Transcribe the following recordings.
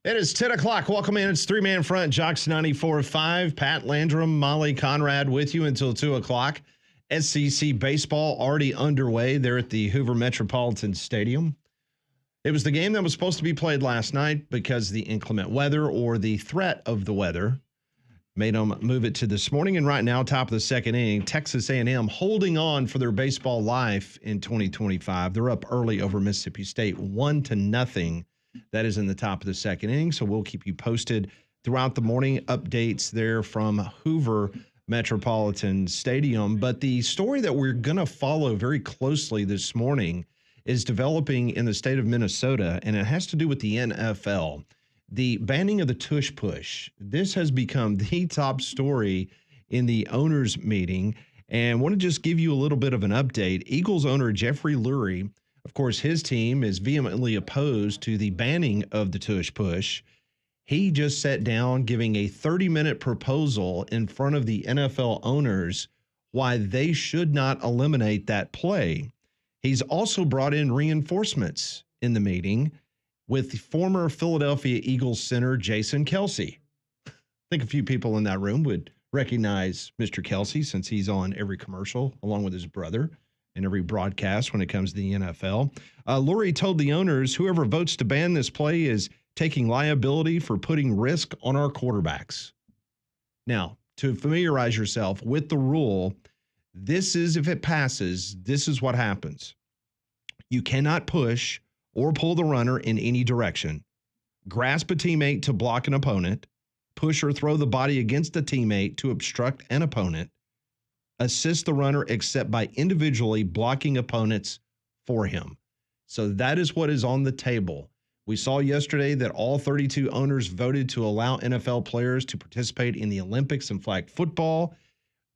It is 10 o'clock. Welcome in. It's three-man front. Jocks 94.5. Pat Landrum, Molly Conrad with you until 2 o'clock. SEC baseball already underway there at the Hoover Metropolitan Stadium. It was the game that was supposed to be played last night because the inclement weather or the threat of the weather made them move it to this morning. And right now, top of the second inning, Texas A&M holding on for their baseball life in 2025. They're up early over Mississippi State, 1-0. That is in the top of the second inning. So we'll keep you posted throughout the morning. Updates there from Hoover Metropolitan Stadium. But the story that we're going to follow very closely this morning is developing in the state of Minnesota, and it has to do with the NFL. The banning of the tush push. This has become the top story in the owners' meeting. And I want to just give you a little bit of an update. Eagles owner Jeffrey Lurie, of course, his team is vehemently opposed to the banning of the tush push. He just sat down giving a 30-minute proposal in front of the NFL owners why they should not eliminate that play. He's also brought in reinforcements in the meeting with the former Philadelphia Eagles center Jason Kelce. I think a few people in that room would recognize Mr. Kelce since he's on every commercial along with his brother in every broadcast when it comes to the NFL. Lurie told the owners whoever votes to ban this play is taking liability for putting risk on our quarterbacks. Now, to familiarize yourself with the rule, this is, if it passes, this is what happens. You cannot push or pull the runner in any direction, grasp a teammate to block an opponent, push or throw the body against a teammate to obstruct an opponent, assist the runner except by individually blocking opponents for him. So that is what is on the table. We saw yesterday that all 32 owners voted to allow NFL players to participate in the Olympics and flag football.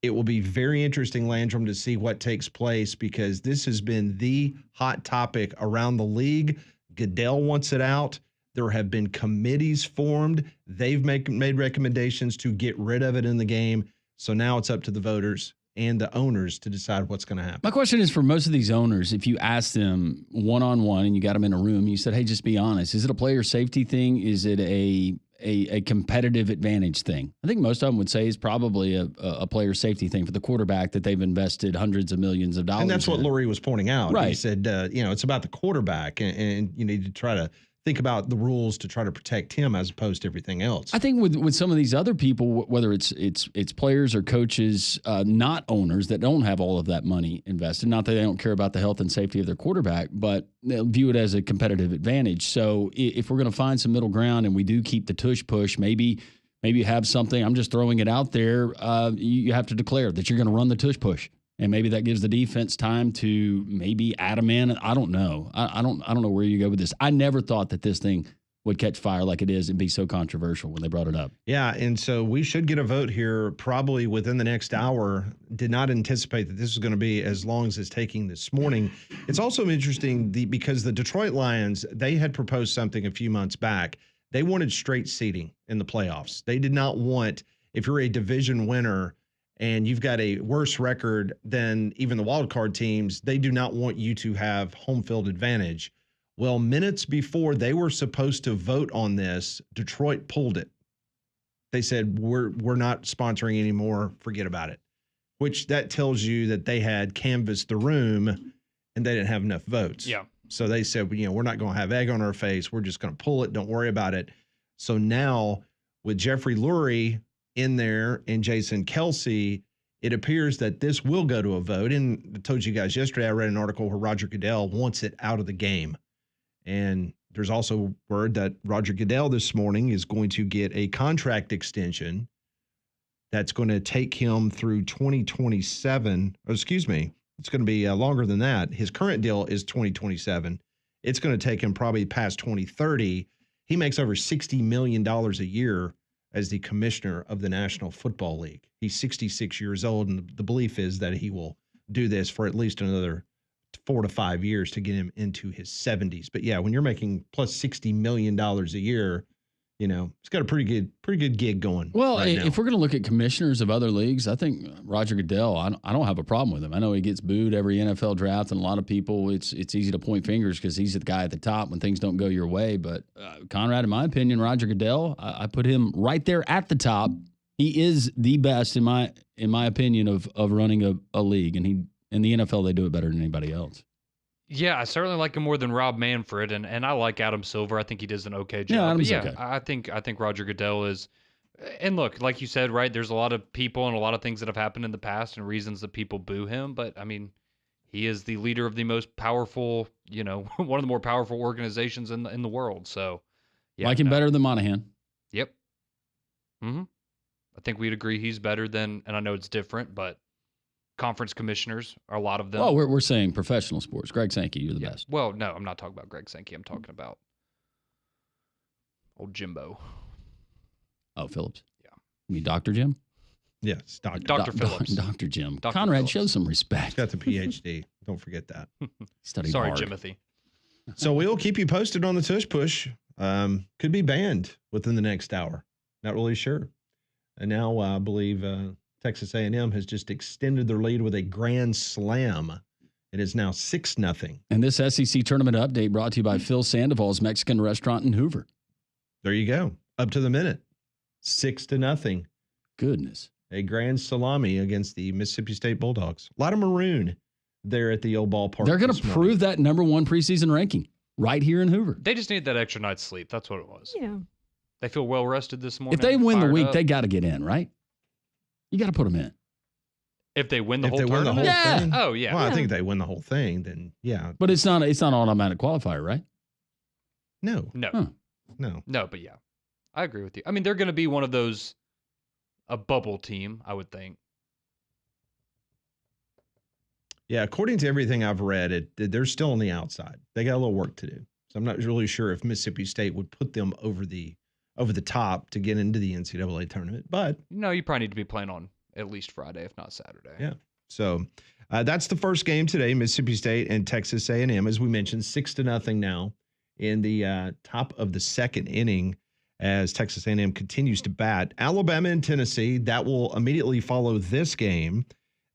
It will be very interesting, Landrum, to see what takes place because this has been the hot topic around the league. Goodell wants it out. There have been committees formed. They've made recommendations to get rid of it in the game. So now it's up to the voters and the owners to decide what's going to happen. My question is for most of these owners, if you ask them one-on-one and you got them in a room, you said, hey, just be honest. Is it a player safety thing? Is it a competitive advantage thing? I think most of them would say it's probably a player safety thing for the quarterback that they've invested hundreds of millions of dollars in. And that's what Lurie was pointing out. Right. He said, it's about the quarterback and you need to try to think about the rules to try to protect him as opposed to everything else. I think with some of these other people, whether it's players or coaches, not owners that don't have all of that money invested, not that they don't care about the health and safety of their quarterback, but they'll view it as a competitive advantage. So if we're going to find some middle ground and we do keep the tush push, maybe have something, I'm just throwing it out there, you have to declare that you're going to run the tush push. And maybe that gives the defense time to maybe add them in. I don't know. I don't know where you go with this. I never thought that this thing would catch fire like it is and be so controversial when they brought it up. Yeah, and so we should get a vote here probably within the next hour. Did not anticipate that this was going to be as long as it's taking this morning. It's also interesting because the Detroit Lions, they had proposed something a few months back. They wanted straight seeding in the playoffs. They did not want, if you're a division winner, and you've got a worse record than even the wild card teams, they do not want you to have home field advantage. Well, minutes before they were supposed to vote on this, Detroit pulled it. They said, we're not sponsoring anymore. Forget about it. Which that tells you that they had canvassed the room and they didn't have enough votes. Yeah. So they said, we're not going to have egg on our face. We're just going to pull it. Don't worry about it. So now with Jeffrey Lurie in there and Jason Kelce, it appears that this will go to a vote. And I told you guys yesterday, I read an article where Roger Goodell wants it out of the game. And there's also word that Roger Goodell this morning is going to get a contract extension that's going to take him through 2027. Excuse me, it's going to be longer than that. His current deal is 2027. It's going to take him probably past 2030. He makes over $60 million a year as the commissioner of the National Football League. He's 66 years old, and the belief is that he will do this for at least another 4 to 5 years to get him into his 70s. But yeah, when you're making plus $60 million a year, He's got a pretty good gig going. Well, right now. if we're going to look at commissioners of other leagues, I think Roger Goodell, I don't have a problem with him. I know he gets booed every NFL draft, and a lot of people, it's easy to point fingers because he's the guy at the top when things don't go your way. But Conrad, in my opinion, Roger Goodell, I put him right there at the top. He is the best in my opinion of running a league, and in the NFL they do it better than anybody else. Yeah, I certainly like him more than Rob Manfred, and I like Adam Silver. I think he does an okay job. Yeah, Adam's but okay. I think Roger Goodell is. And look, like you said, right? There's a lot of people and a lot of things that have happened in the past and reasons that people boo him. But I mean, he is the leader of the most powerful, one of the more powerful organizations in the world. So, yeah, like him better than Monahan. Yep. I think we'd agree he's better than, and I know it's different, but conference commissioners are a lot of them. Oh, we're saying professional sports. Greg Sankey, you're the best. Well, no, I'm not talking about Greg Sankey. I'm talking about old Jimbo. Oh, Phillips. Yeah. You mean Dr. Jim? Yes, Dr. Phillips. Dr. Jim. Dr. Conrad, Phillips. show some He's respect. got the PhD. Don't forget that. Studied Sorry, hard. Jimothy. So we'll keep you posted on the tush push. Could be banned within the next hour. Not really sure. And now I believe Texas A&M has just extended their lead with a grand slam. It is now 6-0. And this SEC tournament update brought to you by Phil Sandoval's Mexican Restaurant in Hoover. There you go. Up to the minute. 6-0. Goodness. A grand salami against the Mississippi State Bulldogs. A lot of maroon there at the old ballpark. They're going to prove that number one preseason ranking right here in Hoover. They just need that extra night's sleep. That's what it was. Yeah. They feel well rested this morning. If they win the week, up. they got to get in, right? You got to put them in. If they win the If whole they win the tournament? whole Yeah. thing. Oh, yeah. Well, I Yeah. think if they win the whole thing, then yeah. But it's not an automatic qualifier, right? No. No. Huh. No. No, but yeah. I agree with you. I mean, they're going to be one of those, a bubble team, I would think. Yeah, according to everything I've read, they're still on the outside. They got a little work to do. So I'm not really sure if Mississippi State would put them over the top to get into the NCAA tournament. But No, you probably need to be playing on at least Friday, if not Saturday. yeah. So that's the first game today, Mississippi State and Texas A&M. As we mentioned, 6-0 now in the top of the second inning as Texas A&M continues to bat. Alabama and Tennessee, that will immediately follow this game.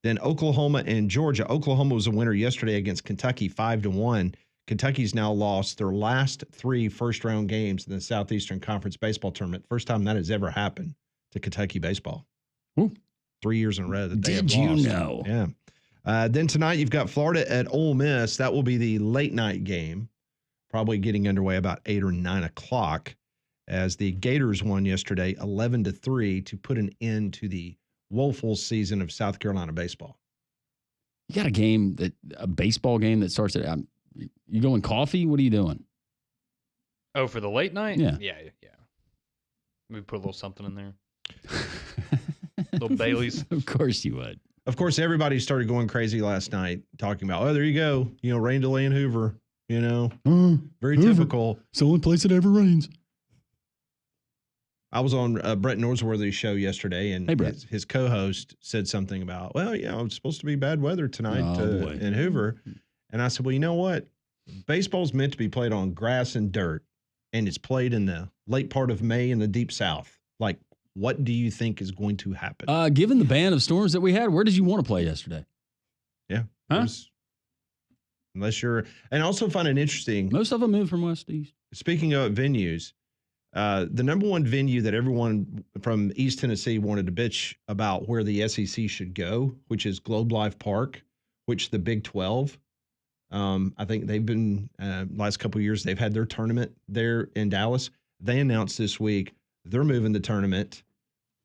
Then Oklahoma and Georgia. Oklahoma was a winner yesterday against Kentucky, 5-1. Kentucky's now lost their last 3 first-round games in the Southeastern Conference baseball tournament. First time that has ever happened to Kentucky baseball. Ooh. 3 years in a row that they have Did you lost. know? Yeah. Then tonight you've got Florida at Ole Miss. That will be the late night game, probably getting underway about 8 or 9 o'clock, as the Gators won yesterday 11-3 to put an end to the woeful season of South Carolina baseball. You got a baseball game that starts at, you going coffee? What are you doing? Oh, for the late night? Yeah. Yeah. Maybe put a little something in there. Little Baileys. Of course you would. Of course, everybody started going crazy last night talking about, oh, there you go. Rain delay in Hoover, very Hoover. typical. It's the only place it ever rains. I was on Brett Norsworthy's show yesterday, and Hey, Brett. his co-host said something about, well, it's supposed to be bad weather tonight Oh, boy. in Hoover. And I said, well, you know what? Baseball's meant to be played on grass and dirt, and it's played in the late part of May in the deep South. Like, what do you think is going to happen? Given the band of storms that we had, where did you want to play yesterday? Yeah. Huh? Unless you're, and also find it interesting. Most of them moved from west to east. Speaking of venues, the number one venue that everyone from East Tennessee wanted to bitch about where the SEC should go, which is Globe Life Park, which the Big 12, I think they've been, last couple of years, they've had their tournament there in Dallas. They announced this week they're moving the tournament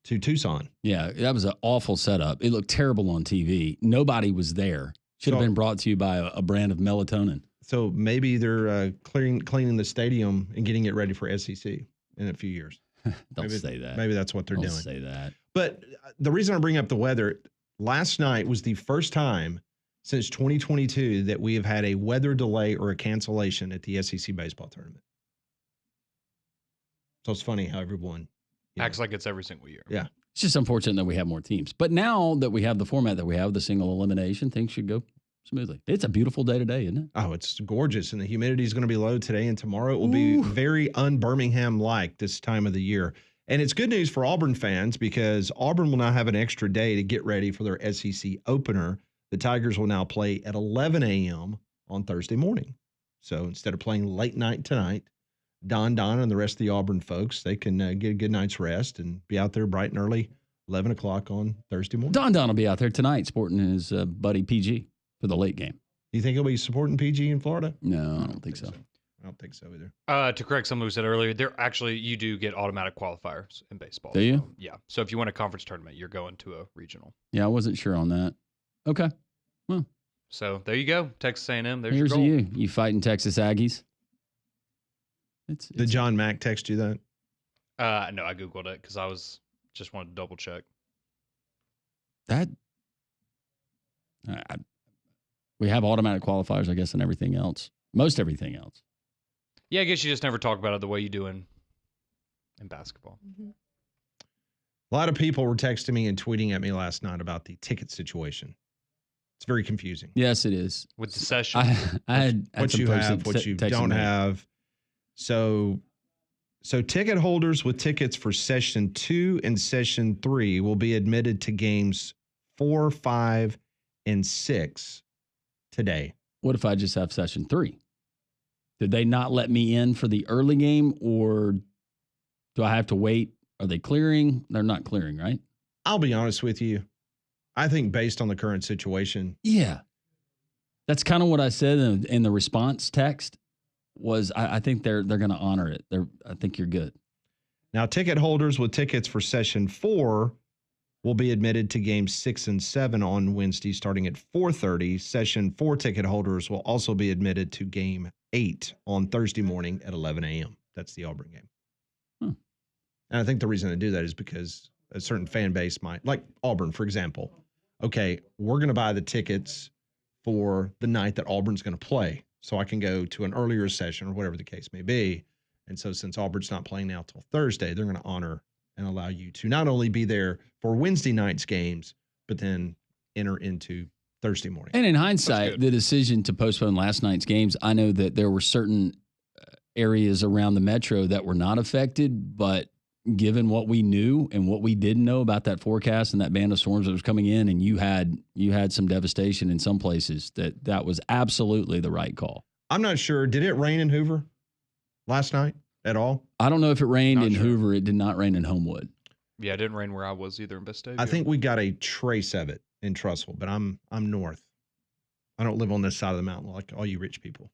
to Tucson. Yeah, that was an awful setup. It looked terrible on TV. Nobody was there. Should have So- been brought to you by a brand of melatonin. So maybe they're cleaning the stadium and getting it ready for SEC in a few years. Don't say that. Maybe that's what they're Don't doing. say that. But the reason I bring up the weather, last night was the first time since 2022 that we have had a weather delay or a cancellation at the SEC baseball tournament. So it's funny how everyone Acts like it's every single year. Yeah. It's just unfortunate that we have more teams. But now that we have the format that we have, the single elimination, things should go smoothly. It's a beautiful day today, isn't it? Oh, it's gorgeous. And the humidity is going to be low today and tomorrow. It will be very un-Birmingham-like this time of the year. And it's good news for Auburn fans because Auburn will now have an extra day to get ready for their SEC opener. The Tigers will now play at 11 a.m. on Thursday morning. So instead of playing late night tonight, Don and the rest of the Auburn folks, they can get a good night's rest and be out there bright and early, 11 o'clock on Thursday morning. Don will be out there tonight sporting his buddy PG for the late game. Do you think he'll be supporting PG in Florida? No, I don't think so. I don't think so either. To correct someone who said earlier, you do get automatic qualifiers in baseball. Do you? So, yeah. So if you win a conference tournament, you're going to a regional. Yeah, I wasn't sure on that. Okay. Well, so there you go. Texas A&M. There's here's your goal. you fighting Texas Aggies. Did John Mack text you that? No, I Googled it because I just wanted to double check. We have automatic qualifiers, I guess, and everything else. Most everything else. Yeah, I guess you just never talk about it the way you do in basketball. Mm-hmm. A lot of people were texting me and tweeting at me last night about the ticket situation. It's very confusing. Yes, it is. With the session. I had what some you folks have, that what you texted don't me. have. So ticket holders with tickets for Session 2 and Session 3 will be admitted to games 4, 5, and 6 today. What if I just have Session 3? Did they not let me in for the early game, or do I have to wait? Are they clearing? They're not clearing, right? I'll be honest with you. I think based on the current situation. Yeah. That's kind of what I said in the response text was I think they're going to honor it. I think you're good. Now, ticket holders with tickets for Session 4 will be admitted to games 6 and 7 on Wednesday starting at 4:30. Session 4 ticket holders will also be admitted to game 8 on Thursday morning at 11 a.m. That's the Auburn game. And I think the reason to do that is because a certain fan base might, like Auburn, for example. Okay, we're going to buy the tickets for the night that Auburn's going to play so I can go to an earlier session or whatever the case may be. And so since Auburn's not playing now till Thursday, they're going to honor and allow you to not only be there for Wednesday night's games, but then enter into Thursday morning. And in hindsight, the decision to postpone last night's games, I know that there were certain areas around the metro that were not affected, but given what we knew and what we didn't know about that forecast and that band of storms that was coming in, and you had some devastation in some places, that was absolutely the right call. I'm not sure. Did it rain in Hoover last night at all? I don't know if it rained Not in sure. Hoover. It did not rain in Homewood. Yeah, it didn't rain where I was either in Vestavia. I think we got a trace of it in Trussville, but I'm north. I don't live on this side of the mountain like all you rich people.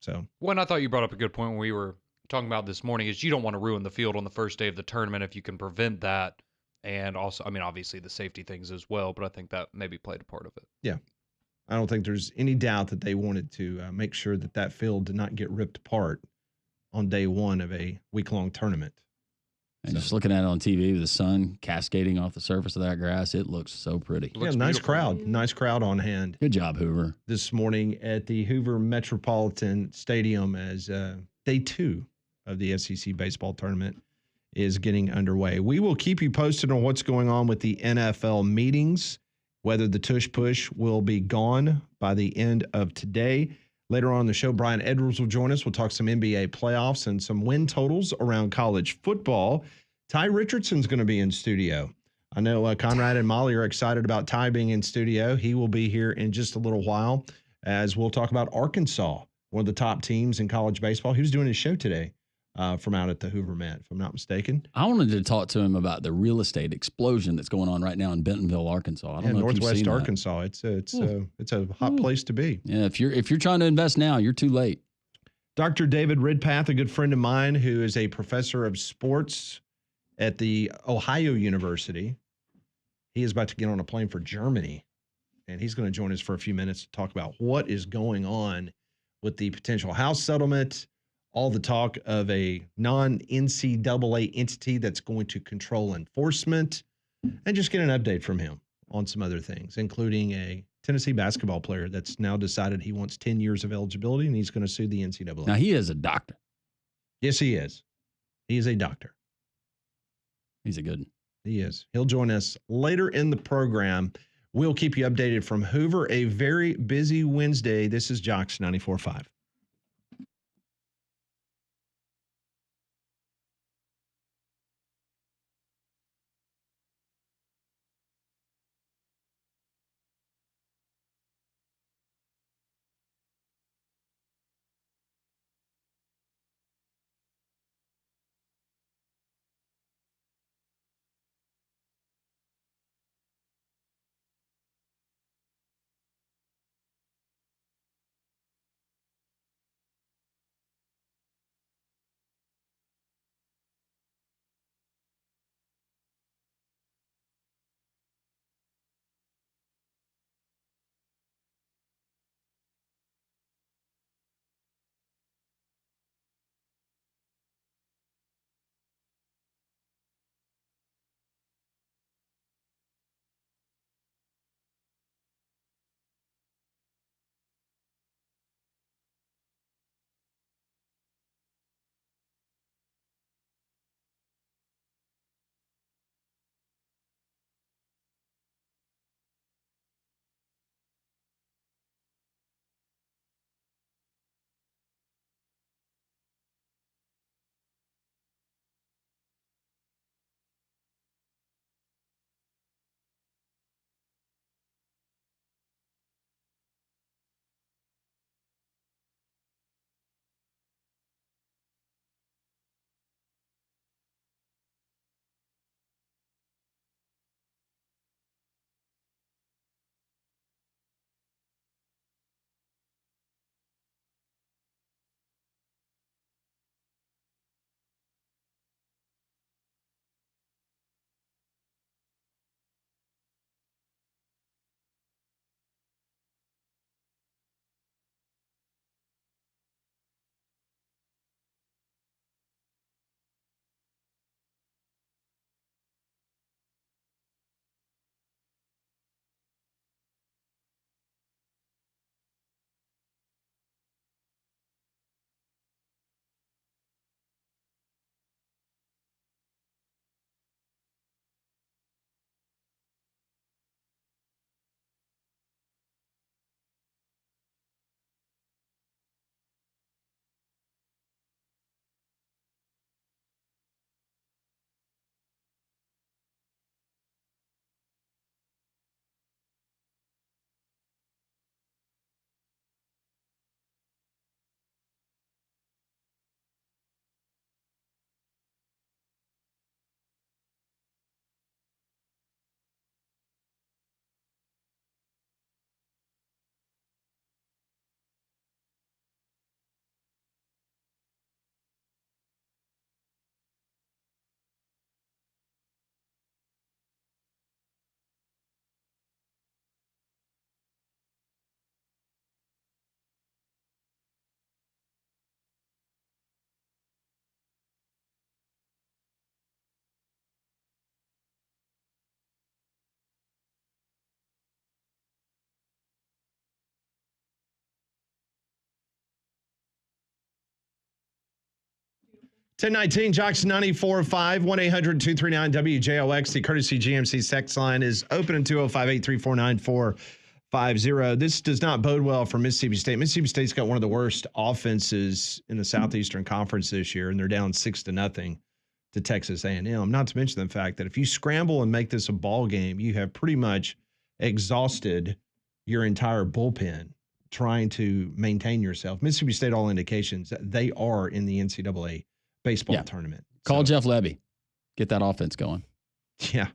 So, Well, I thought you brought up a good point when we were talking about this morning is you don't want to ruin the field on the first day of the tournament if you can prevent that. And also, I mean, obviously the safety things as well, but I think that maybe played a part of it. yeah, I don't think there's any doubt that they wanted to make sure that field did not get ripped apart on day one of a week-long tournament. And just looking at it on TV with the sun cascading off the surface of that grass, it looks so pretty. Yeah, nice crowd on hand Good job, Hoover. this morning at the Hoover Metropolitan Stadium as day 2 of the SEC baseball tournament is getting underway. We will keep you posted on what's going on with the NFL meetings, whether the tush push will be gone by the end of today. Later on in the show, Brian Edwards will join us. We'll talk some NBA playoffs and some win totals around college football. Tye Richardson's going to be in studio. I know Conrad and Molly are excited about Tye being in studio. He will be here in just a little while as we'll talk about Arkansas, one of the top teams in college baseball. He was doing his show today from out at the Hoover Met, if I'm not mistaken. I wanted to talk to him about the real estate explosion that's going on right now in Bentonville, Arkansas. I don't know if you've Northwest seen that. Arkansas. It's a hot place to be. Yeah, if you're trying to invest now, you're too late. Dr. David Ridpath, a good friend of mine who is a professor of sports at the Ohio University. He is about to get on a plane for Germany, and he's going to join us for a few minutes to talk about what is going on with the potential House settlement, all the talk of a non-NCAA entity that's going to control enforcement, and just get an update from him on some other things, including a Tennessee basketball player that's now decided he wants 10 years of eligibility, and he's going to sue the NCAA. Now, he is a doctor. Yes, he is. He is a doctor. He's a good one. He is. He'll join us later in the program. We'll keep you updated from Hoover. A very busy Wednesday. This is Jocks 94.5. Ten nineteen Jocks 94.5, 1-800-239-WJOX. The courtesy GMC sex line is open at 205-834-9450. This does not bode well for Mississippi State. Mississippi State's got one of the worst offenses in the Southeastern Conference this year, and they're down 6-0 to Texas A&M. Not to mention the fact that if you scramble and make this a ball game, you have pretty much exhausted your entire bullpen trying to maintain yourself. Mississippi State, all indications, they are in the NCAA baseball tournament. Call Jeff Levy. Get that offense going. Yeah.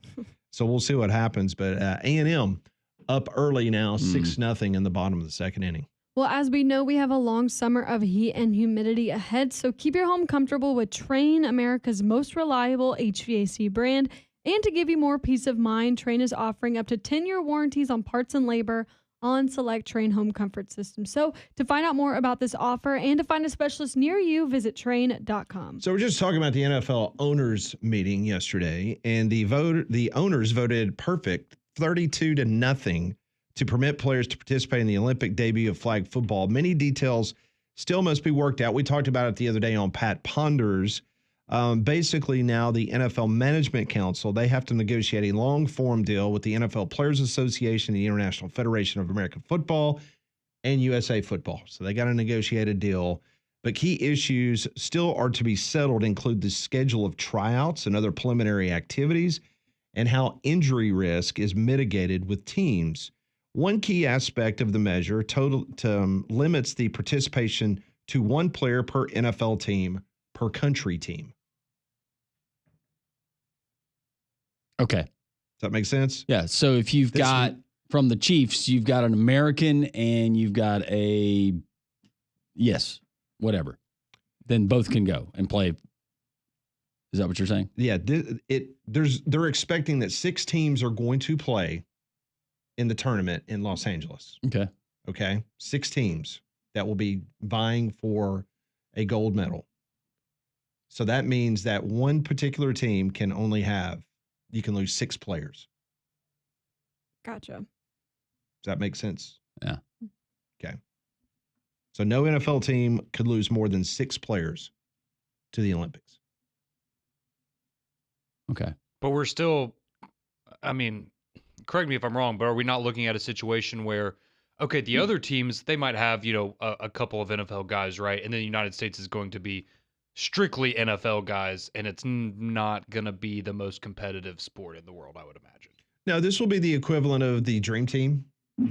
So we'll see what happens. But A&M up early now, 6-0 in the bottom of the second inning. Well, as we know, we have a long summer of heat and humidity ahead, so keep your home comfortable with Trane, America's most reliable HVAC brand. And to give you more peace of mind, Trane is offering up to 10-year warranties on parts and labor on select Trane home comfort systems. So to find out more about this offer and to find a specialist near you, visit Trane.com. So we're just talking about the NFL owners meeting yesterday, and the owners voted perfect 32-0 to permit players to participate in the Olympic debut of flag football. Many details still must be worked out. We talked about it the other day on Pat Ponder's Basically, now the NFL Management Council, they have to negotiate a long-form deal with the NFL Players Association, the International Federation of American Football, and USA Football. So they got to negotiate a deal. But key issues still are to be settled, include the schedule of tryouts and other preliminary activities, and how injury risk is mitigated with teams. One key aspect of the measure limits the participation to one player per NFL team per country team. Okay. Does that make sense? Yeah. So if you've got from the Chiefs, you've got an American and you've got whatever, then both can go and play. Is that what you're saying? Yeah. They're expecting that 6 teams are going to play in the tournament in Los Angeles. Okay. 6 teams that will be vying for a gold medal. So that means that one particular team can you can lose 6 players. Gotcha. Does that make sense? Yeah. Okay. So no NFL team could lose more than 6 players to the Olympics. Okay. But we're still, correct me if I'm wrong, but are we not looking at a situation where, okay, the other teams, they might have, a couple of NFL guys, right? And then the United States is going to be strictly NFL guys, and it's not going to be the most competitive sport in the world, I would imagine. No, this will be the equivalent of the Dream Team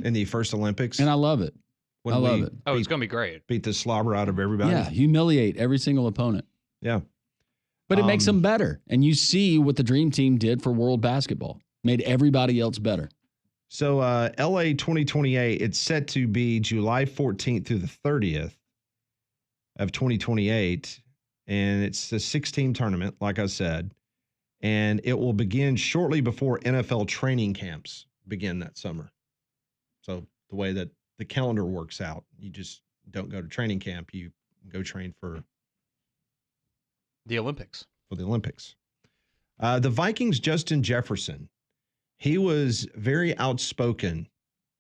in the first Olympics. And I love it. I love it. Oh, it's going to be great. Beat the slobber out of everybody. Yeah, humiliate every single opponent. Yeah. But it makes them better. And you see what the Dream Team did for world basketball. Made everybody else better. So LA 2028, it's set to be July 14th through the 30th of 2028. And it's a 6-team tournament, like I said. And it will begin shortly before NFL training camps begin that summer. So the way that the calendar works out, you just don't go to training camp. You go train for the Olympics. For the Olympics. The Vikings' Justin Jefferson, he was very outspoken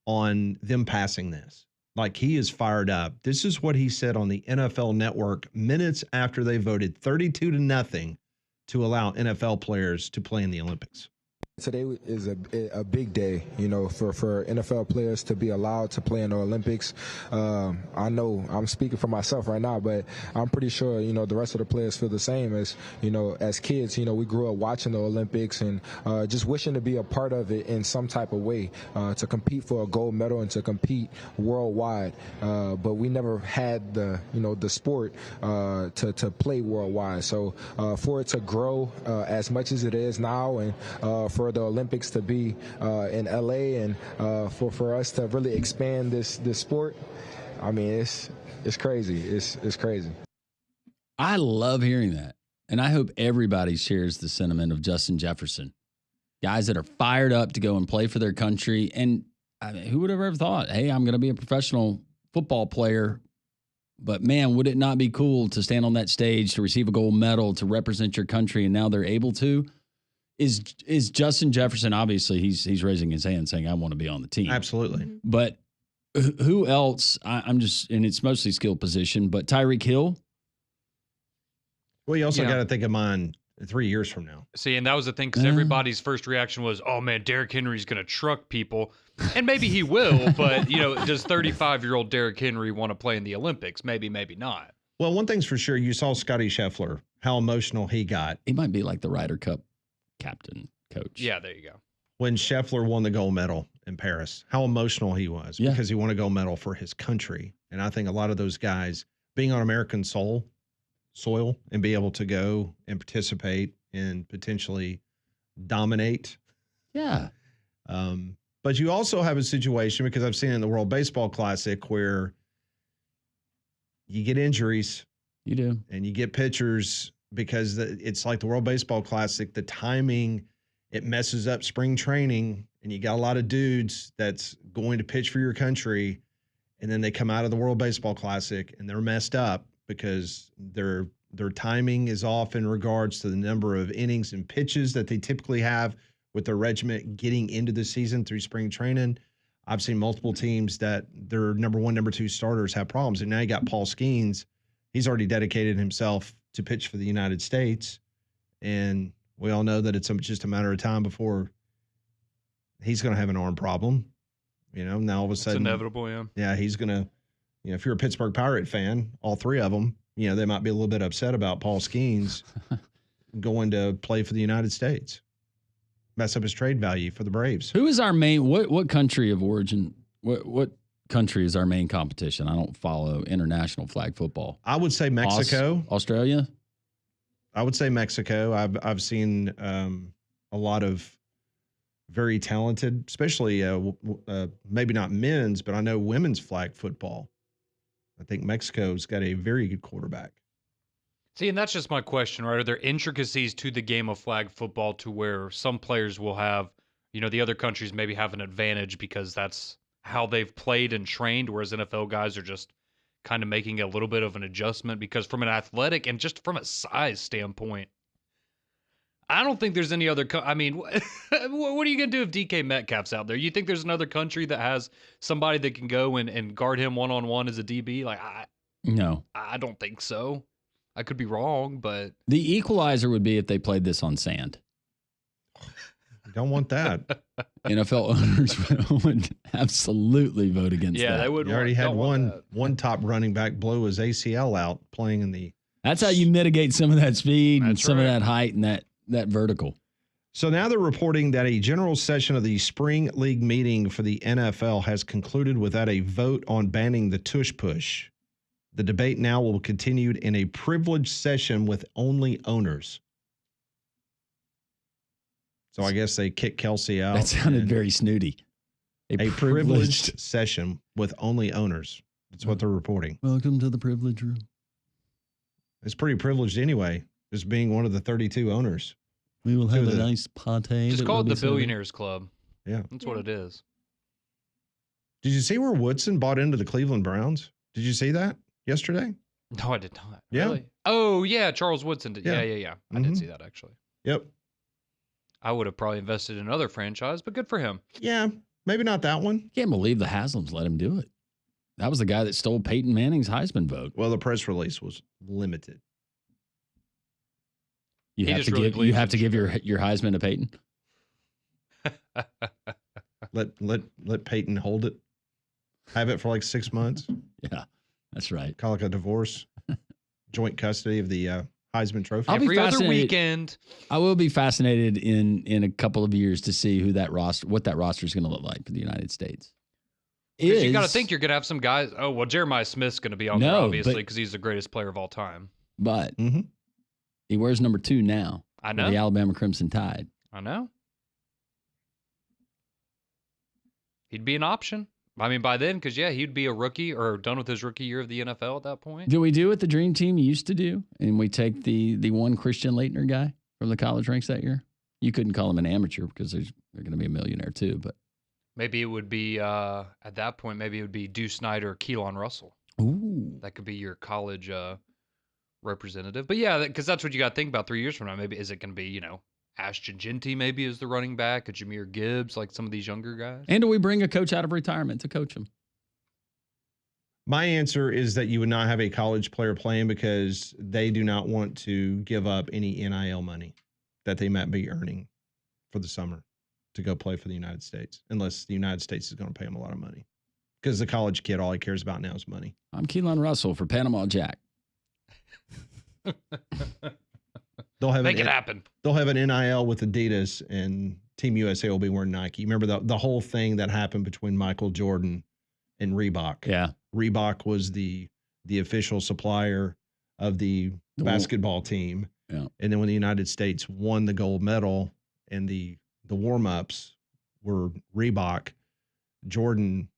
on them passing this. Like, he is fired up. This is what he said on the NFL Network minutes after they voted 32-0 to allow NFL players to play in the Olympics. Today is a big day, for NFL players to be allowed to play in the Olympics. I know I'm speaking for myself right now, but I'm pretty sure, the rest of the players feel the same as kids. We grew up watching the Olympics and just wishing to be a part of it in some type of way, to compete for a gold medal and to compete worldwide. But we never had the sport to play worldwide. So for it to grow as much as it is now, and for the Olympics to be in LA, and for us to really expand this sport, it's crazy. It's crazy. I love hearing that, and I hope everybody shares the sentiment of Justin Jefferson. Guys that are fired up to go and play for their country, and who would have ever thought, hey, I'm going to be a professional football player, but man, would it not be cool to stand on that stage to receive a gold medal to represent your country, and now they're able to? Is Justin Jefferson, obviously he's raising his hand saying, I want to be on the team. Absolutely. But who else? I'm just, and it's mostly skill position, but Tyreek Hill. Well, you also got to think of mine 3 years from now. See, and that was the thing, because everybody's first reaction was, oh man, Derrick Henry's going to truck people. And maybe he will, but does 35-year-old Derrick Henry want to play in the Olympics? Maybe, maybe not. Well, one thing's for sure, you saw Scotty Scheffler, how emotional he got. He might be like the Ryder Cup captain, coach. Yeah, there you go. When Scheffler won the gold medal in Paris, how emotional he was because he won a gold medal for his country. And I think a lot of those guys being on American soil and be able to go and participate and potentially dominate. Yeah. But you also have a situation, because I've seen it in the World Baseball Classic, where you get injuries. You do. And you get pitchers, because it's like the World Baseball Classic, the timing, it messes up spring training, and you got a lot of dudes that's going to pitch for your country, and then they come out of the World Baseball Classic and they're messed up because their timing is off in regards to the number of innings and pitches that they typically have with their regiment getting into the season through spring training. I've seen multiple teams that their number 1, number 2 starters have problems, and now you got Paul Skeens. He's already dedicated himself to pitch for the United States. And we all know that it's just a matter of time before he's going to have an arm problem. Now all of a sudden. It's inevitable, yeah. Yeah, he's going to, if you're a Pittsburgh Pirate fan, all three of them, they might be a little bit upset about Paul Skeens going to play for the United States. Mess up his trade value for the Braves. Who is our main, what country of origin, what country is our main competition? I don't follow international flag football. I would say Mexico. Australia? I would say Mexico. I've seen a lot of very talented, especially maybe not men's, but I know women's flag football. I think Mexico's got a very good quarterback. See, and that's just my question, right? Are there intricacies to the game of flag football to where some players will have, the other countries maybe have an advantage because that's how they've played and trained, whereas NFL guys are just kind of making a little bit of an adjustment? Because from an athletic and just from a size standpoint, I don't think there's any other what are you going to do if DK Metcalf's out there? You think there's another country that has somebody that can go and guard him one-on-one as a DB? No. I don't think so. I could be wrong, but the equalizer would be if they played this on sand. You don't want that. NFL owners would absolutely vote against that. Yeah, they would. You already had one top running back blow his ACL out playing in the. That's how you mitigate some of that speed and That's some right. of that height and that vertical. So now they're reporting that a general session of the spring league meeting for the NFL has concluded without a vote on banning the tush push. The debate now will continue in a privileged session with only owners. So I guess they kicked Kelsey out. That sounded very snooty. A privileged session with only owners. That's what they're reporting. Welcome to the privilege room. It's pretty privileged anyway, just being one of the 32 owners. We will have a nice party. Just call it the Billionaires Club. Yeah. That's what it is. Did you see where Woodson bought into the Cleveland Browns? Did you see that yesterday? No, I did not. Yeah. Really? Oh, yeah. Charles Woodson did. Yeah. I did see that, actually. Yep. I would have probably invested in another franchise, but good for him. Yeah. Maybe not that one. Can't believe the Haslams let him do it. That was the guy that stole Peyton Manning's Heisman vote. Well, the press release was limited. You have to give your Heisman to Peyton. Let Peyton hold it. Have it for like 6 months. Yeah, that's right. Call it a divorce. Joint custody of the Heisman Trophy. Every other weekend. I will be fascinated in a couple of years to see what that roster is going to look like for the United States. Because you got to think you're going to have some guys. Oh, well, Jeremiah Smith's going to be on there, obviously, because he's the greatest player of all time. But he wears number 2 now. I know. The Alabama Crimson Tide. I know. He'd be an option. I mean, by then, because, he'd be a rookie or done with his rookie year of the NFL at that point. Do we do what the Dream Team used to do? And we take the one Christian Laettner guy from the college ranks that year? You couldn't call him an amateur because they're going to be a millionaire too. But maybe it would be, at that point, maybe it would be Deuce Snyder or Keelan Russell. Ooh. That could be your college representative. But, yeah, because that's what you got to think about 3 years from now. Maybe is it going to be, Ashton Genty maybe is the running back, a Jahmyr Gibbs, like some of these younger guys. And do we bring a coach out of retirement to coach him? My answer is that you would not have a college player playing because they do not want to give up any NIL money that they might be earning for the summer to go play for the United States, unless the United States is going to pay them a lot of money. Because the college kid, all he cares about now is money. I'm Keelan Russell for Panama Jack. They'll have Make it happen. They'll have an NIL with Adidas, and Team USA will be wearing Nike. Remember the whole thing that happened between Michael Jordan and Reebok? Yeah. Reebok was the official supplier of the basketball team. Yeah. And then when the United States won the gold medal and the warm-ups were Reebok, Jordan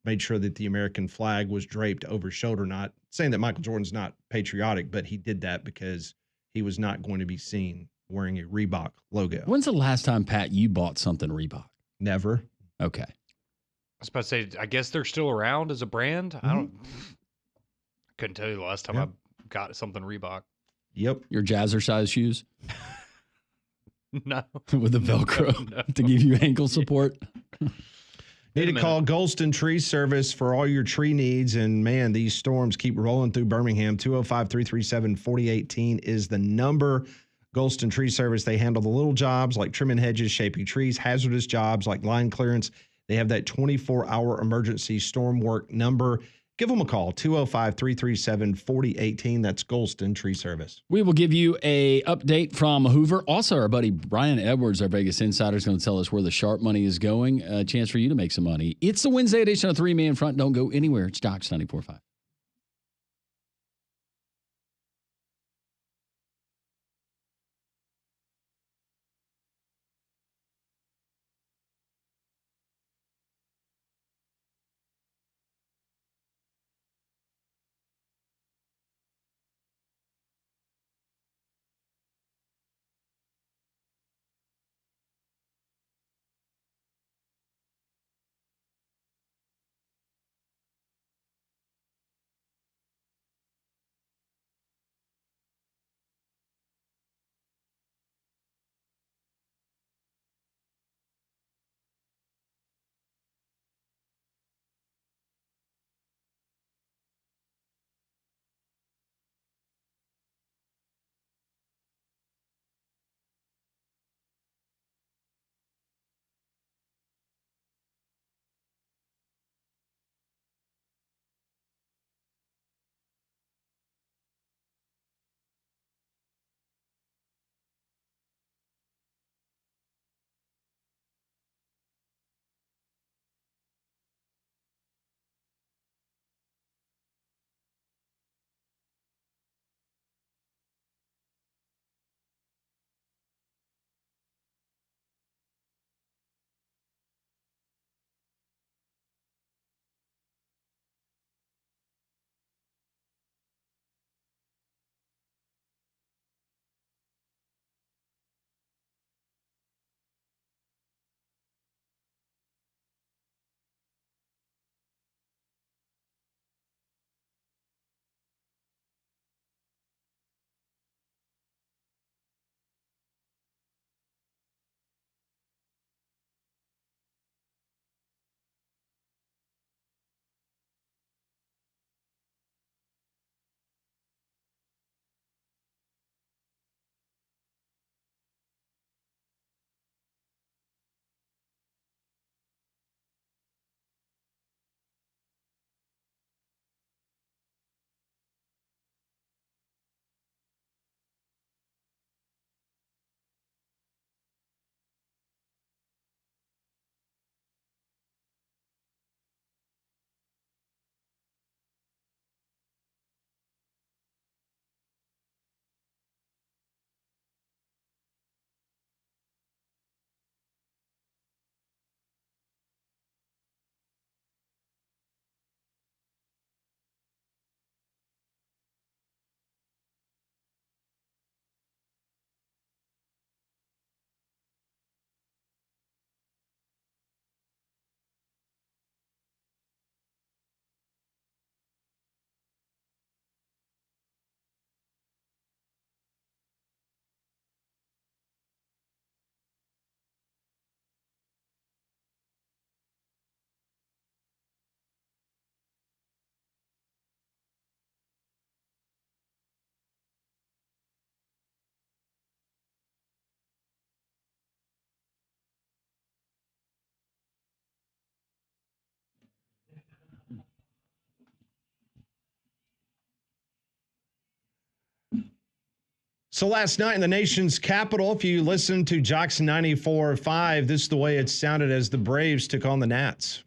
made sure that the American flag was draped over his shoulder, not saying that Michael Jordan's not patriotic, but he did that because he was not going to be seen wearing a Reebok logo. When's the last time, Pat, you bought something Reebok? Never. Okay. I was about to say, I guess they're still around as a brand. I couldn't tell you the last time I got something Reebok. Yep. Your jazzercise shoes? No. With the Velcro to give you ankle support? Need to call Golston Tree Service for all your tree needs. And man, these storms keep rolling through Birmingham. 205-337-4018 is the number. Golston Tree Service, they handle the little jobs like trimming hedges, shaping trees, hazardous jobs like line clearance. They have that 24-hour emergency storm work number. Give them a call, 205-337-4018. That's Golston Tree Service. We will give you a update from Hoover. Also, our buddy Brian Edwards, our Vegas insider, is going to tell us where the sharp money is going. A chance for you to make some money. It's the Wednesday edition of Three Man Front. Don't go anywhere. It's Jox 94.5. So last night in the nation's capital, if you listen to Jox 94.5, this is the way it sounded as the Braves took on the Nats.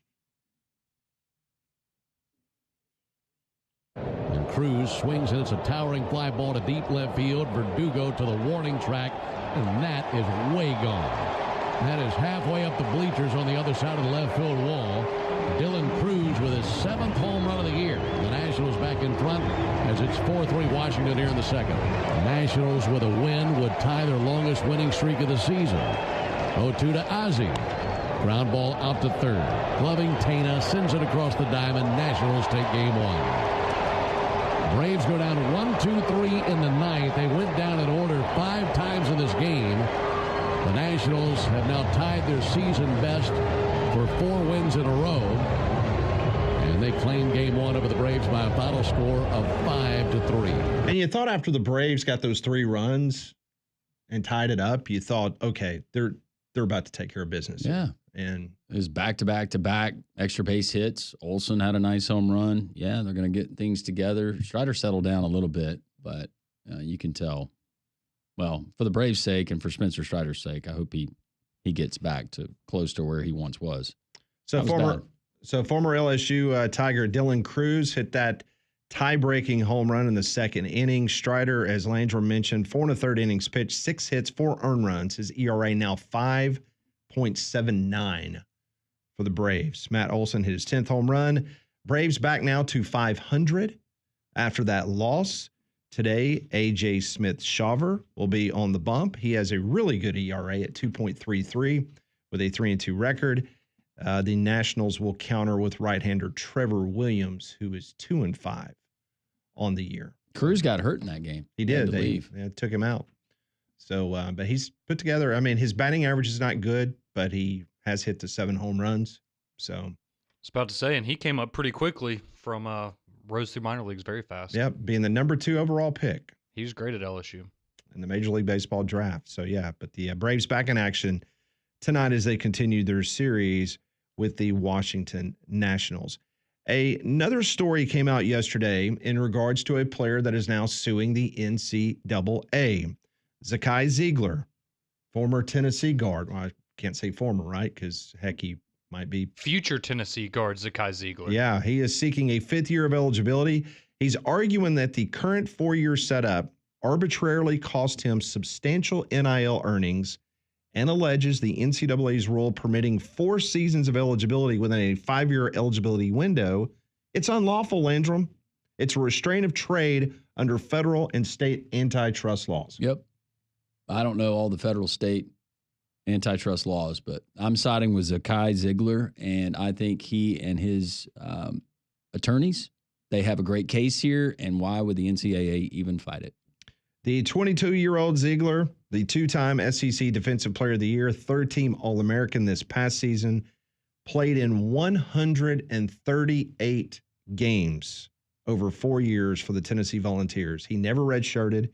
And Cruz swings, and it's a towering fly ball to deep left field. Verdugo to the warning track, and that is way gone. That is halfway up the bleachers on the other side of the left field wall. Dylan Cruz with his 7th home run of the year. The Nationals back in front as it's 4-3 Washington here in the second. Nationals with a win would tie their longest winning streak of the season. 0-2 to Ozzie. Ground ball out to third. Gloving Tana sends it across the diamond. Nationals take game one. Braves go down 1-2-3 in the ninth. They went down in order 5 times in this game. The Nationals have now tied their season best for 4 wins in a row. And they claimed game 1 over the Braves by a final score of 5-3. And you thought after the Braves got those 3 runs and tied it up, you thought, okay, they're about to take care of business. Yeah. And it was back-to-back extra base hits. Olsen had a nice home run. Yeah, they're going to get things together. Strider settled down a little bit, but you can tell. Well, for the Braves' sake and for Spencer Strider's sake, I hope he gets back to close to where he once was. So former LSU Tiger Dylan Cruz hit that tie-breaking home run in the 2nd inning. Strider, as Landrum mentioned, 4 1/3 innings pitched, 6 hits, 4 earned runs. His ERA now 5.79 for the Braves. Matt Olson hit his 10th home run. Braves back now to 500 after that loss. Today, A.J. Smith-Shawver will be on the bump. He has a really good ERA at 2.33 with a 3-2 record. The Nationals will counter with right-hander Trevor Williams, who is 2-5 on the year. Cruz got hurt in that game. He did. They took him out. So, but he's put together. I mean, his batting average is not good, but he has hit the 7 home runs. So, I was about to say, and he came up pretty quickly from rose through minor leagues very fast. Yep, being the number 2 overall pick. He was great at LSU in the Major League Baseball draft. So, yeah, but the Braves back in action tonight as they continue their series with the Washington Nationals. Another story came out yesterday in regards to a player that is now suing the NCAA. Zakai Ziegler, former Tennessee guard. Well, I can't say former, right? Because, heck, he might be. Future Tennessee guard Zakai Ziegler. Yeah, he is seeking a 5th year of eligibility. He's arguing that the current 4-year setup arbitrarily cost him substantial NIL earnings and alleges the NCAA's rule permitting 4 seasons of eligibility within a 5-year eligibility window. It's unlawful, Landrum. It's a restraint of trade under federal and state antitrust laws. Yep. I don't know all the federal state antitrust laws, but I'm siding with Zakai Ziegler, and I think he and his attorneys, they have a great case here, and why would the NCAA even fight it? The 22-year-old Ziegler, the 2-time SEC Defensive Player of the Year, 3rd-team All-American this past season, played in 138 games over 4 years for the Tennessee Volunteers. He never redshirted,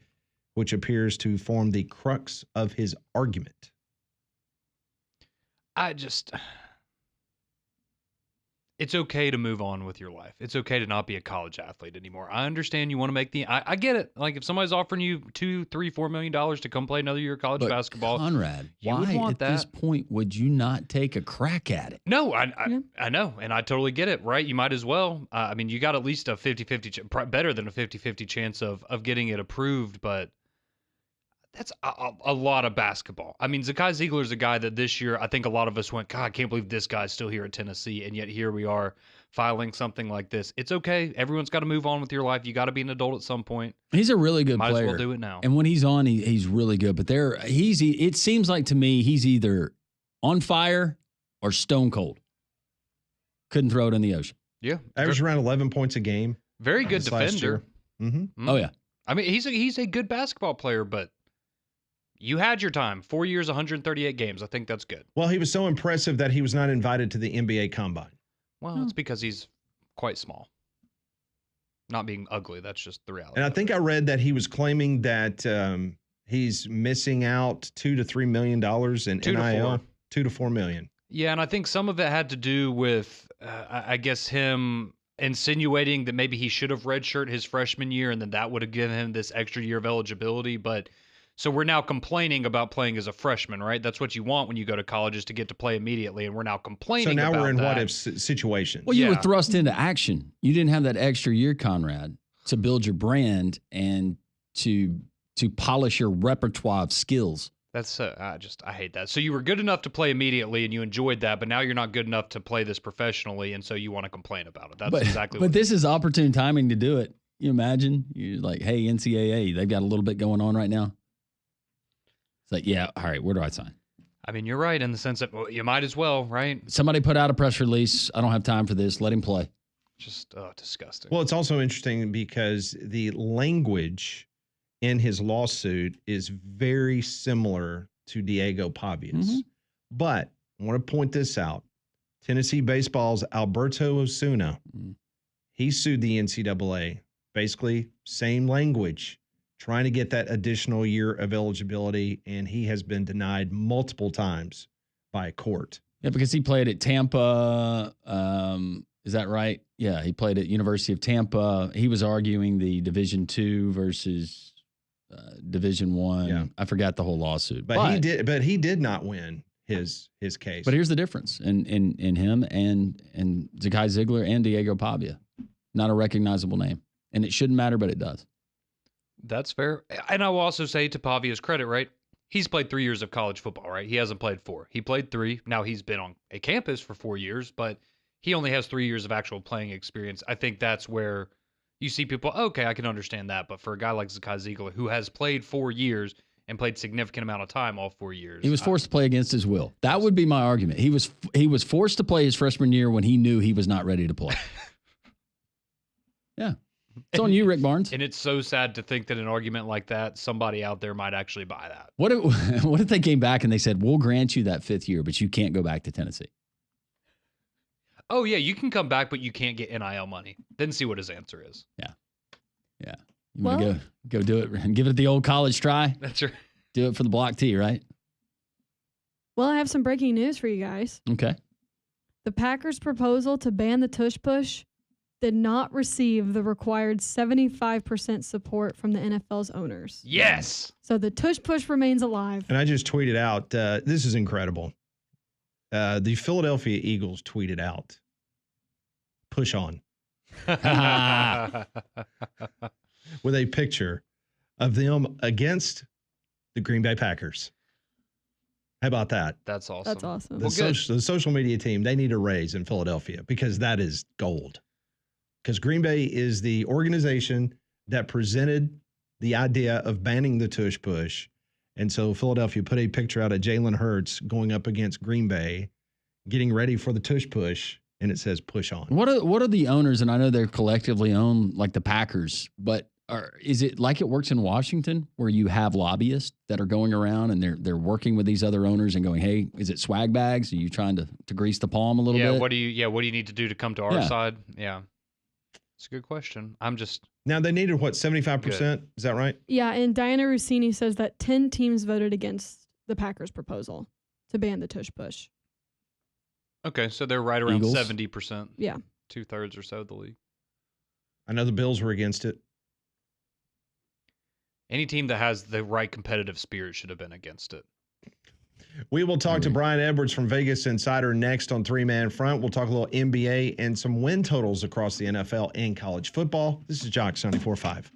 which appears to form the crux of his argument. It's okay to move on with your life. It's okay to not be a college athlete anymore. I understand you want to make I get it. Like if somebody's offering you $2, $3, $4 million to come play another year of college basketball, Conrad, you would want that. At this point would you not take a crack at it? No, I know, and I totally get it. Right? You might as well. I mean, you got at least a 50-50, better than a 50-50 chance of getting it approved, but. That's a lot of basketball. I mean, Zakai Ziegler is a guy that this year, I think a lot of us went, God, I can't believe this guy's still here at Tennessee. And yet here we are filing something like this. It's okay. Everyone's got to move on with your life. You got to be an adult at some point. He's a really good player. Might as well do it now. And when he's on, he's really good. But it seems like to me, he's either on fire or stone cold. Couldn't throw it in the ocean. Yeah. Averaged around 11 points a game. Very good defender. Mm-hmm. Oh, yeah. I mean, he's a good basketball player, but you had your time. 4 years, 138 games. I think that's good. Well, he was so impressive that he was not invited to the NBA Combine. Well, it's because he's quite small. Not being ugly. That's just the reality. And I think I read that he was claiming that he's missing out $2 to $3 million in NIL. 2 to 4 million. Yeah, and I think some of it had to do with, I guess, him insinuating that maybe he should have redshirted his freshman year, and then that would have given him this extra year of eligibility. But so we're now complaining about playing as a freshman, right? That's what you want when you go to college, is to get to play immediately, and we're now complaining about that. So now we're in what-if situations. Well, you were thrust into action. You didn't have that extra year, Conrad, to build your brand and to polish your repertoire of skills. That's I hate that. So you were good enough to play immediately, and you enjoyed that, but now you're not good enough to play this professionally, and so you want to complain about it. That's exactly what. But this is opportune timing to do it. You imagine? You're like, hey, NCAA, they've got a little bit going on right now. It's like, yeah, all right, where do I sign? I mean, you're right in the sense that you might as well, right? Somebody put out a press release. I don't have time for this. Let him play. Just disgusting. Well, it's also interesting because the language in his lawsuit is very similar to Diego Pavia's. Mm-hmm. But I want to point this out. Tennessee baseball's Alberto Osuna. He sued the NCAA. Basically, same language, trying to get that additional year of eligibility, and he has been denied multiple times by a court. Yeah, because he played at Tampa. Is that right? Yeah, he played at University of Tampa. He was arguing the Division II versus Division I. Yeah. I forgot the whole lawsuit. But he did not win his case. But here's the difference in him and Zakai Ziegler and Diego Pavia. Not a recognizable name. And it shouldn't matter, but it does. That's fair. And I will also say, to Pavia's credit, right? He's played 3 years of college football, right? He hasn't played 4. He played 3. Now he's been on a campus for 4 years, but he only has 3 years of actual playing experience. I think that's where you see people, okay, I can understand that. But for a guy like Zakai Ziegler, who has played 4 years and played significant amount of time all 4 years. He was forced to play against his will. That would be my argument. He was forced to play his freshman year when he knew he was not ready to play. Yeah. It's on you, Rick Barnes. And it's so sad to think that an argument like that, somebody out there might actually buy that. What if they came back and they said, we'll grant you that 5th year, but you can't go back to Tennessee? Oh, yeah, you can come back, but you can't get NIL money. Then see what his answer is. Yeah. You want to go do it and give it the old college try? That's right. Do it for the block T, right? Well, I have some breaking news for you guys. Okay. The Packers' proposal to ban the tush push did not receive the required 75% support from the NFL's owners. Yes. So the tush push remains alive. And I just tweeted out, this is incredible. The Philadelphia Eagles tweeted out, push on, with a picture of them against the Green Bay Packers. How about that? That's awesome. That's awesome. The social media team, they need a raise in Philadelphia because that is gold. Because Green Bay is the organization that presented the idea of banning the tush push. And so Philadelphia put a picture out of Jalen Hurts going up against Green Bay, getting ready for the tush push, and it says push on. What are the owners, and I know they're collectively owned like the Packers, but is it like it works in Washington where you have lobbyists that are going around and they're working with these other owners and going, hey, is it swag bags? Are you trying to grease the palm a little bit? What do you need to do to come to our side? Yeah. It's a good question. Now they needed what, 75%? Good. Is that right? Yeah, and Diana Rossini says that 10 teams voted against the Packers' proposal to ban the tush push. Okay, so they're right around Eagles? 70%. Yeah. 2/3 or so of the league. I know the Bills were against it. Any team that has the right competitive spirit should have been against it. We will talk to Brian Edwards from Vegas Insider next on Three Man Front. We'll talk a little NBA and some win totals across the NFL and college football. This is Jocks 94.5.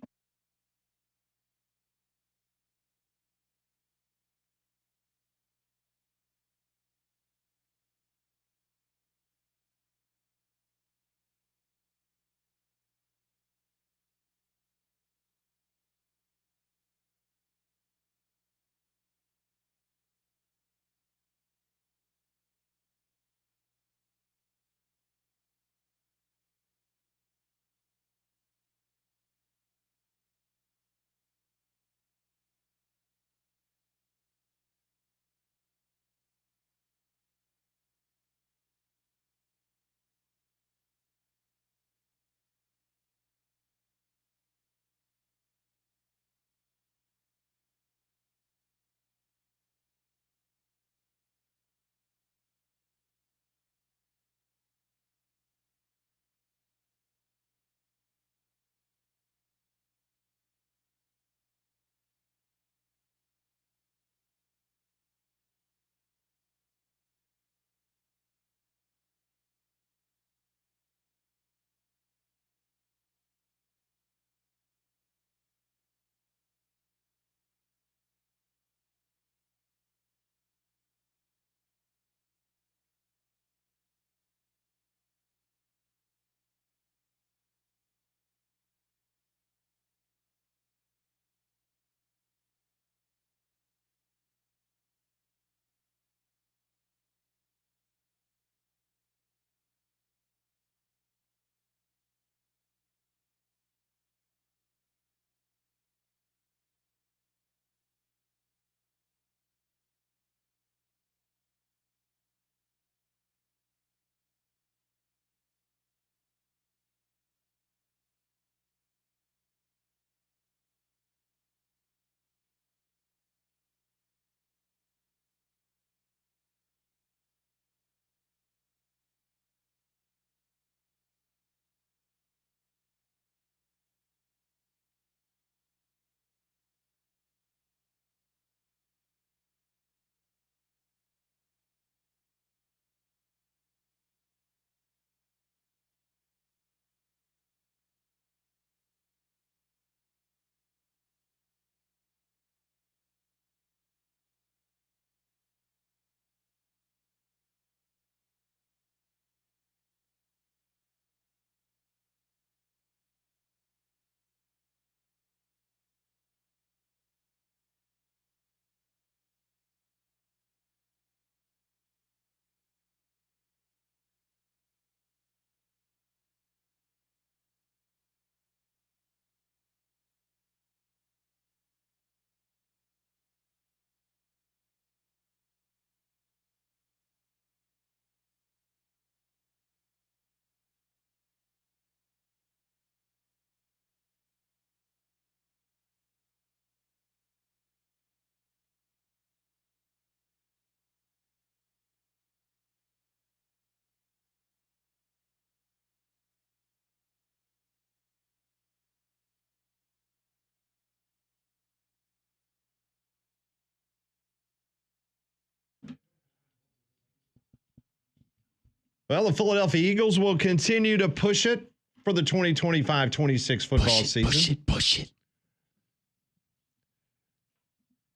Well, the Philadelphia Eagles will continue to push it for the 2025-26 football season. Push it.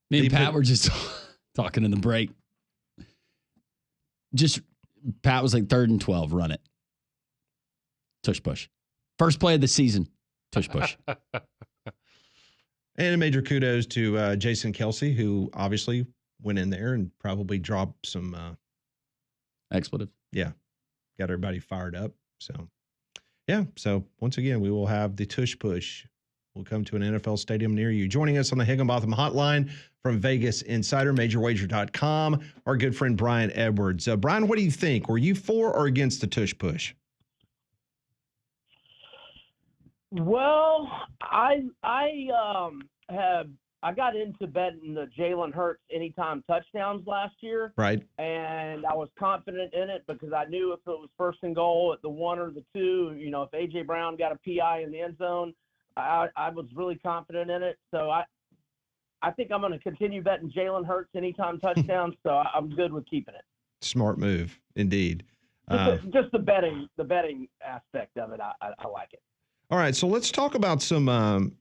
Me and Pat were just talking in the break. Pat was like 3rd and 12. Run it. Tush push. First play of the season. Tush push. And a major kudos to Jason Kelsey, who obviously went in there and probably dropped some expletive. Yeah. Got everybody fired up. So, yeah. So, once again, we will have the tush push. We'll come to an NFL stadium near you. Joining us on the Higginbotham Hotline from Vegas Insider, MajorWager.com, our good friend Brian Edwards. Brian, what do you think? Were you for or against the tush push? Well, I got into betting the Jalen Hurts anytime touchdowns last year. Right. And I was confident in it because I knew if it was 1st and goal at the 1 or the 2, if A.J. Brown got a PI in the end zone, I was really confident in it. So I think I'm going to continue betting Jalen Hurts anytime touchdowns. So I'm good with keeping it. Smart move, indeed. Just the betting aspect of it. I like it. All right, so let's talk about some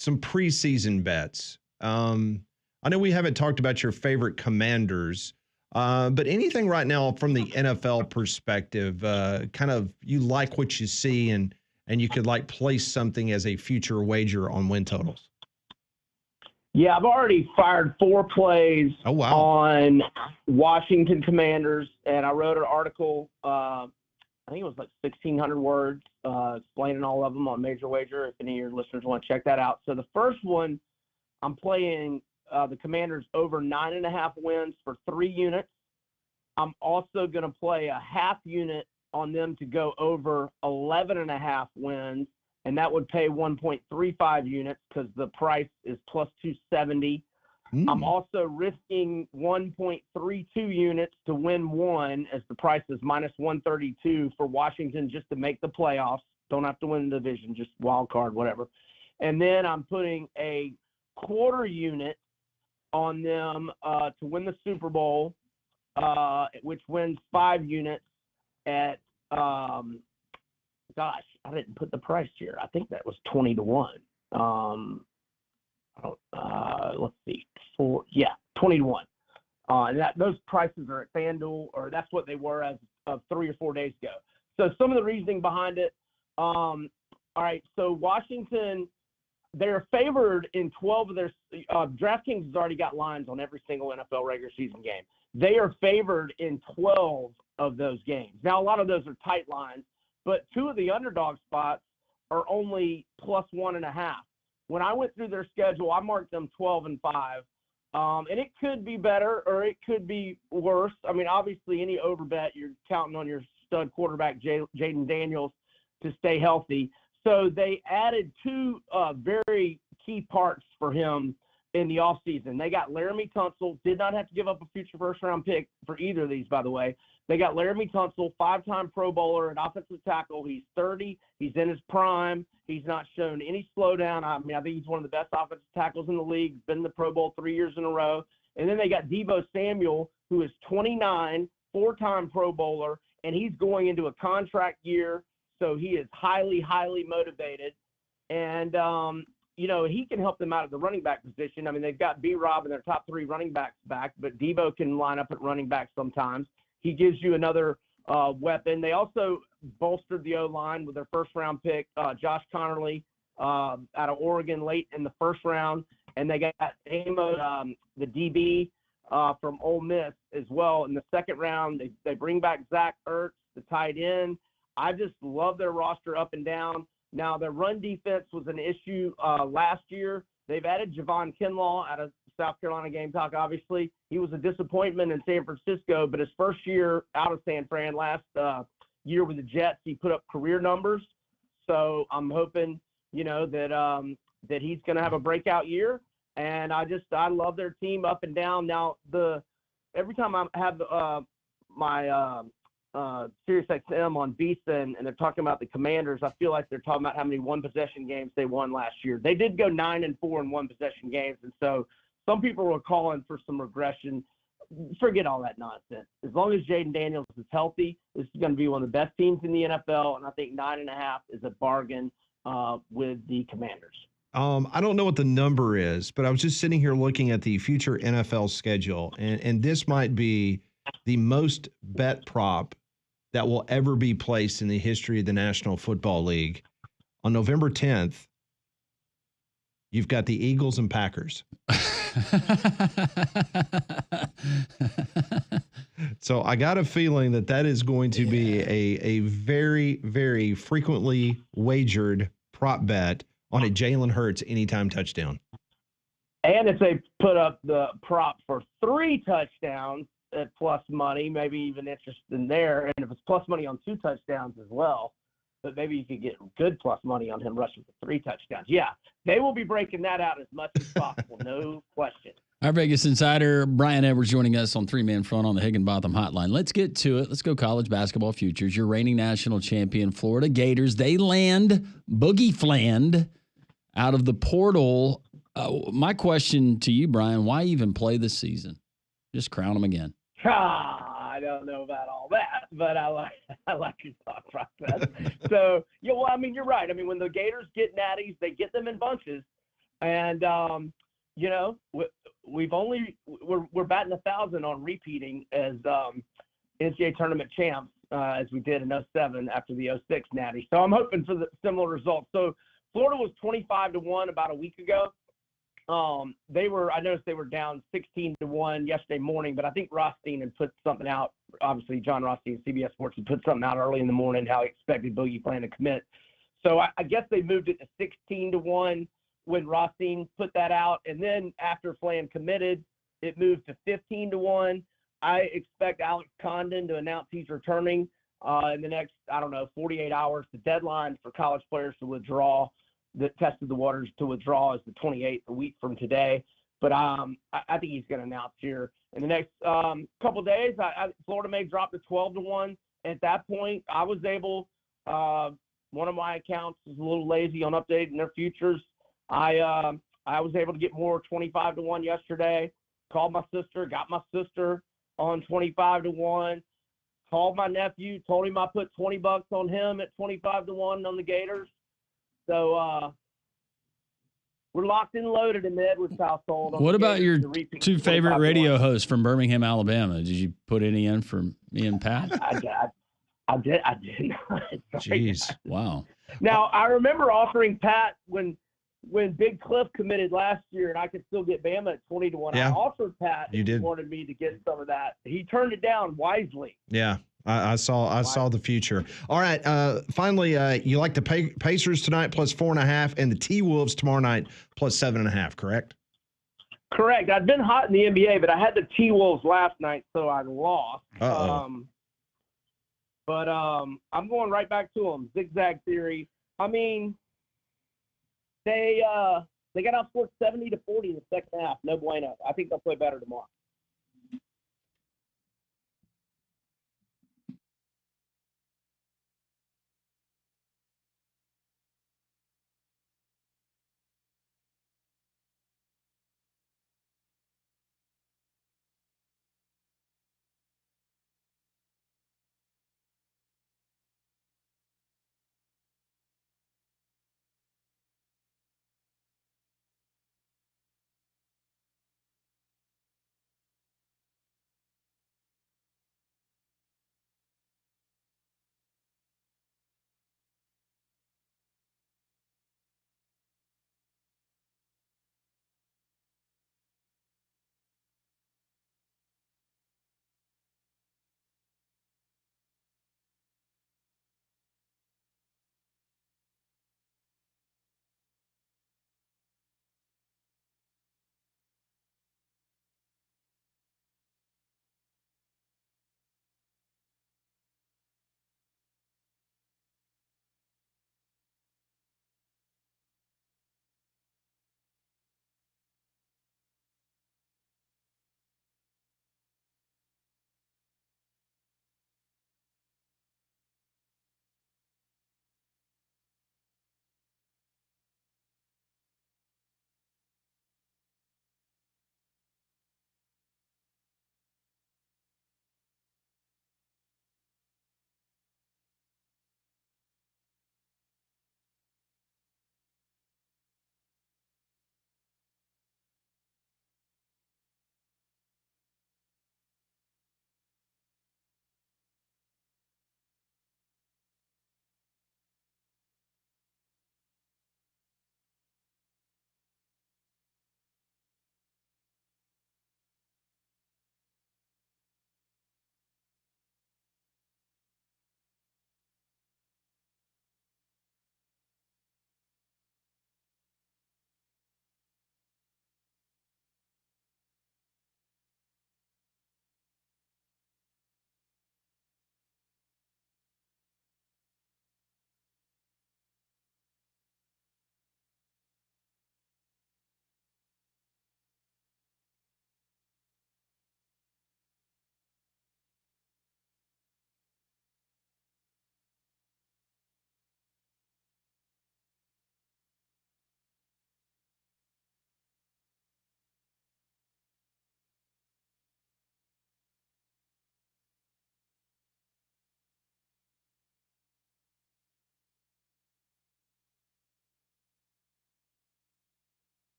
preseason bets. I know we haven't talked about your favorite Commanders, but anything right now from the NFL perspective, kind of you like what you see and you could like place something as a future wager on win totals. Yeah, I've already fired 4 plays on Washington Commanders, and I wrote an article, I think it was like 1,600 words, explaining all of them on Major Wager, if any of your listeners want to check that out. So the first one, I'm playing the Commanders over 9.5 wins for 3 units. I'm also going to play a half unit on them to go over 11.5 wins, and that would pay 1.35 units because the price is plus 270. I'm also risking 1.32 units to win 1 as the price is minus 132 for Washington just to make the playoffs. Don't have to win the division, just wild card, whatever. And then I'm putting a quarter unit on them to win the Super Bowl, which wins 5 units at, gosh, I didn't put the price here. I think that was 20 to 1. Let's see, 20 to 1. And those prices are at FanDuel, or that's what they were as of 3 or 4 days ago. So some of the reasoning behind it. All right, so Washington, they're favored in 12 of their DraftKings has already got lines on every single NFL regular season game. They are favored in 12 of those games. Now, a lot of those are tight lines, but 2 of the underdog spots are only plus 1.5. When I went through their schedule, I marked them 12-5. And it could be better or it could be worse. I mean, obviously, any overbet, you're counting on your stud quarterback, Jaden Daniels, to stay healthy. So they added 2 very key parts for him in the offseason. They got Laramie Tunsil, did not have to give up a future first-round pick for either of these, by the way. They got Laramie Tunsil, 5-time Pro Bowler at offensive tackle. He's 30. He's in his prime. He's not shown any slowdown. I mean, I think he's one of the best offensive tackles in the league. Been in the Pro Bowl 3 years in a row. And then they got Deebo Samuel, who is 29, 4-time Pro Bowler, and he's going into a contract year. So he is highly, highly motivated. And, he can help them out at the running back position. I mean, they've got B-Rob and their top 3 running backs back, but Deebo can line up at running back sometimes. He gives you another weapon. They also bolstered the O-line with their first-round pick, Josh Connerly, out of Oregon late in the first round. And they got Amo, the DB from Ole Miss as well in the second round. They bring back Zach Ertz, the tight end. I just love their roster up and down. Now, their run defense was an issue last year. They've added Javon Kinlaw out of South Carolina Gamecock, obviously. He was a disappointment in San Francisco, but his first year out of San Fran, last year with the Jets, he put up career numbers. So I'm hoping, that he's going to have a breakout year. And I love their team up and down. Now, every time I have my Sirius XM on VSiN and they're talking about the Commanders, I feel like they're talking about how many one-possession games they won last year. They did go 9-4 in one-possession games, and so some people were calling for some regression. forget all that nonsense. As long as Jaden Daniels is healthy, this is going to be one of the best teams in the NFL, and I think 9.5 is a bargain with the Commanders. I don't know what the number is, but I was just sitting here looking at the future NFL schedule, and this might be the most bet prop that will ever be placed in the history of the National Football League. On November 10th, you've got the Eagles and Packers. So I got a feeling that is going to be a very, very frequently wagered prop bet on a Jalen Hurts anytime touchdown. And if they put up the prop for 3 touchdowns at plus money, maybe even interest in there. And if it's plus money on 2 touchdowns as well, but maybe you could get good plus money on him rushing for 3 touchdowns. Yeah, they will be breaking that out as much as possible, no question. Our Vegas insider, Brian Edwards, joining us on 3-Man Front on the Higginbotham Hotline. Let's get to it. Let's go college basketball futures. Your reigning national champion, Florida Gators, they land Boogie Fland out of the portal. My question to you, Brian, why even play this season? Just crown them again. I don't know about all that, but I like your thought process. So, yeah, well, I mean, you're right. I mean, when the Gators get natties, they get them in bunches, and you know, we're batting 1,000 on repeating as NCAA tournament champs as we did in 07 after the 06 natty. So I'm hoping for the similar results. So Florida was 25-1 about a week ago. I noticed they were down 16-1 yesterday morning, but I think Rothstein had put something out. Obviously, John Rothstein, CBS Sports, had put something out early in the morning how he expected Boogie Fland to commit. So I guess they moved it to 16-1 when Rothstein put that out, and then after Fland committed, it moved to 15-1. I expect Alex Condon to announce he's returning in the next, 48 hours. The deadline for college players to withdraw, that tested the waters to withdraw, is the 28th, a week from today. But I think he's going to announce here in the next couple of days. Florida may drop to 12-1. At that point, I was able, one of my accounts is a little lazy on updating their futures. I was able to get more 25-1 yesterday. Called my sister, got my sister on 25-1. Called my nephew, told him I put $20 on him at 25-1 on the Gators. So we're locked and loaded in the Edwards household. What about your 2 favorite radio hosts from Birmingham, Alabama? Did you put any in for me and Pat? I did not. Jeez, wow. Now I remember offering Pat when Big Cliff committed last year, and I could still get Bama at 20-1. Yeah. I offered Pat. You did. He wanted me to get some of that. He turned it down wisely. Yeah. I saw the future. All right. Finally, you like the Pacers tonight plus 4.5, and the T-Wolves tomorrow night plus 7.5. Correct? Correct. I've been hot in the NBA, but I had the T-Wolves last night, so I lost. But I'm going right back to them. Zigzag theory. I mean, they got outscored 70-40 in the second half. No bueno. I think they'll play better tomorrow.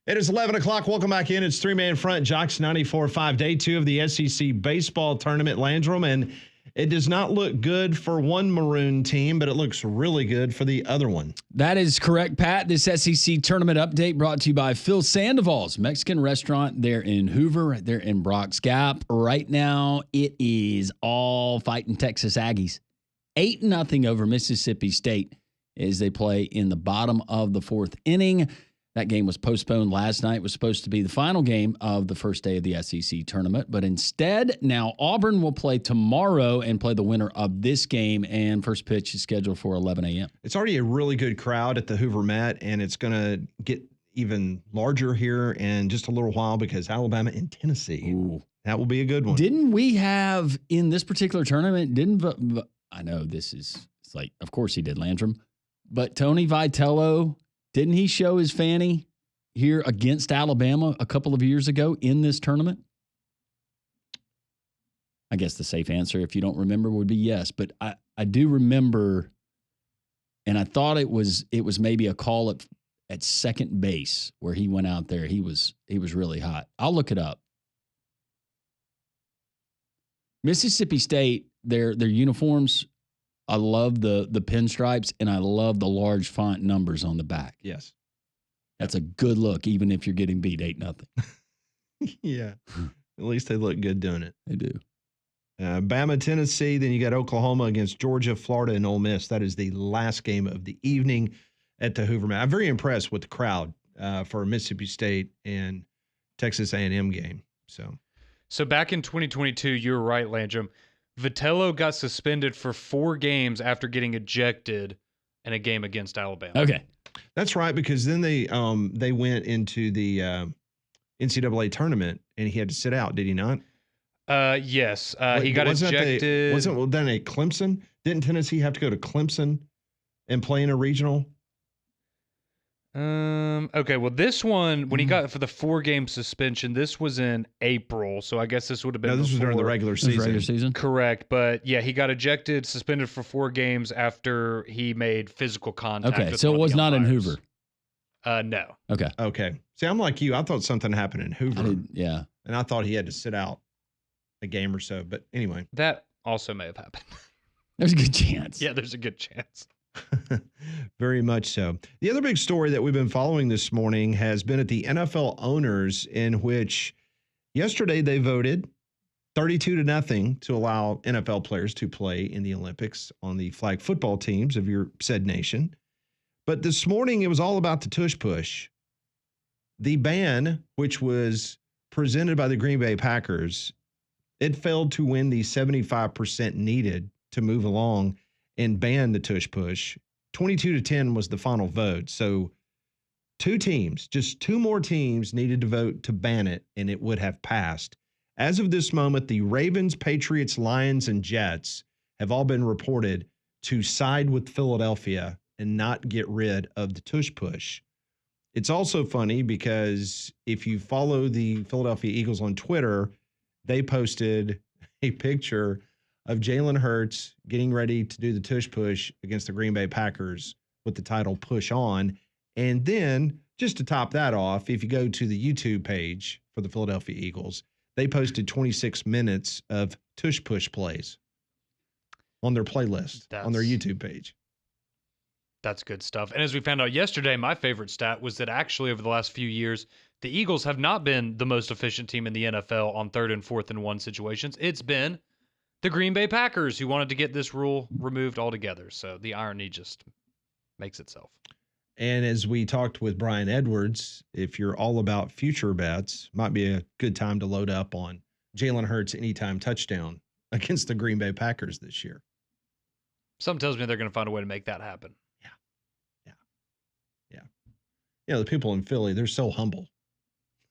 It is 11 o'clock. Welcome back in. It's three-man front, Jocks 94.5, day 2 of the SEC baseball tournament, Landrum. And it does not look good for one Maroon team, but it looks really good for the other one. That is correct, Pat. This SEC tournament update brought to you by Phil Sandoval's Mexican restaurant there in Hoover, right there in Brock's Gap. Right now, it is all fighting Texas Aggies. 8-0 over Mississippi State as they play in the bottom of the 4th inning. That game was postponed last night. It was supposed to be the final game of the first day of the SEC tournament. But instead, now Auburn will play tomorrow and play the winner of this game. And first pitch is scheduled for 11 a.m. It's already a really good crowd at the Hoover Met, and it's going to get even larger here in just a little while because Alabama and Tennessee. Ooh. That will be a good one. Didn't we have in this particular tournament, I know this is, it's like, of course he did, Landrum, but Tony Vitello, didn't he show his fanny here against Alabama a couple of years ago in this tournament? I guess the safe answer, if you don't remember, would be yes. But I do remember, and I thought it was maybe a call at second base where he went out there. He was really hot. I'll look it up. Mississippi State, their uniforms, I love the pinstripes, and I love the large font numbers on the back. Yes. That's a good look, even if you're getting beat 8-0. Yeah. At least they look good doing it. They do. Bama, Tennessee, then you got Oklahoma against Georgia, Florida, and Ole Miss. That is the last game of the evening at the Hoover Met. I'm very impressed with the crowd for a Mississippi State and Texas A&M game. So back in 2022, you were right, Landrum. Vitello got suspended for 4 games after getting ejected in a game against Alabama. Okay. that's right, because then they went into the NCAA tournament and he had to sit out, did he not? Yes. He got ejected. Wasn't then at Clemson? Didn't Tennessee have to go to Clemson and play in a regional? Okay, well, this one, when he got for the 4-game suspension, this was in April, so I guess this would have been. No, this was during the regular season. Correct, but yeah, he got ejected, suspended for 4 games after he made physical contact. Okay, with so one it of was the not in umpires. Hoover. No. Okay. See, I'm like you. I thought something happened in Hoover. Yeah. And I thought he had to sit out a game or so. But anyway. That also may have happened. There's a good chance. Yeah, there's a good chance. Very much so. The other big story that we've been following this morning has been at the NFL owners, in which yesterday they voted 32-0 to allow NFL players to play in the Olympics on the flag football teams of your said nation. But this morning it was all about the tush push. The ban, which was presented by the Green Bay Packers, it failed to win the 75% needed to move along and ban the tush push. 22-10 was the final vote. So 2 teams, just 2 more teams needed to vote to ban it, and it would have passed. As of this moment, the Ravens, Patriots, Lions, and Jets have all been reported to side with Philadelphia and not get rid of the tush push. It's also funny because if you follow the Philadelphia Eagles on Twitter, they posted a picture of Jalen Hurts getting ready to do the tush push against the Green Bay Packers with the title Push On. And then, just to top that off, if you go to the YouTube page for the Philadelphia Eagles, they posted 26 minutes of tush push plays on their playlist on their YouTube page. That's good stuff. And as we found out yesterday, my favorite stat was that actually over the last few years, the Eagles have not been the most efficient team in the NFL on 3rd and 4th and 1 situations. It's been the Green Bay Packers who wanted to get this rule removed altogether. So the irony just makes itself. And as we talked with Brian Edwards, if you're all about future bets, might be a good time to load up on Jalen Hurts anytime touchdown against the Green Bay Packers this year. Something tells me they're going to find a way to make that happen. You know, the people in Philly, they're so humble.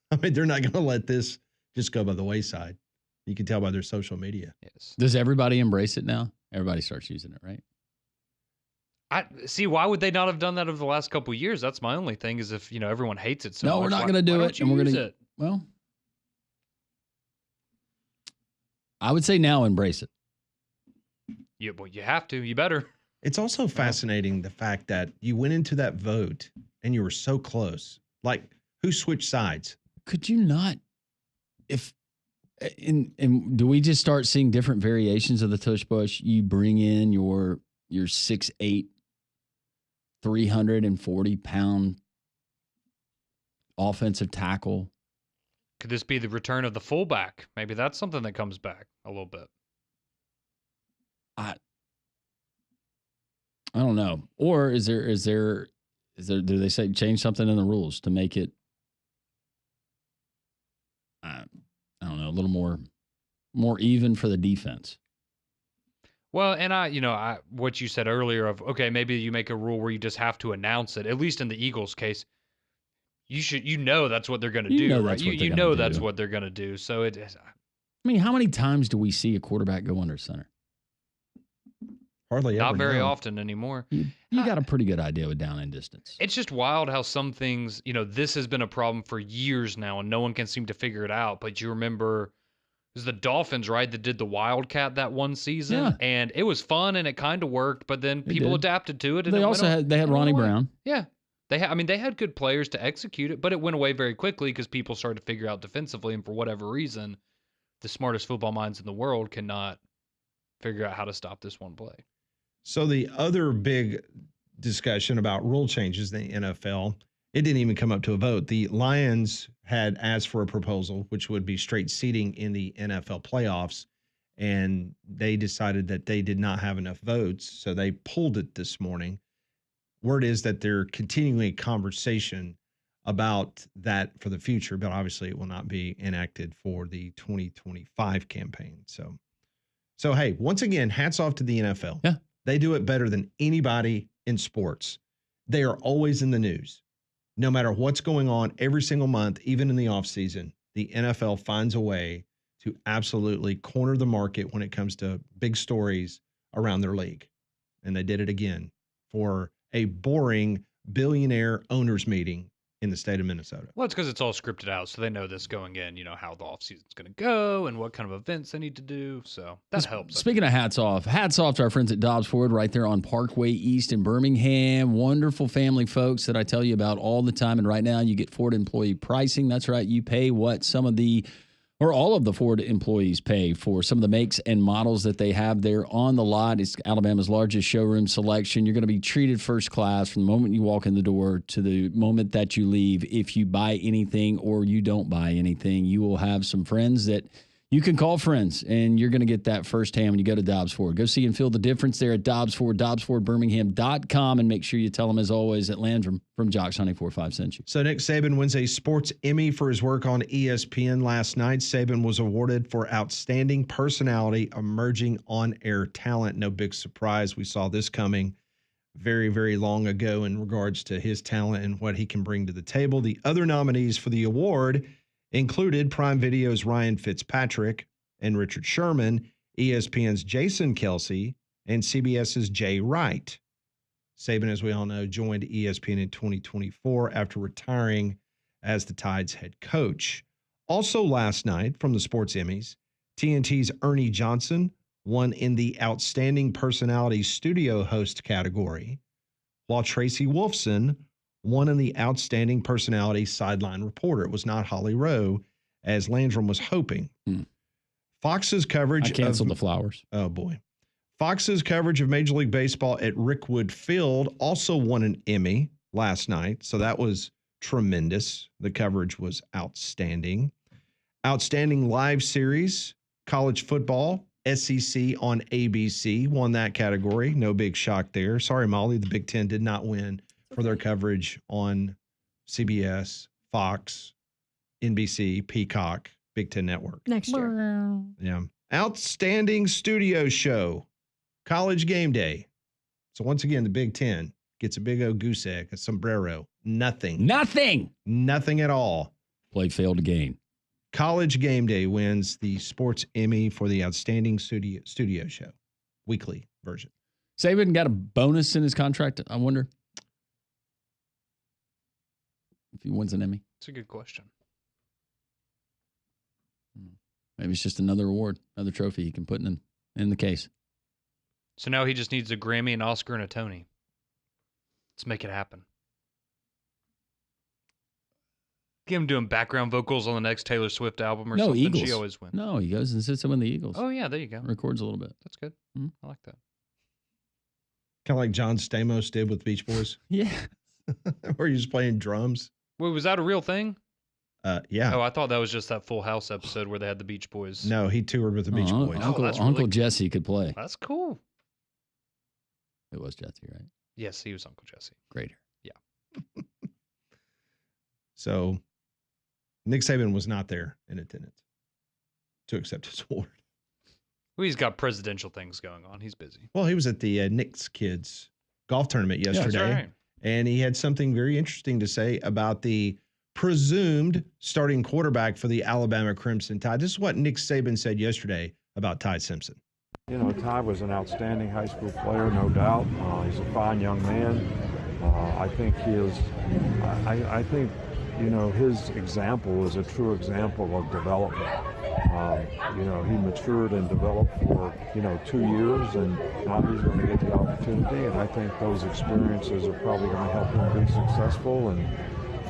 I mean, they're not going to let this just go by the wayside. You can tell by their social media. Yes. Does everybody embrace it now? Everybody starts using it, right? I see. Why would they not have done that over the last couple of years? That's my only thing. Is if everyone hates it so much. No, we're not going to do it, and we're going to. Well, I would say now embrace it. Yeah, well, you have to. You better. It's also fascinating the fact that you went into that vote and you were so close. Like, Who switched sides? Could you not, and do we just start seeing different variations of the tush push? You bring in your 6'8", 340-pound offensive tackle. Could this be the return of the fullback? Maybe that's something that comes back a little bit. I don't know. Or is there do they say change something in the rules to make it I don't know, a little more even for the defense? Well, and I what you said earlier of, okay, maybe you make a rule where you just have to announce it. At least in the Eagles case, you know that's what they're going to do, right? You know that's what they're going to do. So I mean, how many times do we see a quarterback go under center? Hardly ever. Not very often anymore. You got a pretty good idea with down and distance. It's just wild how some things, this has been a problem for years now, and no one can seem to figure it out. But you remember, it was the Dolphins, right, that did the Wildcat that one season, yeah. And it was fun and it kind of worked. But then people adapted to it. And they had Ronnie Brown. Yeah, they had good players to execute it, but it went away very quickly because people started to figure out defensively, and for whatever reason, the smartest football minds in the world cannot figure out how to stop this one play. So the other big discussion about rule changes in the NFL, it didn't even come up to a vote. The Lions had asked for a proposal, which would be straight seating in the NFL playoffs, and they decided that they did not have enough votes, so they pulled it this morning. Word is that they're continuing a conversation about that for the future, but obviously it will not be enacted for the 2025 campaign. So hey, once again, hats off to the NFL. Yeah. They do it better than anybody in sports. They are always in the news. No matter what's going on every single month, even in the offseason, the NFL finds a way to absolutely corner the market when it comes to big stories around their league. And they did it again for a boring billionaire owners meeting in the state of Minnesota. Well, it's because it's all scripted out, so they know this going in, how the offseason's going to go and what kind of events they need to do. So that helps. Speaking of hats off to our friends at Dobbs Ford right there on Parkway East in Birmingham. Wonderful family folks that I tell you about all the time. And right now you get Ford employee pricing. That's right. You pay what all of the Ford employees pay for some of the makes and models that they have there on the lot. It's Alabama's largest showroom selection. You're going to be treated first class from the moment you walk in the door to the moment that you leave. If you buy anything or you don't buy anything, you will have some friends that you can call friends, and you're going to get that firsthand when you go to Dobbs Ford. Go see and feel the difference there at Dobbs Ford, DobbsFordBirmingham.com, and make sure you tell them, as always, that Landrum from Jocks 94.5 sent you. So Nick Saban wins a sports Emmy for his work on ESPN last night. Saban was awarded for Outstanding Personality, Emerging On-Air Talent. No big surprise. We saw this coming very, very long ago in regards to his talent and what he can bring to the table. The other nominees for the award included Prime Video's Ryan Fitzpatrick and Richard Sherman, ESPN's Jason Kelsey, and CBS's Jay Wright. Saban, as we all know, joined ESPN in 2024 after retiring as the Tide's head coach. Also last night from the Sports Emmys, TNT's Ernie Johnson won in the Outstanding Personality Studio Host category, while Tracy Wolfson won in the Outstanding Personality Sideline Reporter. It was not Holly Rowe, as Landrum was hoping. Fox's coverage I canceled the flowers. Oh, boy. Fox's coverage of Major League Baseball at Rickwood Field also won an Emmy last night, so that was tremendous. The coverage was outstanding. Outstanding Live Series, College Football, SEC on ABC won that category. No big shock there. Sorry, Molly, the Big Ten did not win for their coverage on CBS, Fox, NBC, Peacock, Big Ten Network. Next year. Yeah. Outstanding Studio Show, College Game Day. So once again, the Big Ten gets a big old goose egg, a sombrero. Nothing at all. Play failed again. College Game Day wins the Sports Emmy for the Outstanding Studio Show, weekly version. Saban got a bonus in his contract, I wonder, if he wins an Emmy. It's a good question. Maybe it's just another award, another trophy he can put in the case. So now he just needs a Grammy, an Oscar, and a Tony. Let's make it happen. Get him doing background vocals on the next Taylor Swift album or No, something. Eagles. She always wins. No, he goes and sits in with the Eagles. Oh, yeah, there you go. Records a little bit. That's good. Mhm. I like that. Kind of like John Stamos did with Beach Boys, Yeah. where he was playing drums. Wait, was that a real thing? Yeah. Oh, I thought that was just that Full House episode where they had the Beach Boys. No, he toured with the Beach Boys. Uncle, that's really Uncle cool. Jesse could play. That's cool. It was Jesse, right? Yes, he was Uncle Jesse. Greater. So Nick Saban was not there in attendance to accept his award. Well, he's got presidential things going on. He's busy. Well, he was at the Nick's Kids golf tournament That's yesterday, right. and he had something very interesting to say about the presumed starting quarterback for the Alabama Crimson Tide. This is what Nick Saban said yesterday about Tye Simpson. You know, Tye was an outstanding high school player, no doubt. He's a fine young man. I think he is. I think, you know, his example is a true example of development. You know, he matured and developed for, 2 years, and now he's going to get the opportunity. And I think those experiences are probably going to help him be successful. And,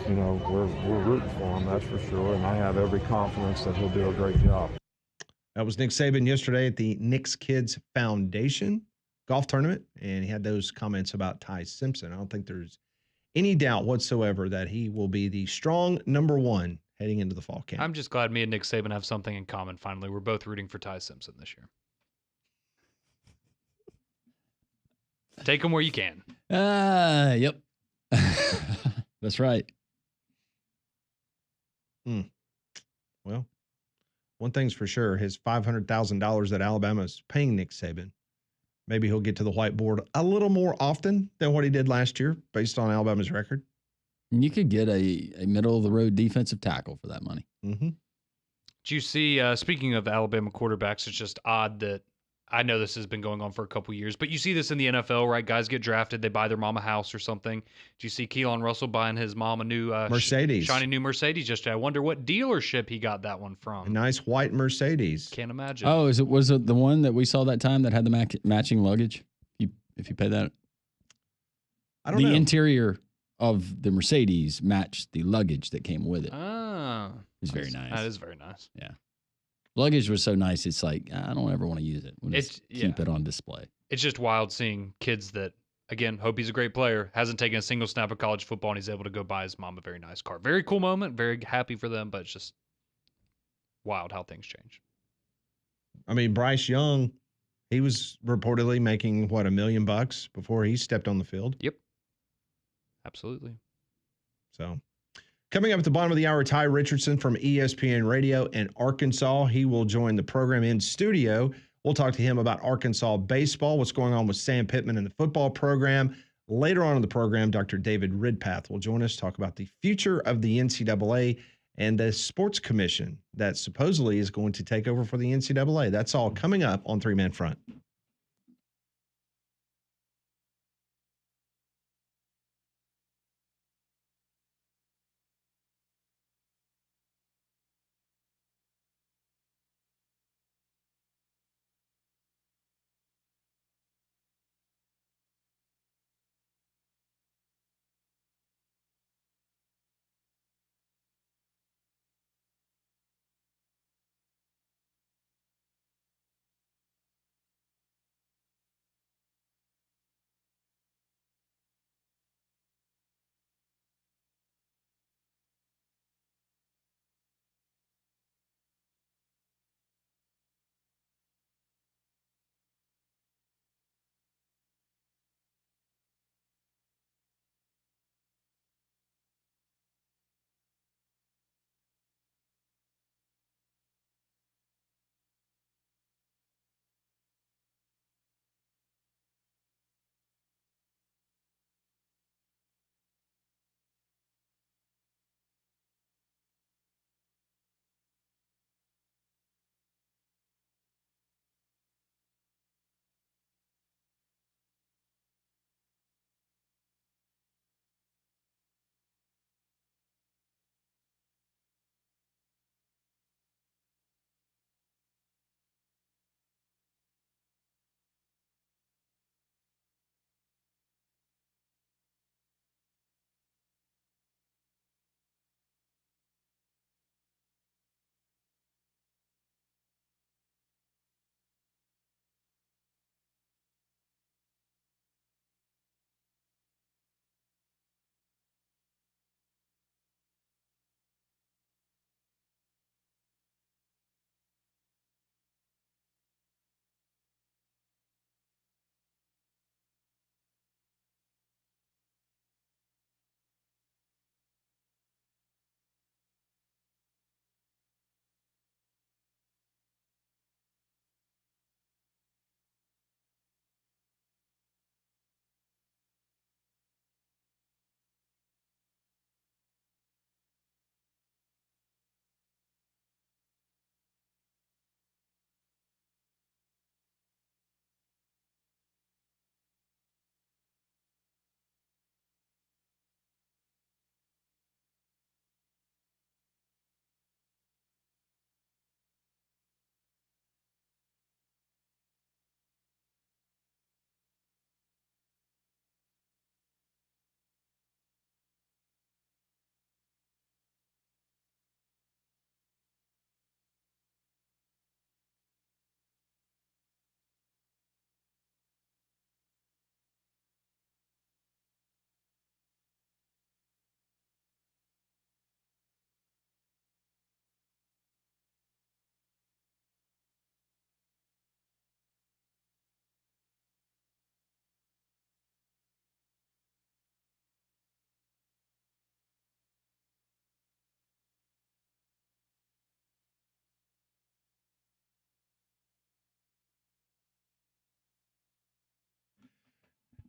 we're rooting for him, that's for sure. And I have every confidence that he'll do a great job. That was Nick Saban yesterday at the Nick's Kids Foundation golf tournament, and he had those comments about Tye Simpson. I don't think there's any doubt whatsoever that he will be the strong number one heading into the fall camp. I'm just glad me and Nick Saban have something in common finally. We're both rooting for Tye Simpson this year. Take him where you can. Yep. That's right. Well, one thing's for sure, his $500,000 that Alabama is paying Nick Saban, maybe he'll get to the whiteboard a little more often than what he did last year based on Alabama's record. You could get a middle-of-the-road defensive tackle for that money. Mm-hmm. Do you see, speaking of Alabama quarterbacks, it's just odd that I know this has been going on for a couple years, but you see this in the NFL, right? Guys get drafted, they buy their mom a house or something. Do you see Keelan Russell buying his mom a new Mercedes, shiny new Mercedes yesterday? I wonder what dealership he got that one from. a nice white Mercedes. Can't imagine. Oh, was it the one that we saw that time that had the matching luggage? If you pay that, I don't know. The interior of the Mercedes matched the luggage that came with it. Ah, It's very nice. That is very nice. Yeah. Luggage was so nice, it's like, I don't ever want to use it. We'll just keep it on display. It's just wild seeing kids that, again, hope he's a great player, hasn't taken a single snap of college football, and he's able to go buy his mom a very nice car. Very cool moment, very happy for them, but it's just wild how things change. I mean, Bryce Young, he was reportedly making, $1 million before he stepped on the field. Yep. Absolutely. So, coming up at the bottom of the hour, Tye Richardson from ESPN Radio in Arkansas. He will join the program in studio. We'll talk to him about Arkansas baseball, what's going on with Sam Pittman and the football program. Later on in the program, Dr. David Ridpath will join us, talk about the future of the NCAA and the sports commission that supposedly is going to take over for the NCAA. That's all coming up on Three Man Front.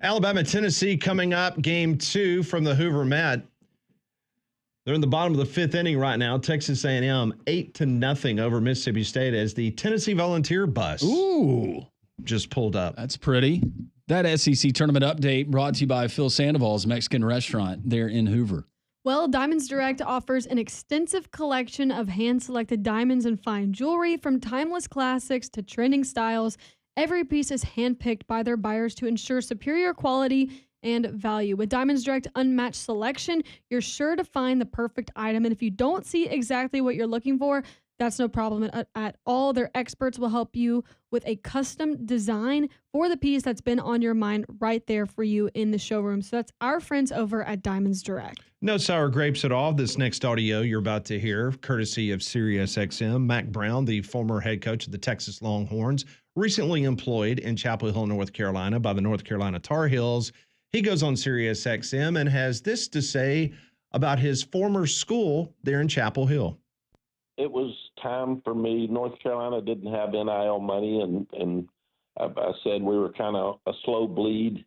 Alabama, Tennessee coming up, game 2 from the Hoover Met. They're in the bottom of the 5th inning right now. Texas A&M 8-0 over Mississippi State as the Tennessee Volunteer bus just pulled up. That's pretty. That SEC tournament update brought to you by Phil Sandoval's Mexican restaurant there in Hoover. Well, Diamonds Direct offers an extensive collection of hand-selected diamonds and fine jewelry, from timeless classics to trending styles. Every piece is handpicked by their buyers to ensure superior quality and value. With Diamonds Direct unmatched selection, you're sure to find the perfect item. And if you don't see exactly what you're looking for, that's no problem at all. Their experts will help you with a custom design for the piece that's been on your mind right there for you in the showroom. So that's our friends over at Diamonds Direct. No sour grapes at all. This next audio you're about to hear, courtesy of SiriusXM. Mac Brown, the former head coach of the Texas Longhorns, recently employed in Chapel Hill, North Carolina by the North Carolina Tar Heels. He goes on SiriusXM and has this to say about his former school there in Chapel Hill. It was time for me. North Carolina didn't have NIL money, and I said we were kind of a slow bleed.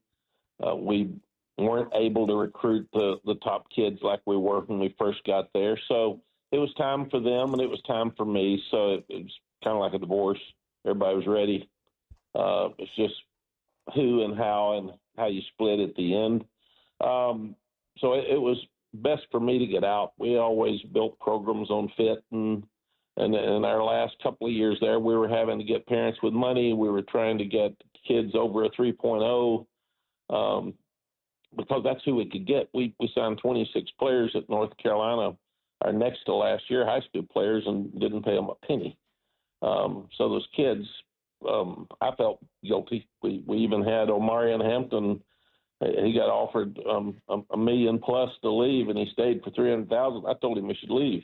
We weren't able to recruit the top kids like we were when we first got there. So it was time for them, and it was time for me. So it was kind of like a divorce. Everybody was ready. It's just who and how you split at the end. So it was best for me to get out. We always built programs on fit, and in our last couple of years there, we were having to get parents with money. We were trying to get kids over a 3.0 because that's who we could get. We signed 26 players at North Carolina our next to last year, high school players, and didn't pay them a penny. So those kids, I felt guilty. We even had Omarion Hampton. He got offered $1 million plus to leave, and he stayed for $300,000. I told him he should leave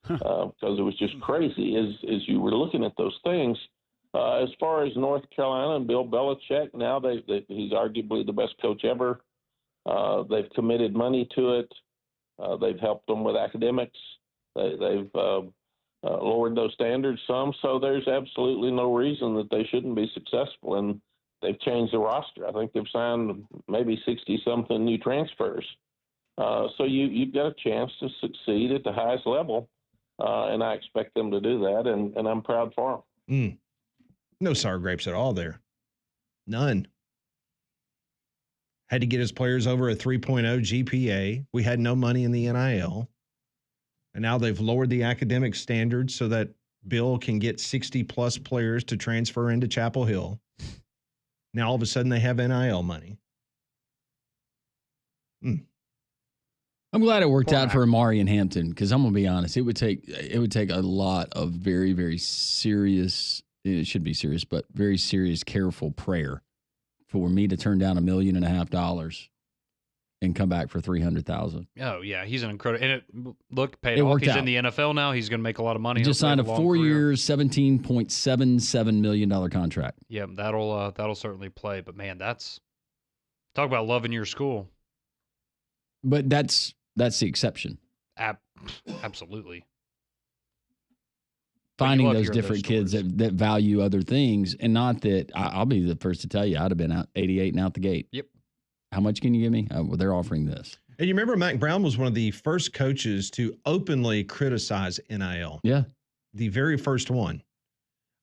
because it was just crazy as you were looking at those things. As far as North Carolina and Bill Belichick, now he's arguably the best coach ever. They've committed money to it. They've helped them with academics. They've lowered those standards some, so there's absolutely no reason that they shouldn't be successful. And they've changed the roster. I think they've signed maybe 60-something new transfers. So you've got a chance to succeed at the highest level, and I expect them to do that, and I'm proud for them. No sour grapes at all there. None. Had to get his players over a 3.0 GPA. We had no money in the NIL. And now they've lowered the academic standards so that Bill can get 60-plus players to transfer into Chapel Hill. Now all of a sudden they have NIL money. I'm glad it worked out for Amari and Hampton, because I'm gonna be honest, it would take a lot of very, very serious, it should be serious, but very serious, careful prayer for me to turn down $1.5 million and come back for $300,000. Oh yeah, he's an incredible. And paid off. He's in the NFL now. He's going to make a lot of money. He just signed a 4-year, $17.77 million contract. Yeah, that'll certainly play. But man, talk about loving your school. But that's the exception. Absolutely. Finding those different kids that value other things, and not that I'll be the first to tell you I'd have been out 88 and out the gate. Yep. How much can you give me? Well, they're offering this. And you remember Mac Brown was one of the first coaches to openly criticize NIL. Yeah. The very first one.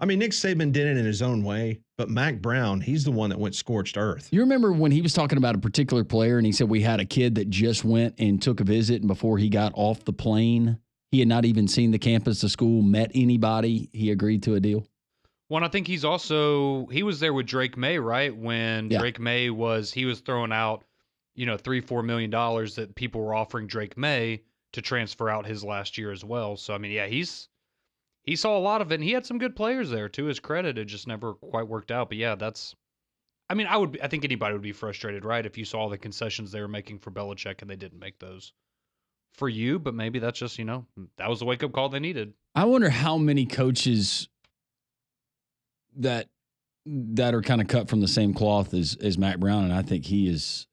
I mean, Nick Saban did it in his own way, but Mac Brown, he's the one that went scorched earth. You remember when he was talking about a particular player and he said we had a kid that just went and took a visit, and before he got off the plane, he had not even seen the campus, the school, met anybody. He agreed to a deal. Well, I think he was there with Drake May, right? When Drake May was throwing out, $3-4 million that people were offering Drake May to transfer out his last year as well. So, I mean, yeah, he saw a lot of it, and he had some good players there, to his credit. It just never quite worked out. But yeah, I think anybody would be frustrated, right? If you saw the concessions they were making for Belichick and they didn't make those for you, but maybe that's just, that was the wake up call they needed. I wonder how many coaches that are kind of cut from the same cloth as Mac Brown, and I think he is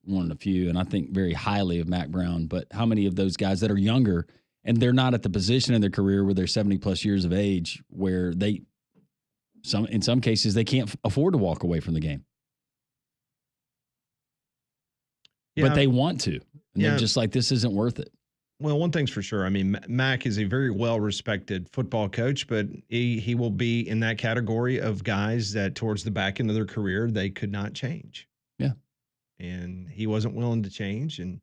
one of the few, and I think very highly of Mac Brown. But how many of those guys that are younger and they're not at the position in their career where they're 70+ years of age, where in some cases they can't afford to walk away from the game? but they want to. And they're just like, this isn't worth it. Well, one thing's for sure. I mean, Mac is a very well-respected football coach, but he will be in that category of guys that towards the back end of their career, they could not change. Yeah. And he wasn't willing to change. And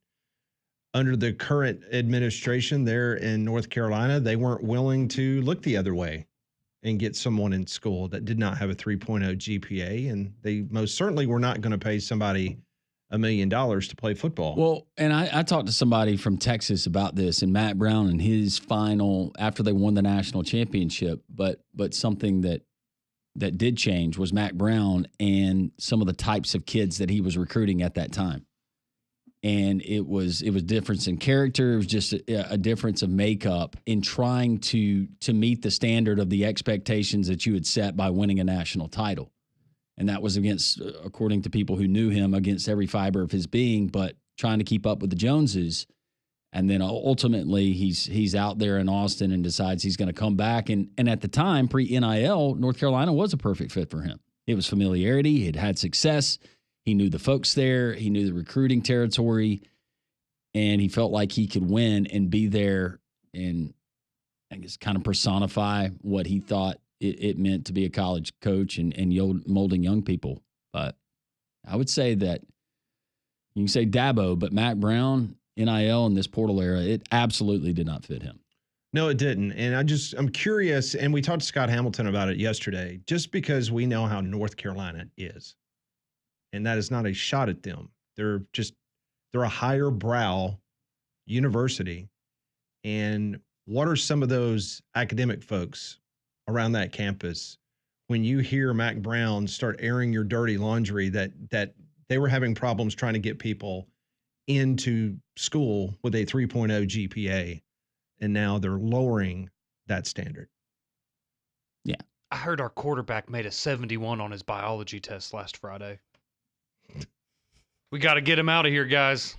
under the current administration there in North Carolina, they weren't willing to look the other way and get someone in school that did not have a 3.0 GPA. And they most certainly were not going to pay somebody $1 million to play football. Well, and I talked to somebody from Texas about this, and Matt Brown and his final after they won the national championship. But something that did change was Matt Brown and some of the types of kids that he was recruiting at that time. And it was difference in character. It was just a difference of makeup in trying to meet the standard of the expectations that you had set by winning a national title. And that was against, according to people who knew him, against every fiber of his being, but trying to keep up with the Joneses. And then ultimately he's out there in Austin and decides he's going to come back. And at the time, pre-NIL, North Carolina was a perfect fit for him. It was familiarity. It had success. He knew the folks there. He knew the recruiting territory. And he felt like he could win and be there and I guess kind of personify what he thought it meant to be a college coach and molding young people. But I would say that you can say Dabo, but Matt Brown, NIL in this portal era, it absolutely did not fit him. No, it didn't. And I'm curious, and we talked to Scott Hamilton about it yesterday, just because we know how North Carolina is. And that is not a shot at them. They're a higher brow university. And what are some of those academic folks around that campus when you hear Mac Brown start airing your dirty laundry that they were having problems trying to get people into school with a 3.0 GPA, and now they're lowering that standard? Yeah. I heard our quarterback made a 71 on his biology test last Friday. We got to get him out of here, guys.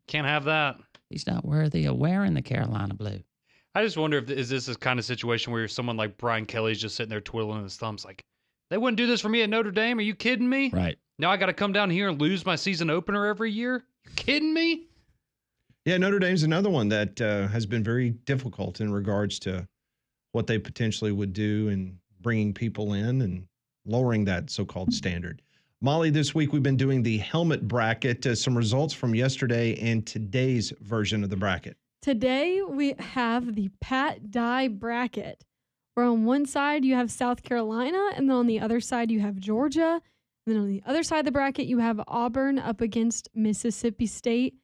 Can't have that. He's not worthy of wearing the Carolina blue. I just wonder if is this a kind of situation where someone like Brian Kelly's just sitting there twiddling his thumbs like, they wouldn't do this for me at Notre Dame. Are you kidding me? Right. Now I got to come down here and lose my season opener every year? You kidding me? Yeah, Notre Dame's another one that has been very difficult in regards to what they potentially would do in bringing people in and lowering that so-called standard. Molly, this week we've been doing the helmet bracket. Some results from yesterday and today's version of the bracket. Today we have the Pat Dye bracket, where on one side you have South Carolina, and then on the other side you have Georgia. And then on the other side of the bracket you have Auburn up against Mississippi State.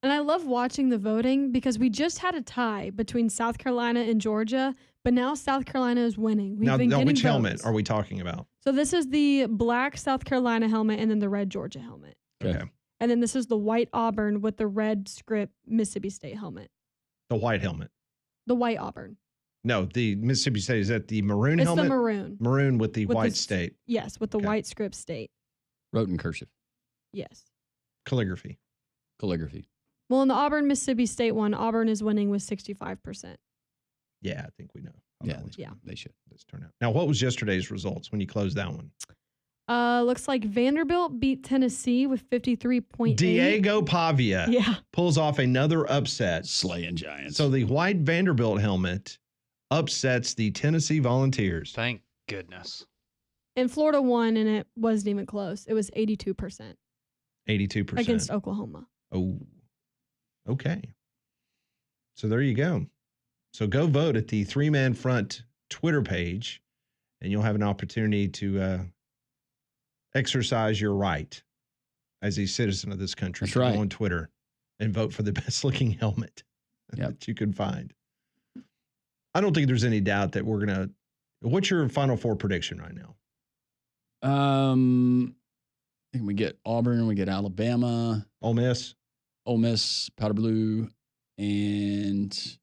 And I love watching the voting because we just had a tie between South Carolina and Georgia, but now South Carolina is winning. Now, which helmet are we talking about? So this is the black South Carolina helmet and then the red Georgia helmet. Okay. And then this is the white Auburn with the red script Mississippi State helmet. The white helmet. The white Auburn. No, the Mississippi State, is that the maroon helmet? It's the maroon. Maroon with the white state. Yes, with the white script state. Wrote in cursive. Yes. Calligraphy. Well, in the Auburn Mississippi State one, Auburn is winning with 65%. Yeah, I think we know. They should. Let's turn out. Now, what was yesterday's results when you closed that one? Looks like Vanderbilt beat Tennessee with 53.8. Diego Pavia pulls off another upset. Slaying giants. So the white Vanderbilt helmet upsets the Tennessee Volunteers. Thank goodness. And Florida won, and it wasn't even close. It was 82%. 82%. Against Oklahoma. Oh, okay. So there you go. So go vote at the 3-Man Front Twitter page, and you'll have an opportunity to exercise your right as a citizen of this country. That's right. Go on Twitter and vote for the best looking helmet that you can find. I don't think there's any doubt that we're going to. What's your Final Four prediction right now? I think we get Auburn, we get Alabama, Ole Miss, Powder Blue, and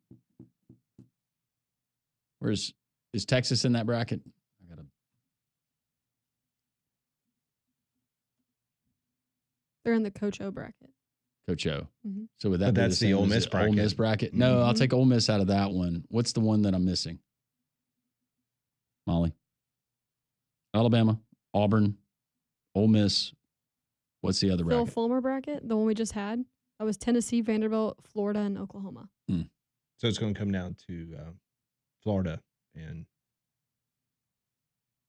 is Texas in that bracket? They're in the Coach O bracket. Coach O. Mm-hmm. So would that be that's the Ole Miss bracket. Ole Miss bracket. No, I'll take Ole Miss out of that one. What's the one that I'm missing? Molly. Alabama, Auburn, Ole Miss, What's the other Phil bracket? Fulmer bracket, the one we just had. That was Tennessee, Vanderbilt, Florida, and Oklahoma. So it's going to come down to Florida and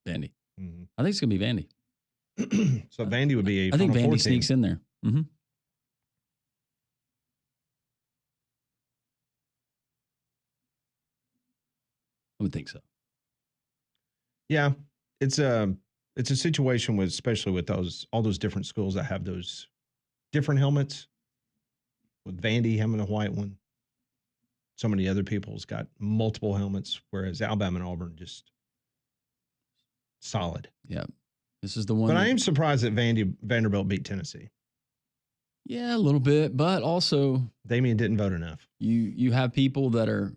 Vandy. mm-hmm. I think it's going to be Vandy. So Vandy would be a I think Final Four Vandy sneaks team. in there. Mm-hmm. I would think so. Yeah, it's a situation with, especially with all those different schools that have those different helmets. With Vandy having a white one, so many other people's got multiple helmets, whereas Alabama and Auburn just solid. Yeah, this is the one. But I am surprised that Vanderbilt beat Tennessee. Yeah, a little bit, but also Damian didn't vote enough. You have people that are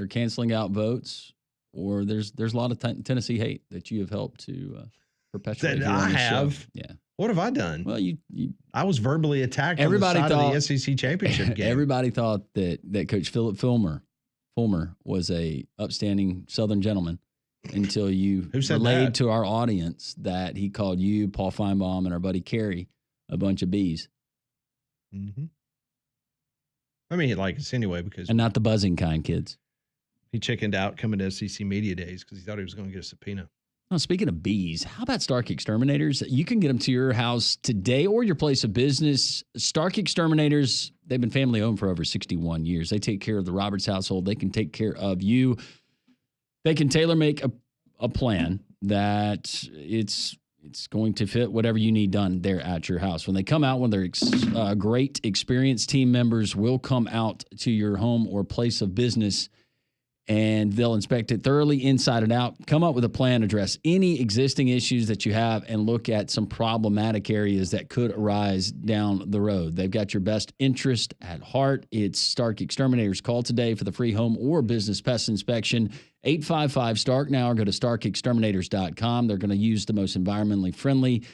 canceling out votes, or there's a lot of Tennessee hate that you have helped to perpetuate. That here on I this have. show. Yeah. What have I done? Well, I was verbally attacked everybody on the side thought, of the SEC championship game. Everybody thought that Coach Philip Fulmer was a upstanding Southern gentleman until you relayed to our audience that he called you, Paul Feinbaum, and our buddy Kerry a bunch of bees. Mm-hmm. I mean, like us anyway, because and not the buzzing kind, kids. He chickened out coming to SEC Media Days because he thought he was going to get a subpoena. Oh, speaking of bees, how about Stark Exterminators? You can get them to your house today or your place of business. Stark Exterminators, they've been family owned for over 61 years. They take care of the Roberts household. They can take care of you. They can tailor make a plan that it's going to fit whatever you need done there at your house. When they come out, when they're great experienced team members will come out to your home or place of business, and they'll inspect it thoroughly inside and out, come up with a plan, address any existing issues that you have, and look at some problematic areas that could arise down the road. They've got your best interest at heart. It's Stark Exterminators. Call today for the free home or business pest inspection. 855-STARK now, or go to starkexterminators.com. They're going to use the most environmentally friendly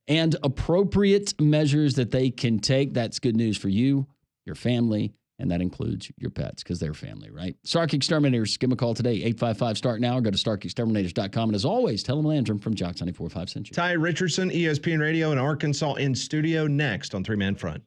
and appropriate measures that they can take. That's good news for you, your family, and that includes your pets because they're family, right? Stark Exterminators, give them a call today, 855-STARK now, or go to starkexterminators.com. And as always, tell them Landrum from Jocks 94.5 sent you. Tye Richardson, ESPN Radio in Arkansas in studio next on Three Man Front.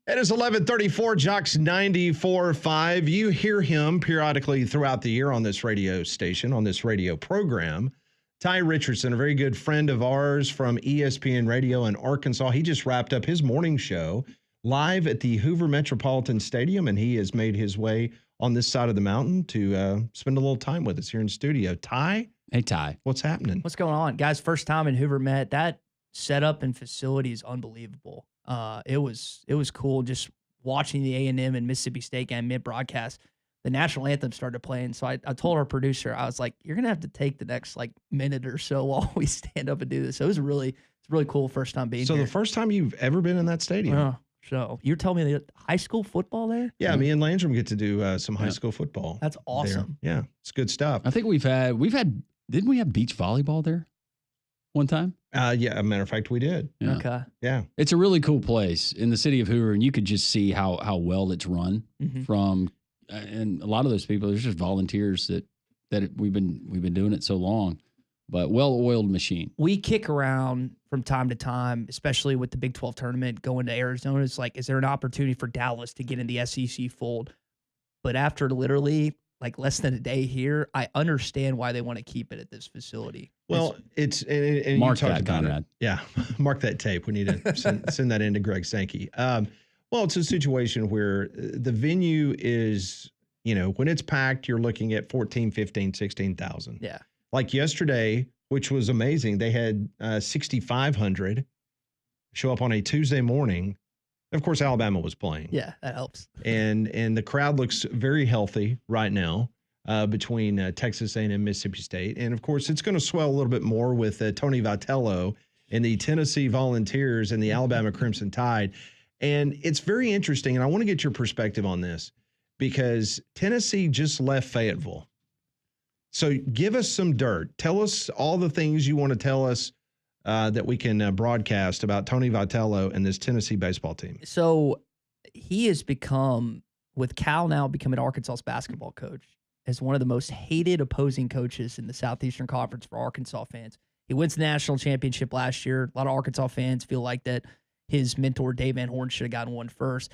It is 11:34, Jocks 94.5. You hear him periodically throughout the year on this radio station, on this radio program. Tye Richardson, a very good friend of ours from ESPN Radio in Arkansas. He just wrapped up his morning show live at the Hoover Metropolitan Stadium, and he has made his way on this side of the mountain to spend a little time with us here in studio. Tye? Hey, Tye. What's happening? What's going on? Guys, first time in Hoover Met. That setup and facility is unbelievable. It was cool just watching the A&M and Mississippi State game mid-broadcast. The national anthem started playing, so I told our producer, I was like, you're going to have to take the next minute or so while we stand up and do this. So it's really cool first time being here. So the first time you've ever been in that stadium? So you're telling me the high school football there? Yeah, me and Landrum get to do some high school football. That's awesome. There. Yeah, it's good stuff. I think we've had, didn't we have beach volleyball there one time? Yeah, as a matter of fact, we did. Yeah. Okay. Yeah. It's a really cool place in the city of Hoover, and you could just see how well it's run from, and a lot of those people, there's just volunteers that we've been doing it so long, but well-oiled machine. We kick around from time to time, especially with the Big 12 tournament going to Arizona. It's like, is there an opportunity for Dallas to get in the SEC fold? But after literally less than a day here, I understand why they want to keep it at this facility. Well, and mark you talked that, about Conrad. it. Yeah, mark that tape. We need to send that in to Greg Sankey. Well, it's a situation where the venue is, when it's packed, you're looking at 14, 15, 16,000. Yeah. Like yesterday, which was amazing, they had 6,500 show up on a Tuesday morning. Of course, Alabama was playing. Yeah, that helps. And the crowd looks very healthy right now between Texas A&M and Mississippi State. And, of course, it's going to swell a little bit more with Tony Vitello and the Tennessee Volunteers and the Alabama Crimson Tide. And it's very interesting, and I want to get your perspective on this because Tennessee just left Fayetteville. So give us some dirt. Tell us all the things you want to tell us that we can broadcast about Tony Vitello and this Tennessee baseball team. So he has become, with Cal now becoming Arkansas's basketball coach, as one of the most hated opposing coaches in the Southeastern Conference for Arkansas fans. He wins the national championship last year. A lot of Arkansas fans feel like that his mentor, Dave Van Horn, should have gotten one first.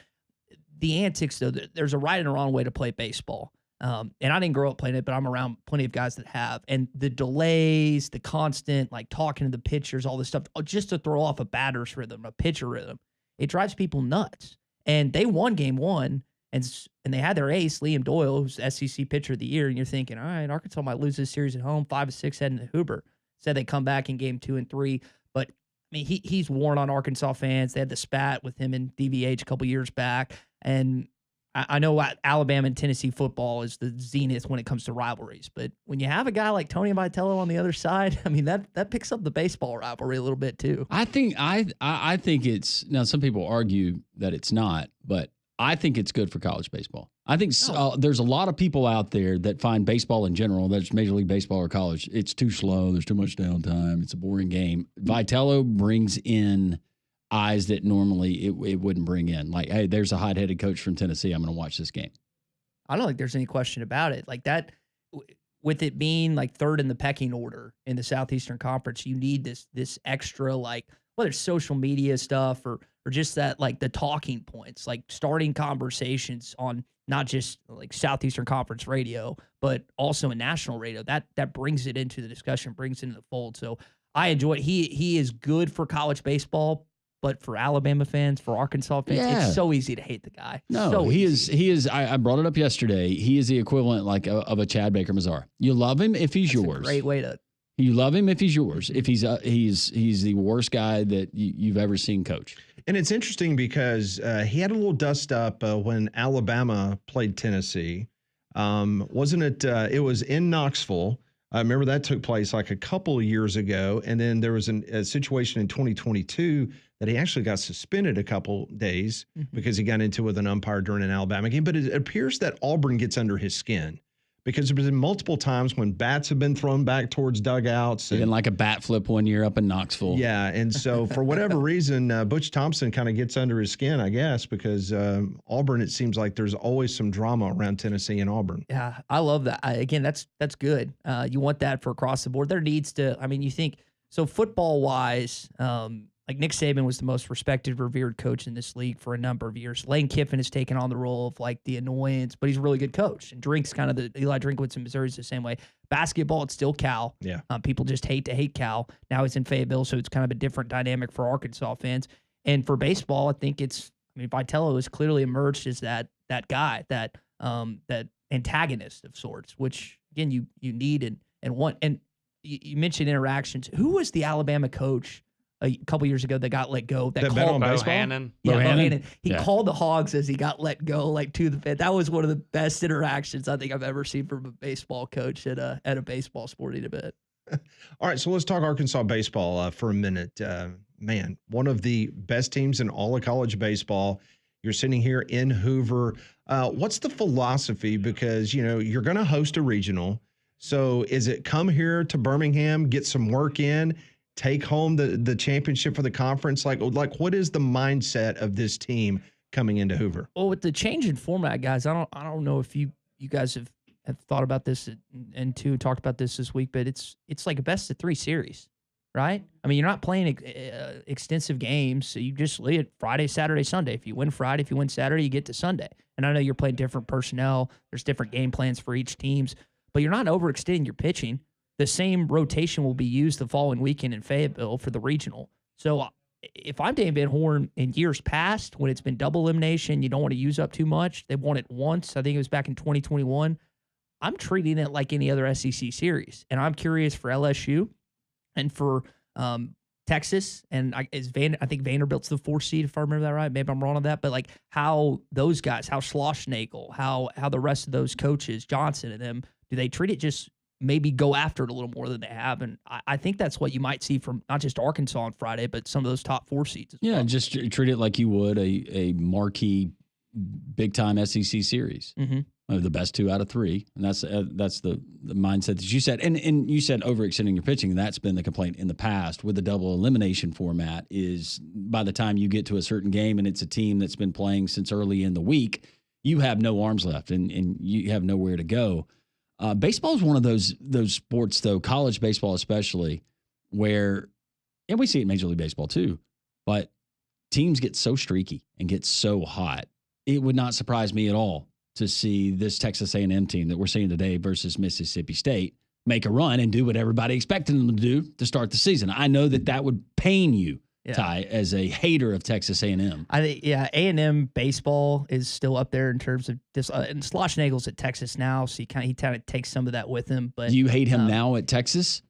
The antics, though, there's a right and a wrong way to play baseball. And I didn't grow up playing it, but I'm around plenty of guys that have. And the delays, the constant, talking to the pitchers, all this stuff, just to throw off a batter's rhythm, a pitcher rhythm, it drives people nuts. And they won game one, and they had their ace, Liam Doyle, who's SEC pitcher of the year. And you're thinking, all right, Arkansas might lose this series at home, 5-6 heading to Hoover. Said they come back in game 2 and 3. But, I mean, he's worn on Arkansas fans. They had the spat with him in DVH a couple years back. And I know Alabama and Tennessee football is the zenith when it comes to rivalries, but when you have a guy like Tony Vitello on the other side, I mean that picks up the baseball rivalry a little bit too. I think it's, now some people argue that it's not, but I think it's good for college baseball. I think there's a lot of people out there that find baseball in general, that's Major League Baseball or college, it's too slow, there's too much downtime, it's a boring game. Vitello brings in eyes that normally it wouldn't bring in. Like, hey, there's a hot-headed coach from Tennessee. I'm going to watch this game. I don't think there's any question about it. Like that, with it being third in the pecking order in the Southeastern Conference, you need this extra whether it's social media stuff or just that the talking points, starting conversations on not just Southeastern Conference radio, but also in national radio. That brings it into the discussion, brings it into the fold. So I enjoy it. He is good for college baseball. But for Alabama fans, for Arkansas fans, it's so easy to hate the guy. No, so he is. I brought it up yesterday. He is the equivalent of a Chad Baker Mazar. You love him if he's yours. A great way to. You love him if he's yours. If he's the worst guy that you've ever seen coach. And it's interesting because he had a little dust up when Alabama played Tennessee. Wasn't it? It was in Knoxville. I remember that took place a couple of years ago. And then there was a situation in 2022 that he actually got suspended a couple days because he got into it with an umpire during an Alabama game. But it appears that Auburn gets under his skin because there's been multiple times when bats have been thrown back towards dugouts. And a bat flip one year up in Knoxville. Yeah, and so for whatever reason, Butch Thompson kind of gets under his skin, I guess, because Auburn, it seems like there's always some drama around Tennessee and Auburn. Yeah, I love that. Again, that's good. You want that for across the board. There needs to, you think, so football-wise, Like Nick Saban was the most respected, revered coach in this league for a number of years. Lane Kiffin has taken on the role of like the annoyance, but he's a really good coach. And Drink's kind of the Eli Drinkwitz in Missouri is the same way. Basketball, it's still Cal. Yeah. People just hate to hate Cal. Now he's in Fayetteville, so it's kind of a different dynamic for Arkansas fans. And for baseball, I think Vitello has clearly emerged as that guy, that antagonist of sorts, which again you need and want. And you mentioned interactions. Who was the Alabama coach a couple years ago that got let go? That called Bohannon. Yeah, Bohannon. Bohannon. He called the Hogs as he got let go, like to the fan. That was one of the best interactions I think I've ever seen from a baseball coach at a baseball sporting event. All right, so let's talk Arkansas baseball for a minute. Man, one of the best teams in all of college baseball. You're sitting here in Hoover. What's the philosophy? Because, you're going to host a regional. So is it come here to Birmingham, get some work in, take home the championship for the conference? Like what is the mindset of this team coming into Hoover? Well, with the change in format, guys, I don't know if you guys have thought about this and too talked about this week, but it's like a best of 3 series, right? I mean, you're not playing extensive games, so you just leave it Friday, Saturday, Sunday. If you win Friday, if you win Saturday, you get to Sunday. And I know you're playing different personnel. There's different game plans for each teams, but you're not overextending your pitching. The same rotation will be used the following weekend in Fayetteville for the regional. So if I'm Dan Van Horn, in years past, when it's been double elimination, you don't want to use up too much. They've won it once. I think it was back in 2021. I'm treating it like any other SEC series. And I'm curious for LSU and for Texas. And I think Vanderbilt's the 4th seed, if I remember that right. Maybe I'm wrong on that. But like how those guys, how Schlossnagle, how the rest of those coaches, Johnson and them, do they treat it just maybe go after it a little more than they have? And I think that's what you might see from not just Arkansas on Friday, but some of those top 4 seeds as well. Just treat it like you would a marquee big-time SEC series. Mm-hmm. The best 2 out of 3. And that's the mindset that you said. And you said overextending your pitching. And that's been the complaint in the past with the double elimination format is by the time you get to a certain game and it's a team that's been playing since early in the week, you have no arms left and you have nowhere to go. Baseball is one of those sports, though, college baseball especially, where, and we see it in Major League Baseball too, but teams get so streaky and get so hot. It would not surprise me at all to see this Texas A&M team that we're seeing today versus Mississippi State make a run and do what everybody expected them to do to start the season. I know that would pain you, Tye, as a hater of Texas A&M. I think, A&M baseball is still up there in terms of this. And Schlossnagle's at Texas now, so he kind of takes some of that with him. But do you hate him now at Texas?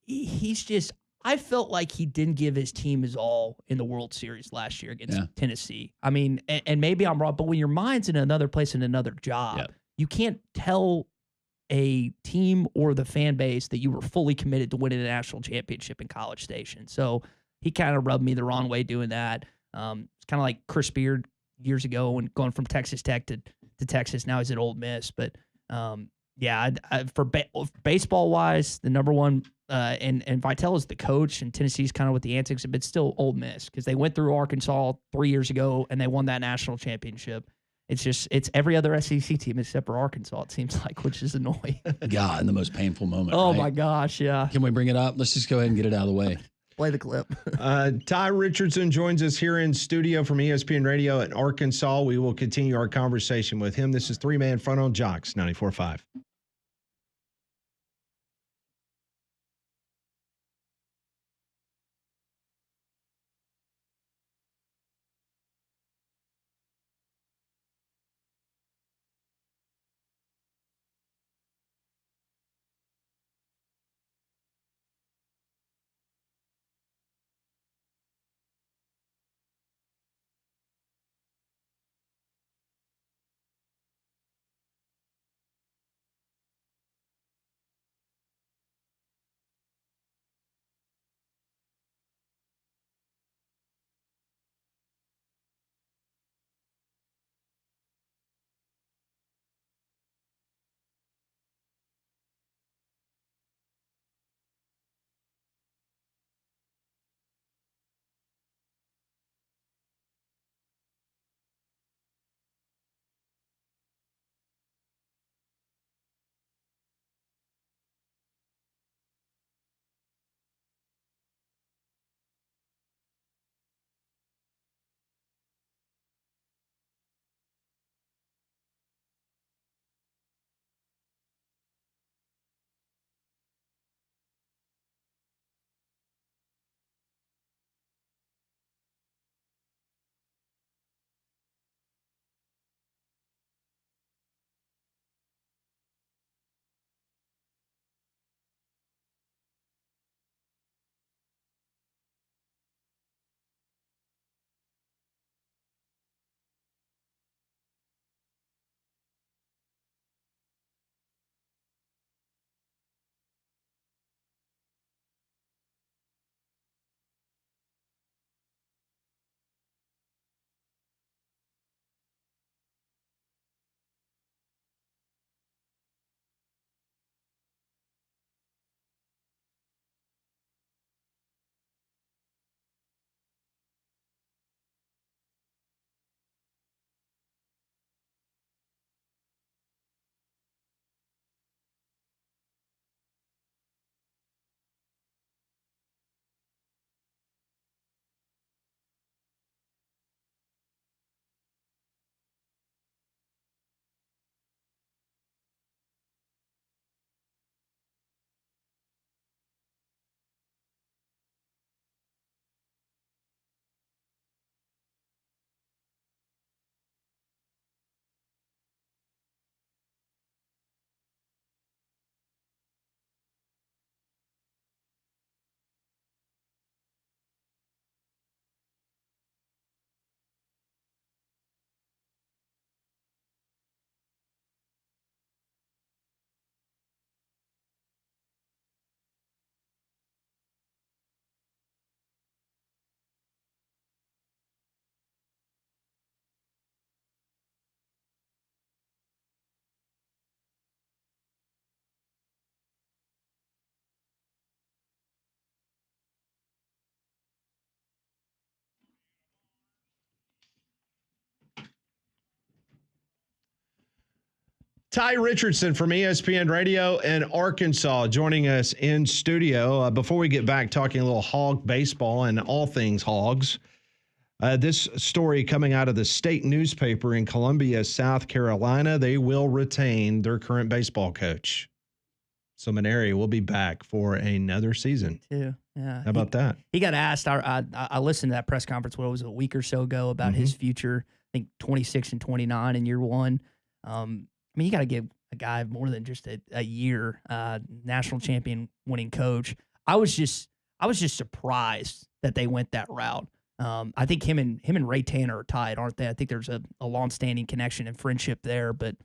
He's just. I felt like he didn't give his team his all in the World Series last year against Tennessee. I mean, and maybe I'm wrong, but when your mind's in another place in another job, you can't tell a team or the fan base that you were fully committed to winning a national championship in College Station. So he kind of rubbed me the wrong way doing that. It's kind of like Chris Beard years ago and going from Texas Tech to Texas. Now he's at Ole Miss. But for baseball wise, the number one and Vitello's the coach, and Tennessee's kind of with the antics, but still Ole Miss because they went through Arkansas 3 years ago and they won that national championship. It's every other SEC team except for Arkansas, it seems like, which is annoying. God, in the most painful moment. Oh, right? my gosh, yeah. Can we bring it up? Let's just go ahead and get it out of the way. Play the clip. Tye Richardson joins us here in studio from ESPN Radio in Arkansas. We will continue our conversation with him. This is 3-Man Front on Jocks 94.5. Tye Richardson from ESPN Radio in Arkansas joining us in studio. Before we get back talking a little hog baseball and all things hogs, this story coming out of the state newspaper in Columbia, South Carolina, they will retain their current baseball coach. So Maneri will be back for another season. Too. Yeah. How about that? He got asked. I listened to that press conference. What was it, a week or so ago about his future? I think 26 and 29 in year one. I mean, you got to give a guy more than just a year. National champion winning coach. I was just surprised that they went that route. I think him and Ray Tanner are tied, aren't they? I think there's a long-standing connection and friendship there, but.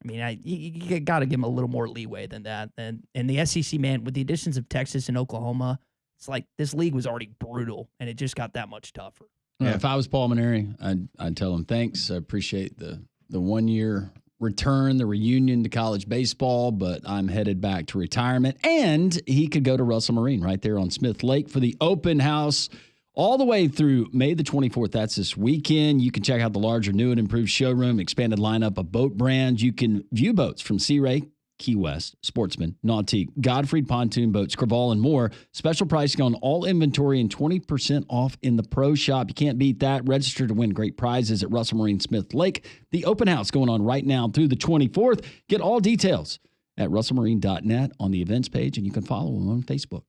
I mean, you got to give them a little more leeway than that. And the SEC, man, with the additions of Texas and Oklahoma, it's like this league was already brutal, and it just got that much tougher. Yeah. If I was Paul Maneri, I'd tell him thanks. I appreciate the 1 year return, the reunion to college baseball, but I'm headed back to retirement. And he could go to Russell Marine right there on Smith Lake for the open house all the way through May the 24th. That's this weekend. You can check out the larger, new and improved showroom, expanded lineup of boat brands. You can view boats from Sea Ray, Key West, Sportsman, Nautique, Godfrey Pontoon Boats, Creval, and more. Special pricing on all inventory and 20% off in the pro shop. You can't beat that. Register to win great prizes at Russell Marine Smith Lake. The open house going on right now through the 24th. Get all details at russellmarine.net on the events page, and you can follow them on Facebook.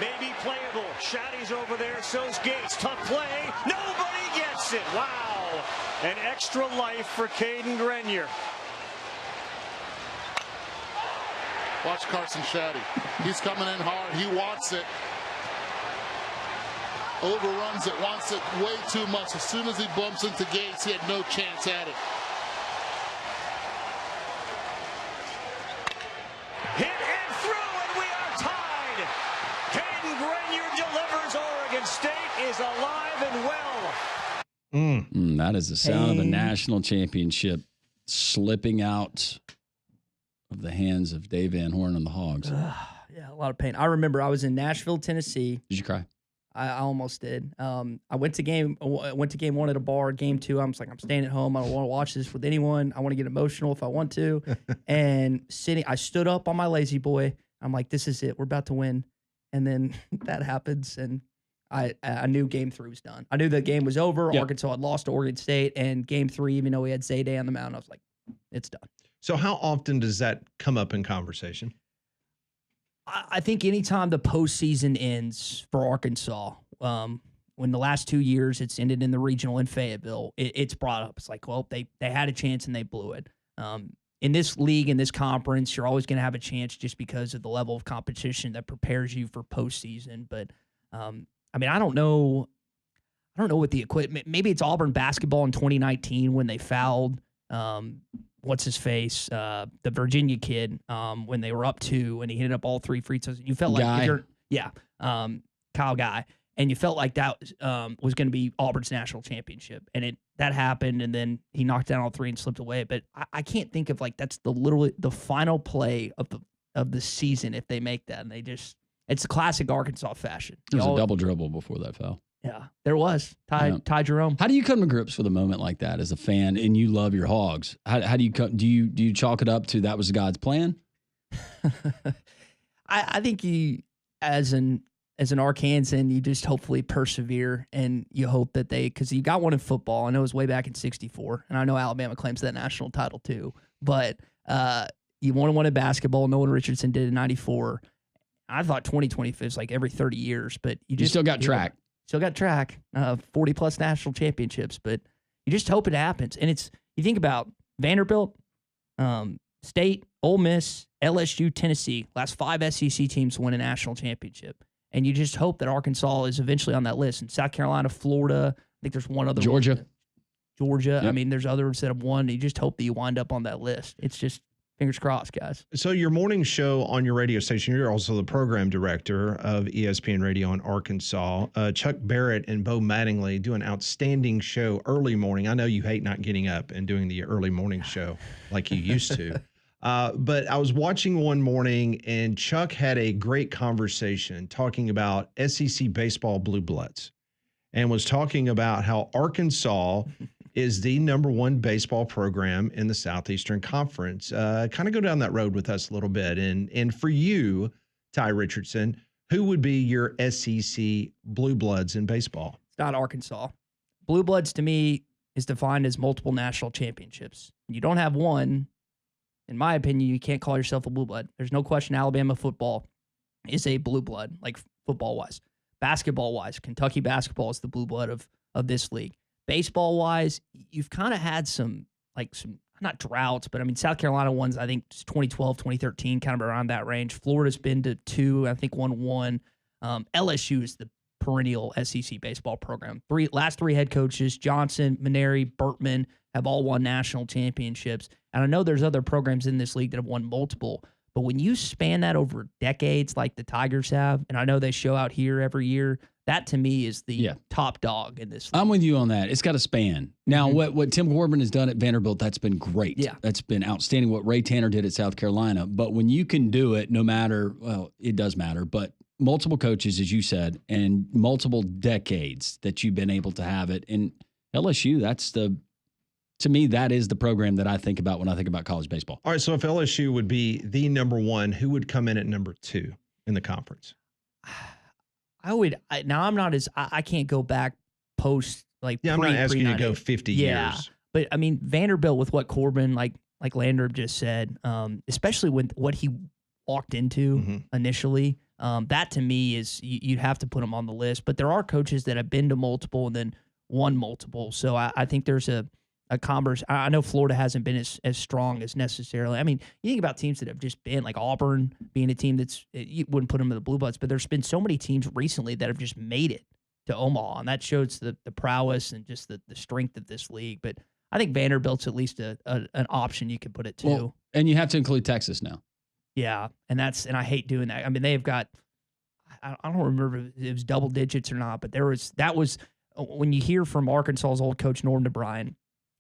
Maybe playable. Shaddy's over there. So's Gates. Tough play. Nobody gets it. Wow. An extra life for Caden Grenier. Watch Carson Shaddy. He's coming in hard. He wants it. Overruns it. Wants it way too much. As soon as he bumps into Gates, he had no chance at it. Hit and through, and we are tied. Caden Grenier delivers. Oregon State is alive and well. That is the sound of the national championship slipping out of the hands of Dave Van Horn and the Hogs. Yeah, a lot of pain. I remember I was in Nashville, Tennessee. Did you cry? I almost did. I went to game one at a bar. Game two, I'm staying at home. I don't want to watch this with anyone. I want to get emotional if I want to. And I stood up on my lazy boy. I'm like, this is it. We're about to win. And then that happens, and I knew game three was done. I knew the game was over. Yep. Arkansas had lost to Oregon State, and game three, even though we had Zayday on the mound, I was like, it's done. So how often does that come up in conversation? I think anytime the postseason ends for Arkansas, when the last 2 years it's ended in the regional in Fayetteville, it's brought up. It's like, well, they had a chance and they blew it. In this league, in this conference, you're always going to have a chance just because of the level of competition that prepares you for postseason. But I mean, I don't know what the equipment. Maybe it's Auburn basketball in 2019 when they fouled. What's his face? The Virginia kid, when they were up 2 and he hit up all 3 free throws. You felt like Kyle Guy, and you felt like that was going to be Auburn's national championship, and that happened, and then he knocked down all 3 and slipped away. But I can't think of like that's literally the final play of the season if they make that, and it's a classic Arkansas fashion. There was a double dribble before that foul. Yeah, there was. Ty Jerome. How do you come to grips with a moment like that as a fan and you love your Hogs? How do you come? Do you chalk it up to that was God's plan? I think you, as an Arkansan, you just hopefully persevere and you hope that because you got one in football. I know it was way back in '64, and I know Alabama claims that national title too. But you won one in basketball. Nolan Richardson did in '94. I thought 2025 is like every 30 years, but you still got track. Still got track, 40-plus national championships, but you just hope it happens. And you think about Vanderbilt, State, Ole Miss, LSU, Tennessee, last 5 SEC teams to win a national championship. And you just hope that Arkansas is eventually on that list. And South Carolina, Florida, I think there's one other. Georgia. Yep. I mean, there's others that have won. You just hope that you wind up on that list. It's just fingers crossed, guys. So your morning show on your radio station, you're also the program director of ESPN Radio in Arkansas. Chuck Barrett and Bo Mattingly do an outstanding show early morning. I know you hate not getting up and doing the early morning show like you used to. But I was watching one morning, and Chuck had a great conversation talking about SEC baseball blue bloods and was talking about how Arkansas is the #1 baseball program in the Southeastern Conference. Kind of go down that road with us a little bit. And for you, Tye Richardson, who would be your SEC Blue Bloods in baseball? It's not Arkansas. Blue Bloods to me is defined as multiple national championships. You don't have one, in my opinion, you can't call yourself a blue blood. There's no question Alabama football is a blue blood, like football-wise. Basketball-wise, Kentucky basketball is the blue blood of this league. Baseball-wise, you've kind of had some, not droughts, but I mean, South Carolina ones, I think 2012, 2013, kind of around that range. Florida's been to 2, I think won 1. LSU is the perennial SEC baseball program. Last 3 head coaches, Johnson, Maneri, Burtman, have all won national championships. And I know there's other programs in this league that have won multiple, but when you span that over decades like the Tigers have, and I know they show out here every year, that to me is the top dog in this league. I'm with you on that. It's got a span. Now, what Tim Corbin has done at Vanderbilt, that's been great. Yeah. That's been outstanding. What Ray Tanner did at South Carolina. But when you can do it, no matter, well, it does matter, but multiple coaches, as you said, and multiple decades that you've been able to have it. And LSU, to me, that is the program that I think about when I think about college baseball. All right, so if LSU would be the #1, who would come in at #2 in the conference? I can't go back post I'm not asking you to go 50 years. But I mean, Vanderbilt with what Corbin, like Landrum just said, especially with what he walked into initially, that to me is you'd have to put him on the list. But there are coaches that have been to multiple and then won multiple. So I think there's a converse. I know Florida hasn't been as strong as necessarily. I mean, you think about teams that have just been like Auburn being a team you wouldn't put them in the Blue Bloods, but there's been so many teams recently that have just made it to Omaha, and that shows the prowess and just the strength of this league. But I think Vanderbilt's at least an option you could put it to. Well, and you have to include Texas now. Yeah, and I hate doing that. I mean, they've got, I don't remember if it was double digits or not, but that was when you hear from Arkansas's old coach Norm DeBryan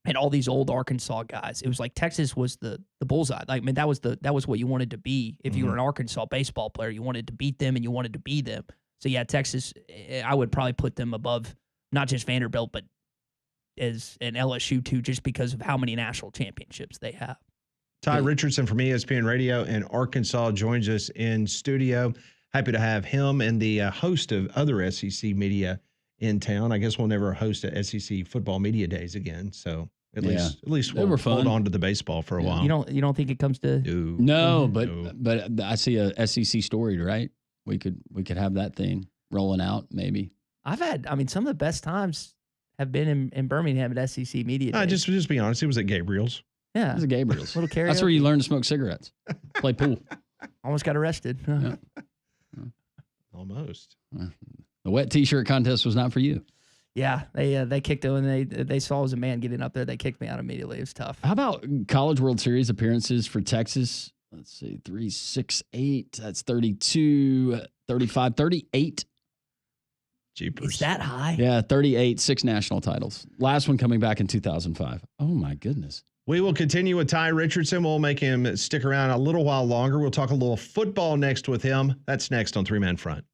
and all these old Arkansas guys, it was like Texas was the bullseye. Like, I mean, that was what you wanted to be if you were an Arkansas baseball player. You wanted to beat them and you wanted to be them. So yeah, Texas, I would probably put them above not just Vanderbilt, but as an LSU too, just because of how many national championships they have. Tye Richardson from ESPN Radio in Arkansas joins us in studio. Happy to have him and the host of other SEC media in town. I guess we'll never host a SEC football media days again. So at least we'll hold on to the baseball for a while. You don't think it comes to no, but I see a SEC story, right? We could have that thing rolling out maybe. Some of the best times have been in Birmingham at SEC media days. Just be honest, it was at Gabriel's. Yeah, it was at Gabriel's. Little karaoke. That's where you learn to smoke cigarettes, play pool. Almost got arrested. Yeah. Almost. The wet T-shirt contest was not for you. Yeah, they kicked it when they saw I was a man getting up there. They kicked me out immediately. It was tough. How about College World Series appearances for Texas? Let's see, 3, 6, 8. That's 32, 35, 38. Jeepers. Is that high? Yeah, 38, 6 national titles. Last one coming back in 2005. Oh, my goodness. We will continue with Tye Richardson. We'll make him stick around a little while longer. We'll talk a little football next with him. That's next on 3-Man Front.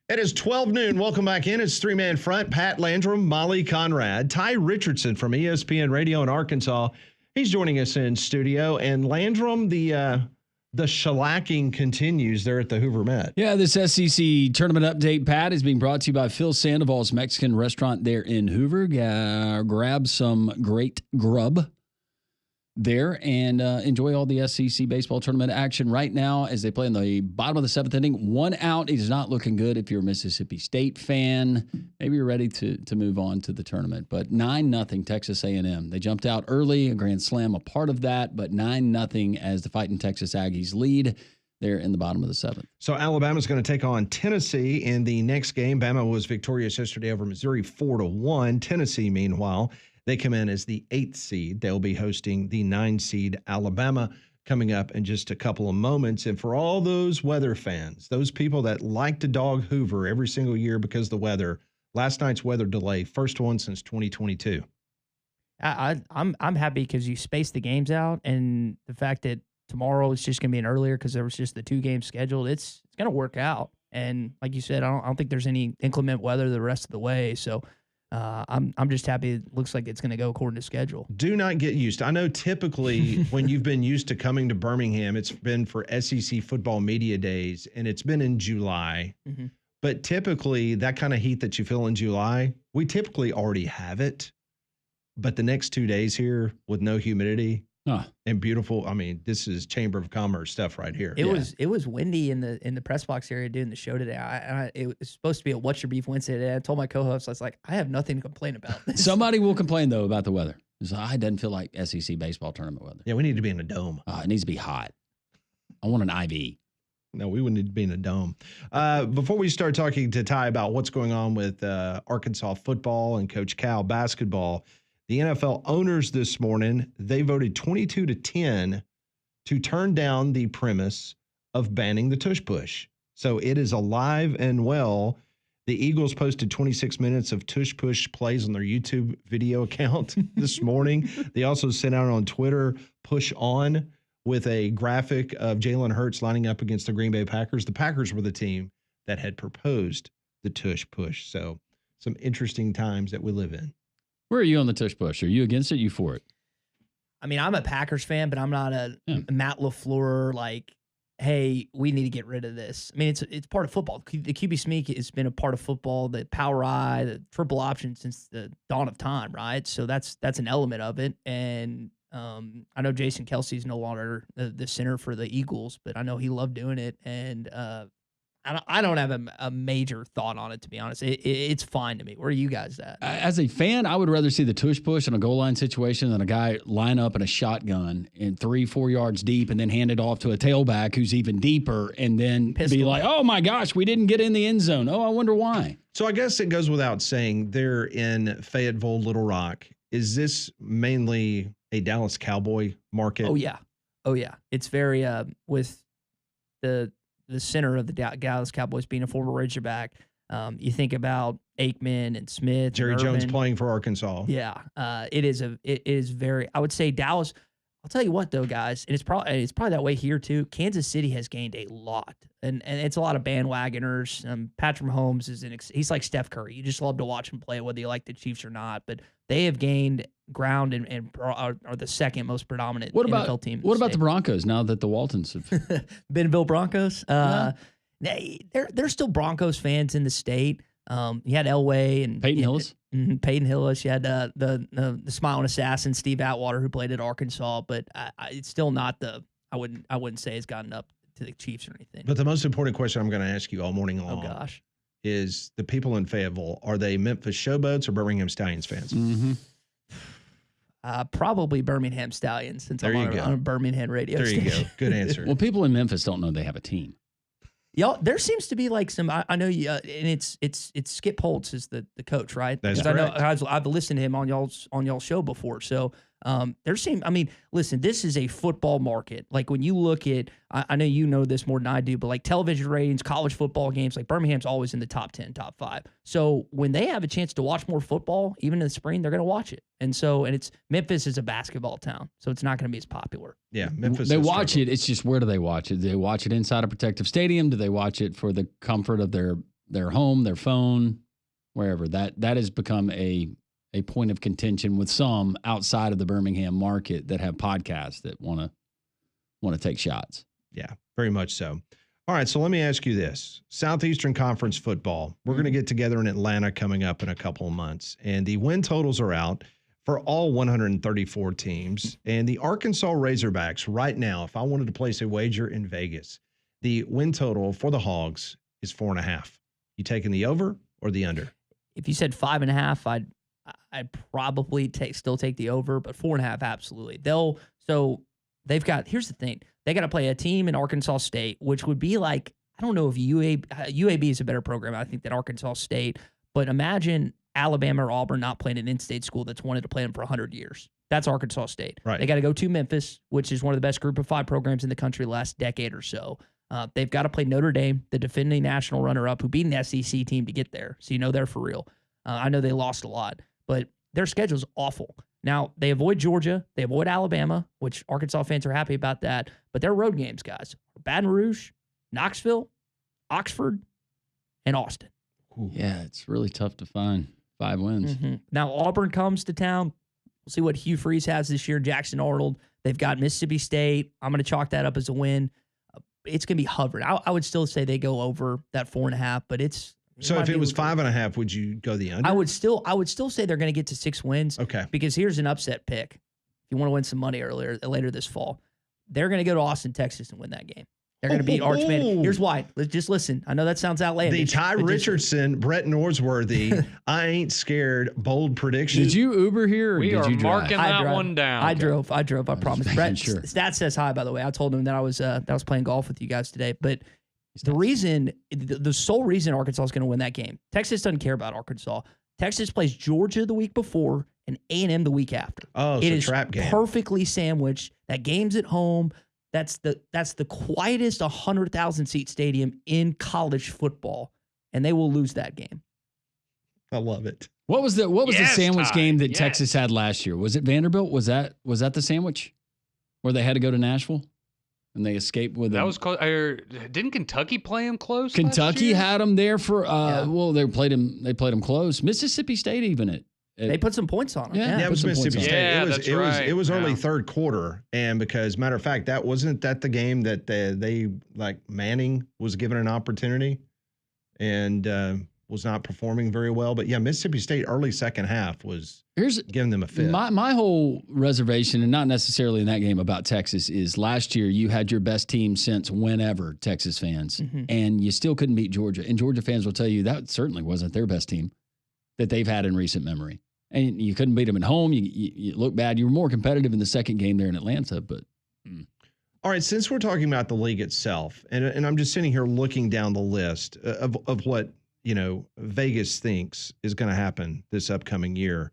It is 12 noon. Welcome back in. It's three-man front. Pat Landrum, Molly Conrad, Tye Richardson from ESPN Radio in Arkansas. He's joining us in studio. And Landrum, the shellacking continues there at the Hoover Met. Yeah, this SEC tournament update, Pat, is being brought to you by Phil Sandoval's Mexican restaurant there in Hoover. Grab some great grub there and enjoy all the SEC baseball tournament action right now as they play in the bottom of the seventh inning. 1 out. It is not looking good if you're a Mississippi State fan. Maybe you're ready to move on to the tournament. But 9-0 Texas A&M. They jumped out early, a grand slam a part of that, but 9-0 as the Fighting Texas Aggies lead there in the bottom of the seventh. So Alabama's going to take on Tennessee in the next game. Bama was victorious yesterday over Missouri 4-1. Tennessee, meanwhile, they come in as the 8th seed. They'll be hosting the 9 seed Alabama coming up in just a couple of moments. And for all those weather fans, those people that like to dog Hoover every single year because of the weather, last night's weather delay, first one since 2022. I'm happy because you spaced the games out, and the fact that tomorrow is just going to be an earlier because there was just the 2 games scheduled. It's going to work out. And like you said, I don't think there's any inclement weather the rest of the way. So I'm just happy. It looks like it's going to go according to schedule. Do not get used to. I know typically when you've been used to coming to Birmingham, it's been for SEC football media days, and it's been in July. Mm-hmm. But typically that kind of heat that you feel in July, we typically already have it. But the next 2 days here with no humidity and beautiful, I mean, this is Chamber of Commerce stuff right here. It was windy in the press box area doing the show today. It was supposed to be a What's Your Beef Wednesday today. I told my co-host, I was like, I have nothing to complain about. Somebody will complain, though, about the weather. It doesn't feel like SEC baseball tournament weather. Yeah, we need to be in a dome. It needs to be hot. I want an IV. No, we would need to be in a dome. Before we start talking to Tye about what's going on with Arkansas football and Coach Cal basketball, the NFL owners this morning, they voted 22-10 to turn down the premise of banning the tush push. So it is alive and well. The Eagles posted 26 minutes of tush push plays on their YouTube video account this morning. They also sent out on Twitter, push on, with a graphic of Jalen Hurts lining up against the Green Bay Packers. The Packers were the team that had proposed the tush push. So some interesting times that we live in. Where are you on the tush push? Are you against it? You for it? I mean, I'm a Packers fan, but I'm not a Matt LaFleur, like, hey, we need to get rid of this. I mean, it's part of football. The QB sneak has been a part of football, the power eye, the triple option since the dawn of time, right? So that's an element of it. And I know Jason Kelsey's no longer the center for the Eagles, but I know he loved doing it. And I don't have a major thought on it, to be honest. It's fine to me. Where are you guys at? As a fan, I would rather see the tush push in a goal line situation than a guy line up in a shotgun and 3-4 yards deep and then hand it off to a tailback who's even deeper and then be like, oh my gosh, we didn't get in the end zone. Oh, I wonder why. So I guess it goes without saying, they're in Fayetteville, Little Rock. Is this mainly a Dallas Cowboy market? Oh yeah. It's very with the center of the Dallas Cowboys being a former Razorback. You think about Aikman and Smith, Jerry and Jones playing for Arkansas. Yeah, it is very. I would say Dallas. I'll tell you what though, guys, and it's probably that way here too. Kansas City has gained a lot, and it's a lot of bandwagoners. Patrick Mahomes he's like Steph Curry. You just love to watch him play, whether you like the Chiefs or not. But they have gained ground and are the second most predominant NFL team. What about the Broncos now that the Waltons have Bentonville Broncos? They're still Broncos fans in the state. You had Elway and Peyton Hillis. Peyton Hillis. You had the smiling assassin Steve Atwater, who played at Arkansas, but it's still not I wouldn't say it's gotten up to the Chiefs or anything. But the most important question I'm going to ask you all morning long. Oh gosh. Is the people in Fayetteville, are they Memphis Showboats or Birmingham Stallions fans? Mm-hmm. Probably Birmingham Stallions, since I'm on a Birmingham radio station. There you go. Good answer. Well, people in Memphis don't know they have a team. Y'all, there seems to be like some. I know you, and it's Skip Holtz is the coach, right? That's correct. I know I've listened to him on y'all's show before. So there seem. I mean, listen, this is a football market. Like when you look at, I know you know this more than I do, but like television ratings, college football games, like Birmingham's always in the top 10, top 5. So when they have a chance to watch more football, even in the spring, they're going to watch it. And it's Memphis is a basketball town, so it's not going to be as popular. Yeah, Memphis. They watch it. It's just, where do they watch it? Do they watch it inside a protective stadium? Do they watch it for the comfort of their their home, their phone, wherever. That has become a point of contention with some outside of the Birmingham market that have podcasts that want to take shots. Yeah, very much so. All right, so let me ask you this. Southeastern Conference football, we're going to get together in Atlanta coming up in a couple of months, and the win totals are out for all 134 teams. And the Arkansas Razorbacks right now, if I wanted to place a wager in Vegas, the win total for the Hogs is 4.5. You taking the over or the under? If you said 5.5, I'd probably still take the over, but 4.5, absolutely. They've got, here's the thing. They got to play a team in Arkansas State, which would be like, I don't know if UAB is a better program, I think, than Arkansas State. But imagine Alabama or Auburn not playing an in-state school that's wanted to play them for 100 years. That's Arkansas State. Right. They got to go to Memphis, which is one of the best Group of 5 programs in the country the last decade or so. They've got to play Notre Dame, the defending national runner-up, who beat an SEC team to get there. So you know they're for real. I know they lost a lot, but their schedule's awful. Now, they avoid Georgia. They avoid Alabama, which Arkansas fans are happy about that. But their road games, guys, are Baton Rouge, Knoxville, Oxford, and Austin. Ooh. Yeah, it's really tough to find 5 wins. Mm-hmm. Now, Auburn comes to town. We'll see what Hugh Freeze has this year, Jackson Arnold. They've got Mississippi State. I'm going to chalk that up as a win. It's going to be hovering. I would still say they go over that 4.5, but it's... So if it was 5.5, would you go the under? I would still say they're going to get to 6 wins. Okay. Because here's an upset pick. If you want to win some money later this fall, they're going to go to Austin, Texas, and win that game. They're going to beat Arch Manning. Here's why. Just listen. I know that sounds outlandish. The Tye Richardson, Brett Norsworthy, I ain't scared, bold prediction. Did you Uber here or We did are you drive? marking that one down. I drove. I promise. Brett, sure. Stat says hi, by the way. I told him that I was playing golf with you guys today. But the sole reason Arkansas is going to win that game, Texas doesn't care about Arkansas. Texas plays Georgia the week before and A&M the week after. Oh, it so is trap game. Perfectly sandwiched. That game's at home. That's the quietest 100,000 seat stadium in college football, and they will lose that game. I love it. What was the sandwich Tye. game that Yes. Texas had last year? Was it Vanderbilt? Was that the sandwich where they had to go to Nashville and they escaped with That was close. Didn't Kentucky play him close? Kentucky last year? had them there for well, they played them close. Mississippi State even They put some points on them. Yeah, it was Mississippi State. Yeah, it was early Yeah. third quarter, and because matter of fact, wasn't that the game that they like Manning was given an opportunity and was not performing very well. But yeah, Mississippi State early second half was giving them a fit. My whole reservation, and not necessarily in that game about Texas, is last year you had your best team since whenever, Texas fans, and you still couldn't beat Georgia. And Georgia fans will tell you that certainly wasn't their best team that they've had in recent memory. And you couldn't beat them at home. You look bad. You were more competitive in the second game there in Atlanta. But All right, since we're talking about the league itself, and I'm just sitting here looking down the list of what Vegas thinks is going to happen this upcoming year,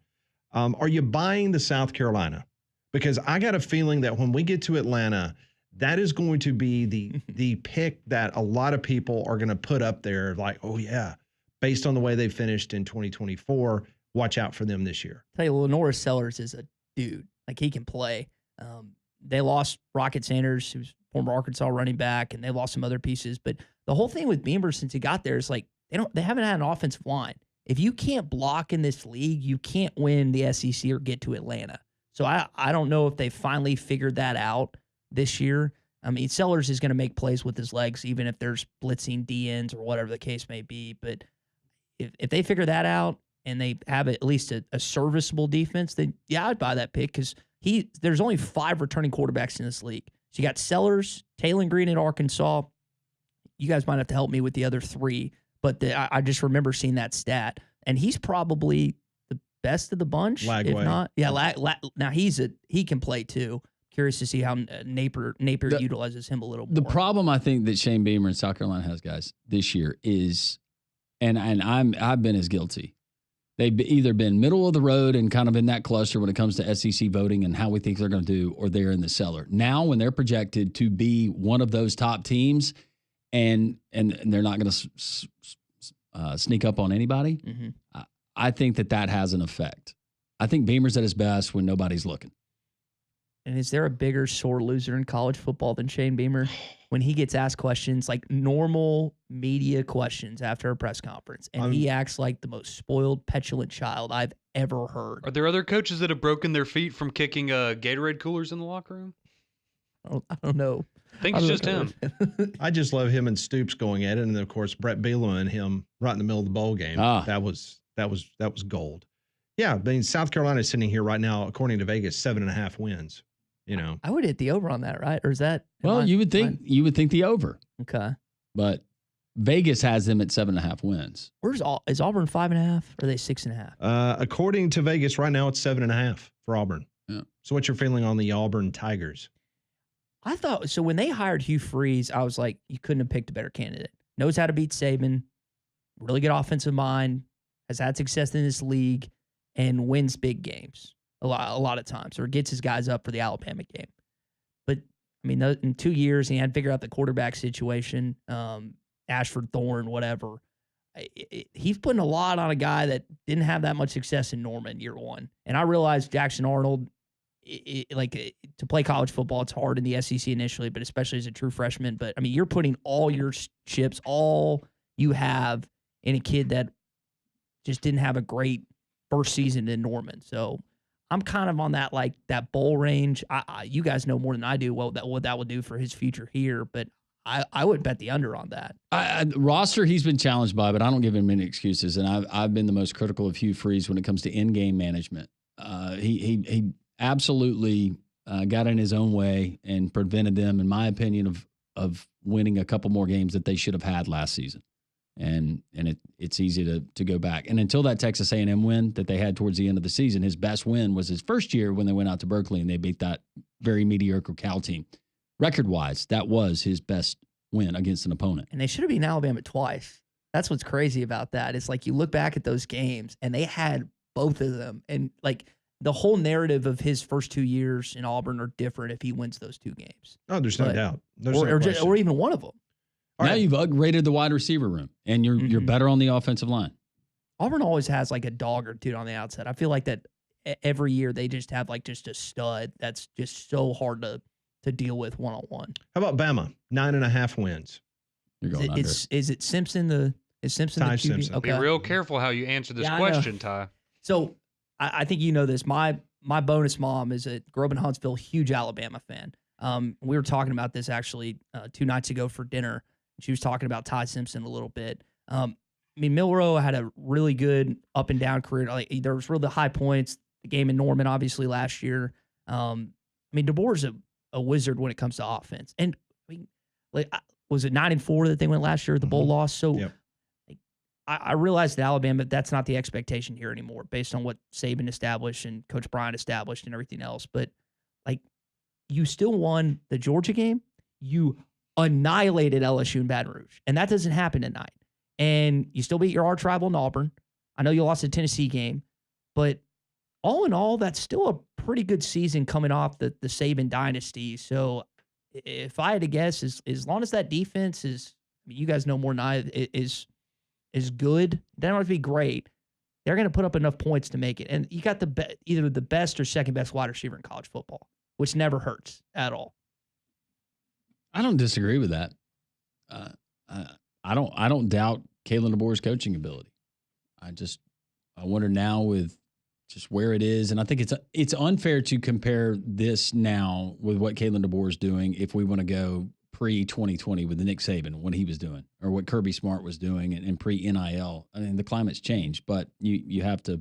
are you buying the South Carolina? Because I got a feeling that when we get to Atlanta, that is going to be the pick that a lot of people are going to put up there, like, oh yeah, based on the way they finished in 2024. Watch out for them this year. Tell you, Lenora Sellers is a dude. Like, he can play. They lost Rocket Sanders, who's former Arkansas running back, and they lost some other pieces. But the whole thing with Beamer since he got there is like they haven't had an offensive line. If you can't block in this league, you can't win the SEC or get to Atlanta. So I don't know if they finally figured that out this year. I mean, Sellers is going to make plays with his legs, even if there's blitzing DNs or whatever the case may be. But if they figure that out, and they have at least a serviceable defense, then yeah, I'd buy that pick because there's only 5 returning quarterbacks in this league. So you got Sellers, Taylor Green at Arkansas. You guys might have to help me with the other 3, but I just remember seeing that stat, and he's probably the best of the bunch, Lagway. if not. Yeah, now he can play too. Curious to see how Napier utilizes him a little more. the problem I think that Shane Beamer in South Carolina has, guys, this year is, and I've been as guilty. They've either been middle of the road and kind of in that cluster when it comes to SEC voting and how we think they're going to do, or they're in the cellar. Now, when they're projected to be one of those top teams, and they're not going to sneak up on anybody, I think that has an effect. I think Beamer's at his best when nobody's looking. And is there a bigger sore loser in college football than Shane Beamer? when he gets asked questions, like normal media questions after a press conference, and he acts like the most spoiled, petulant child I've ever heard. Are there other coaches that have broken their feet from kicking Gatorade coolers in the locker room? I don't know. I think it's just him. I just love him and Stoops going at it, and then, of course, Brett Bielema and him right in the middle of the bowl game. That was gold. Yeah, I mean, South Carolina is sitting here right now, according to Vegas, 7.5 wins. You know, I would hit the over on that, right? Or is that? Well, you would think the over. Okay, but Vegas has them at 7.5 wins. Is Auburn 5.5? Or are they 6.5? According to Vegas, right now it's 7.5 for Auburn. Yeah. So, what's your feeling on the Auburn Tigers? I thought so when they hired Hugh Freeze, I was like, you couldn't have picked a better candidate. Knows how to beat Saban, really good offensive mind, has had success in this league, and wins big games a lot of times, or gets his guys up for the Alabama game. But I mean, in 2 years, he had to figure out the quarterback situation, Ashford, Thorne, whatever. He's putting a lot on a guy that didn't have that much success in Norman year one. And I realized Jackson Arnold, to play college football, it's hard in the SEC initially, but especially as a true freshman. But I mean, you're putting all your chips, all you have, in a kid that just didn't have a great first season in Norman. So I'm kind of on that bowl range. You guys know more than I do what that would do for his future here, but I would bet the under on that. Roster he's been challenged by, but I don't give him any excuses. And I've been the most critical of Hugh Freeze when it comes to in-game management. He absolutely got in his own way and prevented them, in my opinion, of winning a couple more games that they should have had last season. And it's easy to go back. And until that Texas A&M win that they had towards the end of the season, his best win was his first year when they went out to Berkeley and they beat that very mediocre Cal team. Record-wise, that was his best win against an opponent. And they should have beaten Alabama twice. That's what's crazy about that. It's like you look back at those games and they had both of them. And like the whole narrative of his first 2 years in Auburn are different if he wins those two games. Oh, there's no doubt. Or even one of them. Now you've upgraded the wide receiver room, and you're better on the offensive line. Auburn always has like a dog or two on the outside. I feel like that every year they just have like just a stud that's just so hard to deal with one-on-one. How about Bama? 9.5 wins. You're going under. Is it Simpson? Is Simpson Ty the QB? Simpson. Okay. Be real careful how you answer this question, Ty. So I think you know this. My bonus mom is grew up in Huntsville, huge Alabama fan. We were talking about this actually 2 nights ago for dinner. She was talking about Ty Simpson a little bit. I mean, Milroe had a really good up and down career. Like there was really high points. The game in Norman, obviously last year. I mean, DeBoer's a wizard when it comes to offense. And I mean, like was it 9-4 that they went last year? The bowl loss. So Yep. I realized that Alabama, that's not the expectation here anymore, based on what Saban established and Coach Bryant established and everything else. But like, you still won the Georgia game. You annihilated LSU and Baton Rouge, and that doesn't happen tonight. And you still beat your arch rival in Auburn. I know you lost the Tennessee game, but all in all, that's still a pretty good season coming off the Saban dynasty. So if I had to guess, as long as that defense is, I mean, you guys know more than I, is good, they don't have to be great. They're going to put up enough points to make it. And you got either the best or second best wide receiver in college football, which never hurts at all. I don't disagree with that. I don't doubt Kalen DeBoer's coaching ability. I wonder now with just where it is, and I think it's unfair to compare this now with what Kalen DeBoer is doing if we want to go pre-2020 with the Nick Saban, what he was doing, or what Kirby Smart was doing, and pre-NIL. I mean, the climate's changed, but you have to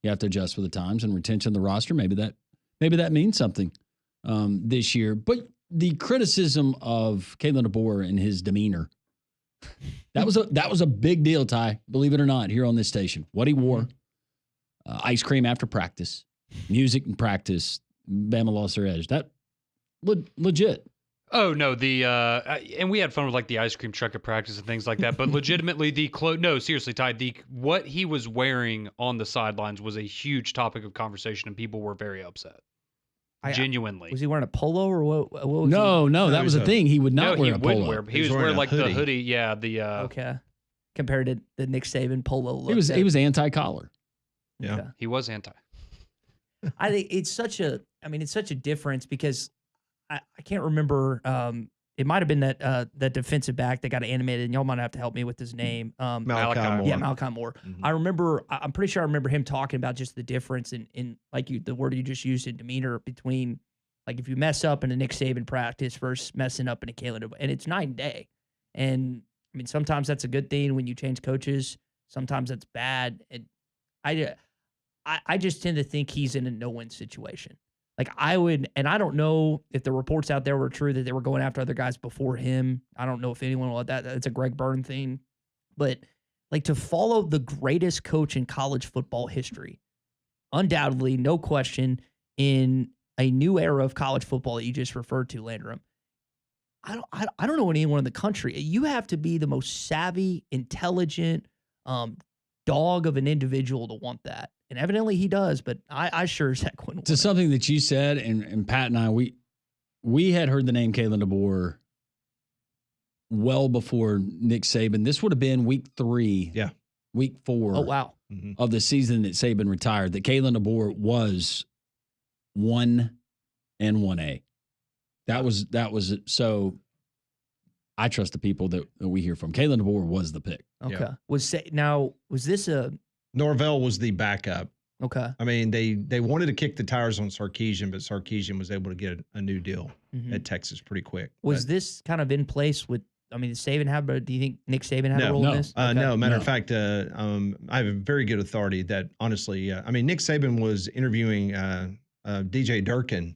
adjust with the times and retention of the roster. Maybe that means something this year, but. The criticism of Kalen DeBoer and his demeanor, that was a big deal, Ty, believe it or not, here on this station. What he wore, ice cream after practice, music in practice, Bama lost their edge. That legit. Oh, no, and we had fun with like the ice cream truck at practice and things like that, but legitimately no, seriously, Ty, what he was wearing on the sidelines was a huge topic of conversation and people were very upset. Genuinely. Was he wearing a polo or what was No, that was the thing. He would not wear a polo. He was wearing like the hoodie. Yeah, okay. Compared to the Nick Saban polo look. He was anti-collar. Yeah. Okay. He was anti. I think it's such a difference because I can't remember it might have been that defensive back that got animated, and y'all might have to help me with his name. Malachi Moore. Yeah, Malachi Moore. I'm pretty sure I remember him talking about just the difference in like the word you just used in demeanor between like if you mess up in a Nick Saban practice versus messing up in a Kalen, and it's night and day. And I mean, sometimes that's a good thing when you change coaches. Sometimes that's bad. And I just tend to think he's in a no-win situation. Like I would, and I don't know if the reports out there were true that they were going after other guys before him. I don't know if anyone will let that. That's a Greg Byrne thing. But like to follow the greatest coach in college football history, undoubtedly, no question, in a new era of college football that you just referred to, Landrum. I don't know anyone in the country. You have to be the most savvy, intelligent dog of an individual to want that. And evidently he does, but I sure as heck wouldn't. To something that you said, and Pat and I, we had heard the name Kalen DeBoer well before Nick Saban. This would have been week 3. Yeah. Week 4. Oh, wow. Of the season that Saban retired, that Kalen DeBoer was 1 and 1A. That was so I trust the people that we hear from. Kalen DeBoer was the pick. Okay. Yeah. Was this a Norvell was the backup. okay? I mean, they wanted to kick the tires on Sarkisian, but Sarkisian was able to get a new deal at Texas pretty quick. Was this kind of in place with? I mean, did Saban have? Do you think Nick Saban had a role in this? Okay. No. Matter of fact, I have a very good authority that honestly, I mean, Nick Saban was interviewing DJ Durkin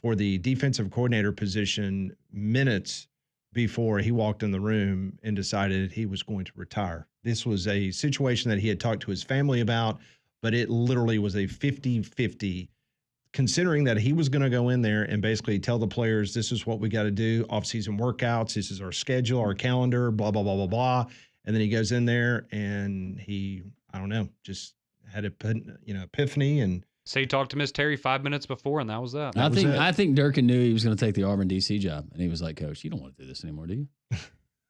for the defensive coordinator position minutes before he walked in the room and decided he was going to retire. This was a situation that he had talked to his family about, but it literally was a 50-50, considering that he was going to go in there and basically tell the players, this is what we got to do, off-season workouts, this is our schedule, our calendar, blah, blah, blah, blah, blah. And then he goes in there and he, I don't know, just had a epiphany and So he talked to Miss Terry 5 minutes before, and that was that. I think Durkin knew he was going to take the Auburn DC job, and he was like, "Coach, you don't want to do this anymore, do you?"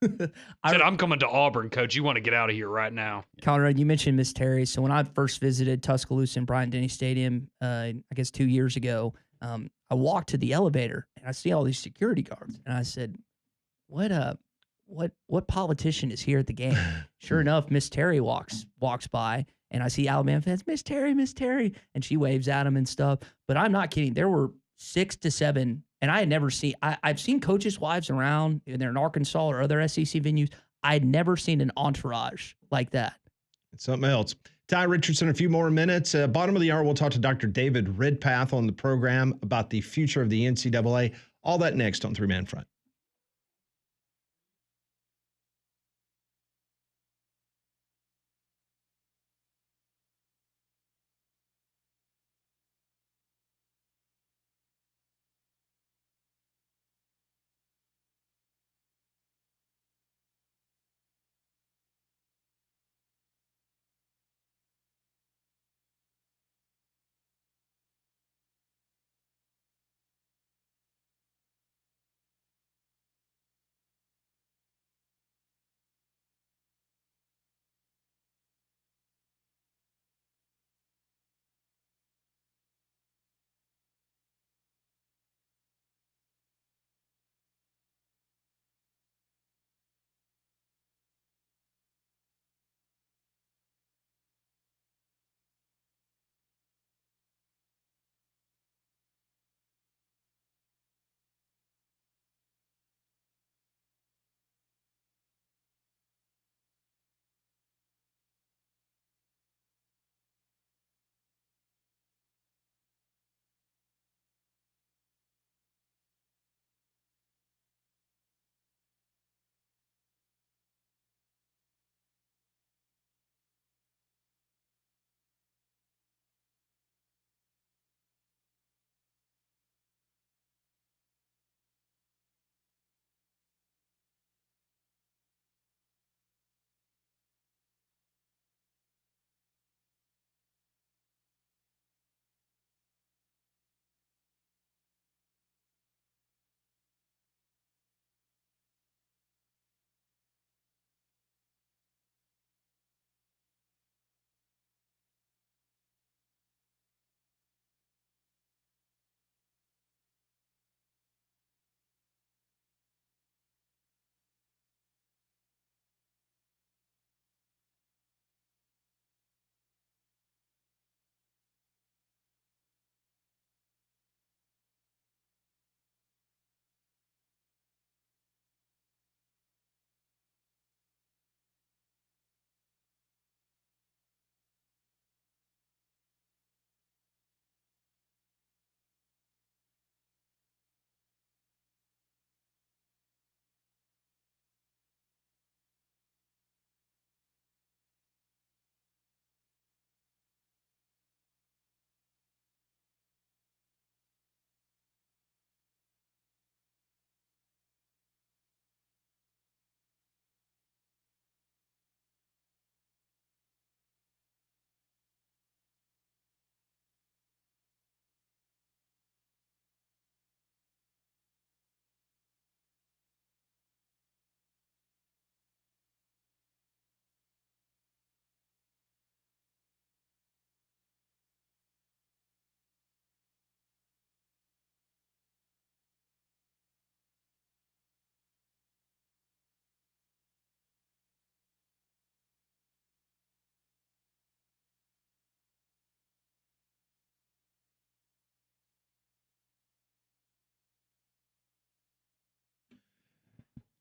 Said, I'm coming to Auburn, Coach. You want to get out of here right now. Conrad, you mentioned Miss Terry. So when I first visited Tuscaloosa and Bryant-Denny Stadium, I guess 2 years ago, I walked to the elevator and I see all these security guards, and I said, "What politician is here at the game?" Sure enough, Miss Terry walks by. And I see Alabama fans, Miss Terry, and she waves at him and stuff. But I'm not kidding. There were 6 to 7, and I had never seen. I've seen coaches' wives around, and they're in Arkansas or other SEC venues. I had never seen an entourage like that. It's something else. Tye Richardson, a few more minutes. Bottom of the hour, we'll talk to Dr. David Redpath on the program about the future of the NCAA. All that next on Three Man Front.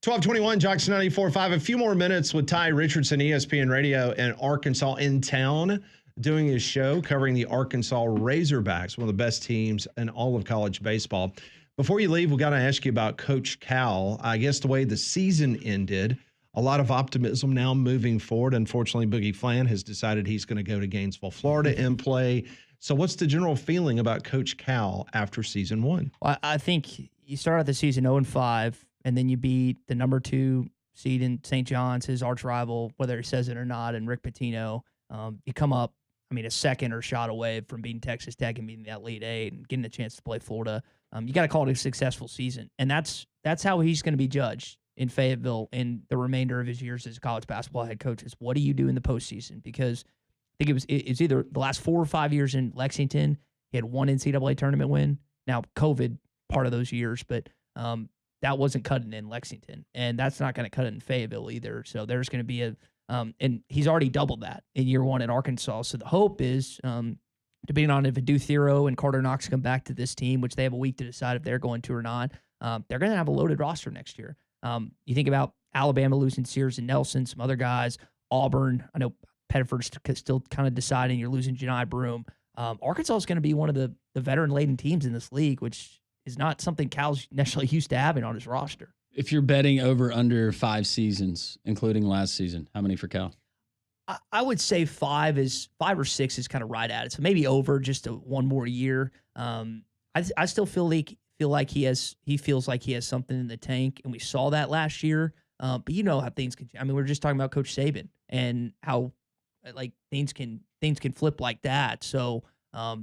1221, Jock's 94.5. A few more minutes with Tye Richardson, ESPN Radio in Arkansas, in town, doing his show covering the Arkansas Razorbacks, one of the best teams in all of college baseball. Before you leave, we got to ask you about Coach Cal. I guess the way the season ended, a lot of optimism now moving forward. Unfortunately, Boogie Flan has decided he's going to go to Gainesville, Florida and play. So what's the general feeling about Coach Cal after season one? Well, I think you start out the season 0-5, and then you beat the number 2 seed in St. John's, his arch rival, whether he says it or not, and Rick Pitino. You come up, a second or shot away from beating Texas Tech and beating that Elite Eight and getting a chance to play Florida. You got to call it a successful season, and that's how he's going to be judged in Fayetteville in the remainder of his years as a college basketball head coach. Is what do you do in the postseason? Because I think it's either the last 4 or 5 years in Lexington, he had 1 NCAA tournament win. Now COVID part of those years, but that wasn't cutting in Lexington, and that's not going to cut it in Fayetteville either. So there's going to be and he's already doubled that in year 1 at Arkansas. So the hope is, depending on if Adu Thero and Carter Knox come back to this team, which they have a week to decide if they're going to or not, they're going to have a loaded roster next year. You think about Alabama losing Sears and Nelson, some other guys, Auburn. I know Pettiford's still kind of deciding. You're losing Janai Broome. Arkansas is going to be one of the veteran-laden teams in this league, which is not something Cal's necessarily used to having on his roster. If you're betting over under 5 seasons, including last season, how many for Cal? I would say 5 or 6 is kind of right at it. So maybe over just one more year. I still feel like he feels like he has something in the tank, and we saw that last year. But you know how things can. We were just talking about Coach Saban and how things can flip like that. So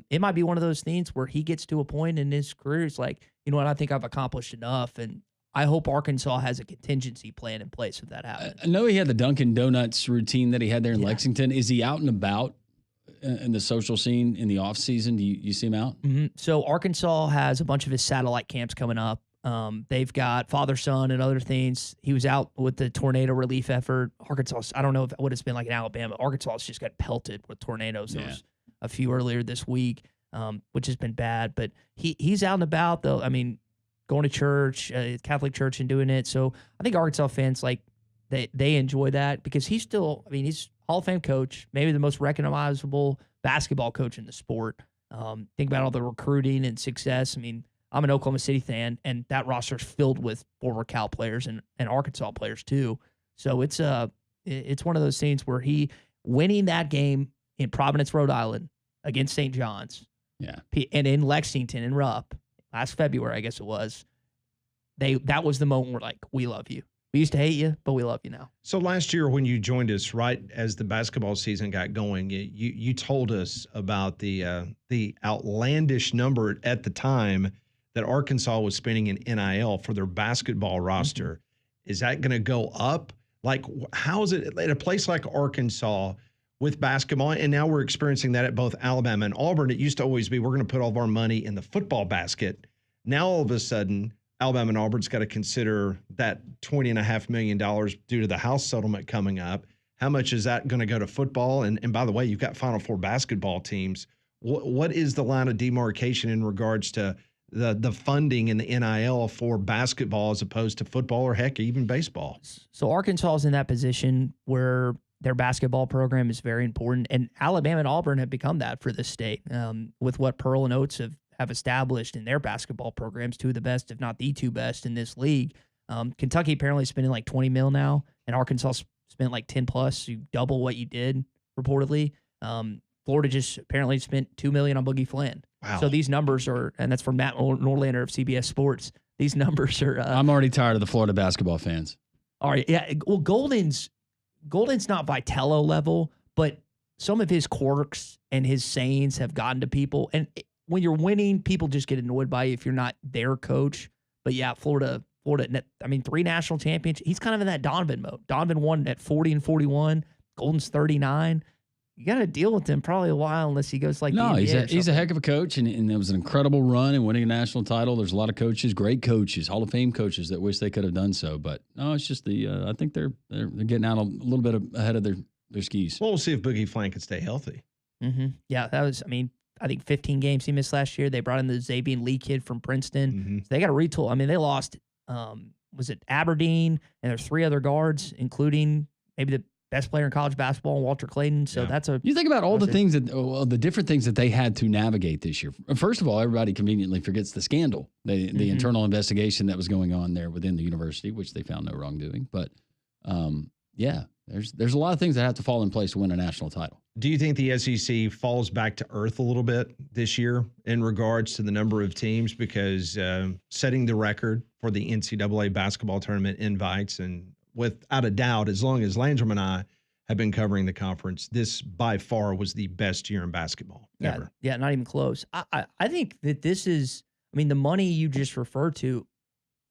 it might be one of those things where he gets to a point in his career. It's like, you know what, I think I've accomplished enough, and I hope Arkansas has a contingency plan in place if that happens. I know he had the Dunkin' Donuts routine that he had there in Lexington. Is he out and about in the social scene in the off season? Do you see him out? Mm-hmm. So Arkansas has a bunch of his satellite camps coming up. They've got father, son, and other things. He was out with the tornado relief effort. Arkansas, I don't know what it's been like in Alabama. Arkansas has just got pelted with tornadoes. There was a few earlier this week, which has been bad. But he's out and about, though. Going to church, Catholic church, and doing it. So I think Arkansas fans, they enjoy that because he's still, he's Hall of Fame coach, maybe the most recognizable basketball coach in the sport. Think about all the recruiting and success. I'm an Oklahoma City fan, and that roster is filled with former Cal players and Arkansas players too. So it's one of those things where he winning that game in Providence, Rhode Island against St. John's, and in Lexington and Rupp last February, I guess it was. That was the moment where we love you. We used to hate you, but we love you now. So last year when you joined us, right as the basketball season got going, you told us about the outlandish number at the time that Arkansas was spending in NIL for their basketball roster. Mm-hmm. Is that going to go up? How is it at a place like Arkansas with basketball? And now we're experiencing that at both Alabama and Auburn. It used to always be, we're going to put all of our money in the football basket. Now, all of a sudden, Alabama and Auburn's got to consider that $20.5 million due to the House settlement coming up. How much is that going to go to football? And by the way, you've got Final Four basketball teams. What is the line of demarcation in regards to the funding and the NIL for basketball as opposed to football or heck, even baseball? So Arkansas is in that position where their basketball program is very important, and Alabama and Auburn have become that for this state with what Pearl and Oates have established in their basketball programs, 2 of the best, if not the 2 best in this league. Kentucky apparently is spending like $20 million now, and Arkansas spent like 10 plus. You double what you did reportedly. Florida just apparently spent $2 million on Boogie Flynn. Wow. So these numbers are, and that's from Matt Norlander of CBS Sports. These numbers are. I'm already tired of the Florida basketball fans. All right, yeah. Well, Golden's not Vitello level, but some of his quirks and his sayings have gotten to people. And when you're winning, people just get annoyed by you if you're not their coach. But yeah, Florida. 3 national championships. He's kind of in that Donovan mode. Donovan won at 40 and 41. Golden's 39. You got to deal with him probably a while unless he goes like. No, he's a heck of a coach, and it was an incredible run and winning a national title. There's a lot of coaches, great coaches, Hall of Fame coaches that wish they could have done so, but no, it's just I think they're getting out a little bit ahead of their skis. Well, we'll see if Boogie Flan can stay healthy. Mm-hmm. Yeah, that was. I think 15 games he missed last year. They brought in the Xavier Lee kid from Princeton. Mm-hmm. So they got to retool. They lost was it Aberdeen, and there's 3 other guards, including maybe the best player in college basketball, Walter Clayton. So that's a. You think about all the things the different things that they had to navigate this year. First of all, everybody conveniently forgets the scandal, the internal investigation that was going on there within the university, which they found no wrongdoing. But there's a lot of things that have to fall in place to win a national title. Do you think the SEC falls back to earth a little bit this year in regards to the number of teams? Because setting the record for the NCAA basketball tournament invites, and without a doubt, as long as Landrum and I have been covering the conference, this by far was the best year in basketball ever. Yeah, not even close. I think that this is, I mean, the money you just referred to,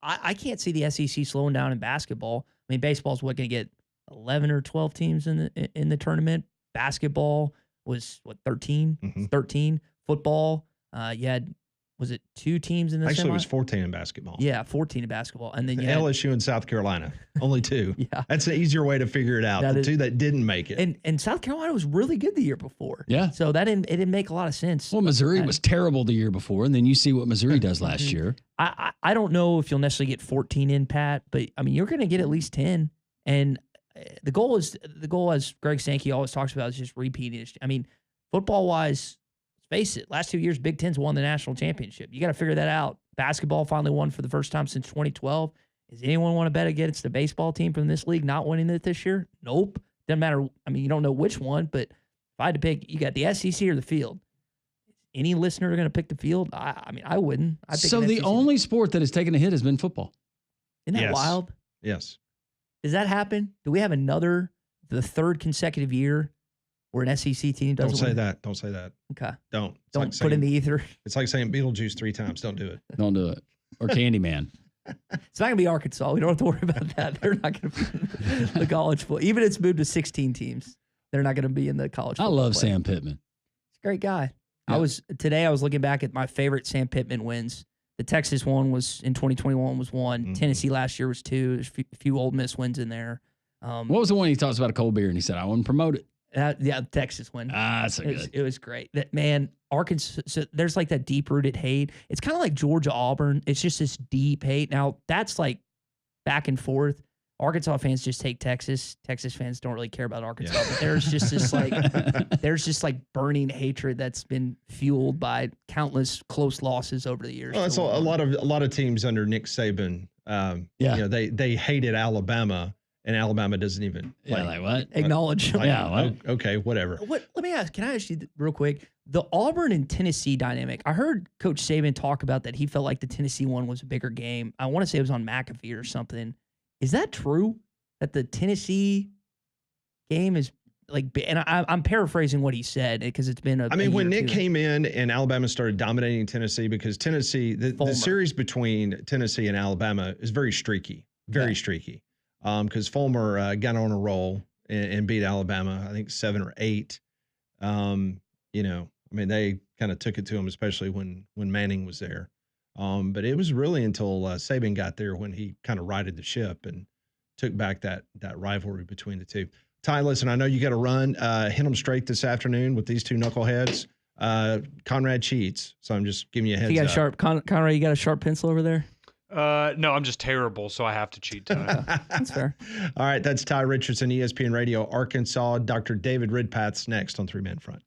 I can't see the SEC slowing down in basketball. I mean, baseball's going to get 11 or 12 teams in the tournament. Basketball was 13? 13. Football, you had, was it 2 teams in the Actually, semi? it was 14 in basketball. Yeah, 14 in basketball. And then you had LSU and South Carolina, only 2. Yeah. That's an easier way to figure it out. The 2 that didn't make it. And South Carolina was really good the year before. Yeah. So it didn't make a lot of sense. Well, Missouri was terrible the year before, and then you see what Missouri does last year. I don't know if you'll necessarily get 14 in, Pat, but I mean, you're going to get at least 10. And the goal, as Greg Sankey always talks about, is just repeating it. I mean, football wise, face it, last 2 years, Big Ten's won the national championship. You got to figure that out. Basketball finally won for the first time since 2012. Does anyone want to bet against the baseball team from this league not winning it this year? Nope. Doesn't matter. I mean, you don't know which one, but if I had to pick, you got the SEC or the field. Any listener going to pick the field? I mean, I wouldn't. So the only sport that has taken a hit has been football. Isn't that wild? Yes. Does that happen? Do we have the 3rd consecutive year where an SEC team doesn't Don't say win? that. Don't say that. Okay. Don't. It's Don't like put saying, in the ether. It's like saying Beetlejuice 3 times. Don't do it. Don't do it. Or Candyman. It's not going to be Arkansas. We don't have to worry about that. They're not going to be in the college football. Even if it's moved to 16 teams, they're not going to be in the college football. I love play. Sam Pittman. He's a great guy. Yeah. Today I was looking back at my favorite Sam Pittman wins. The Texas one was in 2021 was 1. Tennessee last year was 2. There's a few Ole Miss wins in there. What was the one he talks about a cold beer and he said, I wouldn't promote it? Yeah, the Texas one. That's good. It was great. That man, Arkansas. So there's like that deep rooted hate. It's kind of like Georgia Auburn. It's just this deep hate. Now that's like back and forth. Arkansas fans just take Texas. Texas fans don't really care about Arkansas. But there's just this burning hatred that's been fueled by countless close losses over the years. Well, that's a lot of teams under Nick Saban. They hated Alabama. And Alabama doesn't even acknowledge. Okay, whatever. Let me ask. Can I ask you real quick? The Auburn and Tennessee dynamic. I heard Coach Saban talk about that. He felt like the Tennessee one was a bigger game. I want to say it was on McAfee or something. Is that true? That the Tennessee game is like? And I'm paraphrasing what he said because it's been I mean, when Nick came in and Alabama started dominating Tennessee, because Tennessee, the series between Tennessee and Alabama is very streaky, streaky. Because Fulmer got on a roll and beat Alabama, I think 7 or 8. They kind of took it to him, especially when Manning was there. But it was really until Saban got there when he kind of righted the ship and took back that rivalry between the two. Tye, listen, I know you got to run. Hit them straight this afternoon with these 2 knuckleheads. Conrad cheats, so I'm just giving you a heads up. Conrad, you got a sharp pencil over there? No, I'm just terrible, so I have to cheat. That's fair. All right, that's Tye Richardson, ESPN Radio, Arkansas. Dr. David Ridpath's next on 3 Man Front.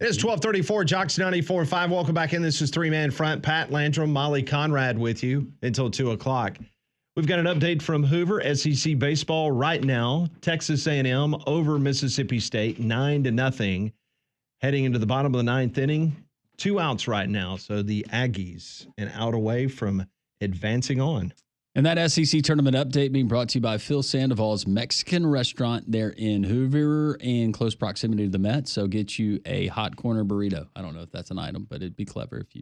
It's 12:34, Jocks 94.5. Welcome back in. This is Three Man Front. Pat Landrum, Molly Conrad with you until 2 o'clock. We've got an update from Hoover, SEC baseball right now. Texas A&M over Mississippi State, 9-0. Heading into the bottom of the ninth inning. 2 outs right now. So the Aggies an out away from advancing on. And that SEC tournament update being brought to you by Phil Sandoval's Mexican restaurant there in Hoover in close proximity to the Met. So get you a hot corner burrito. I don't know if that's an item, but it'd be clever if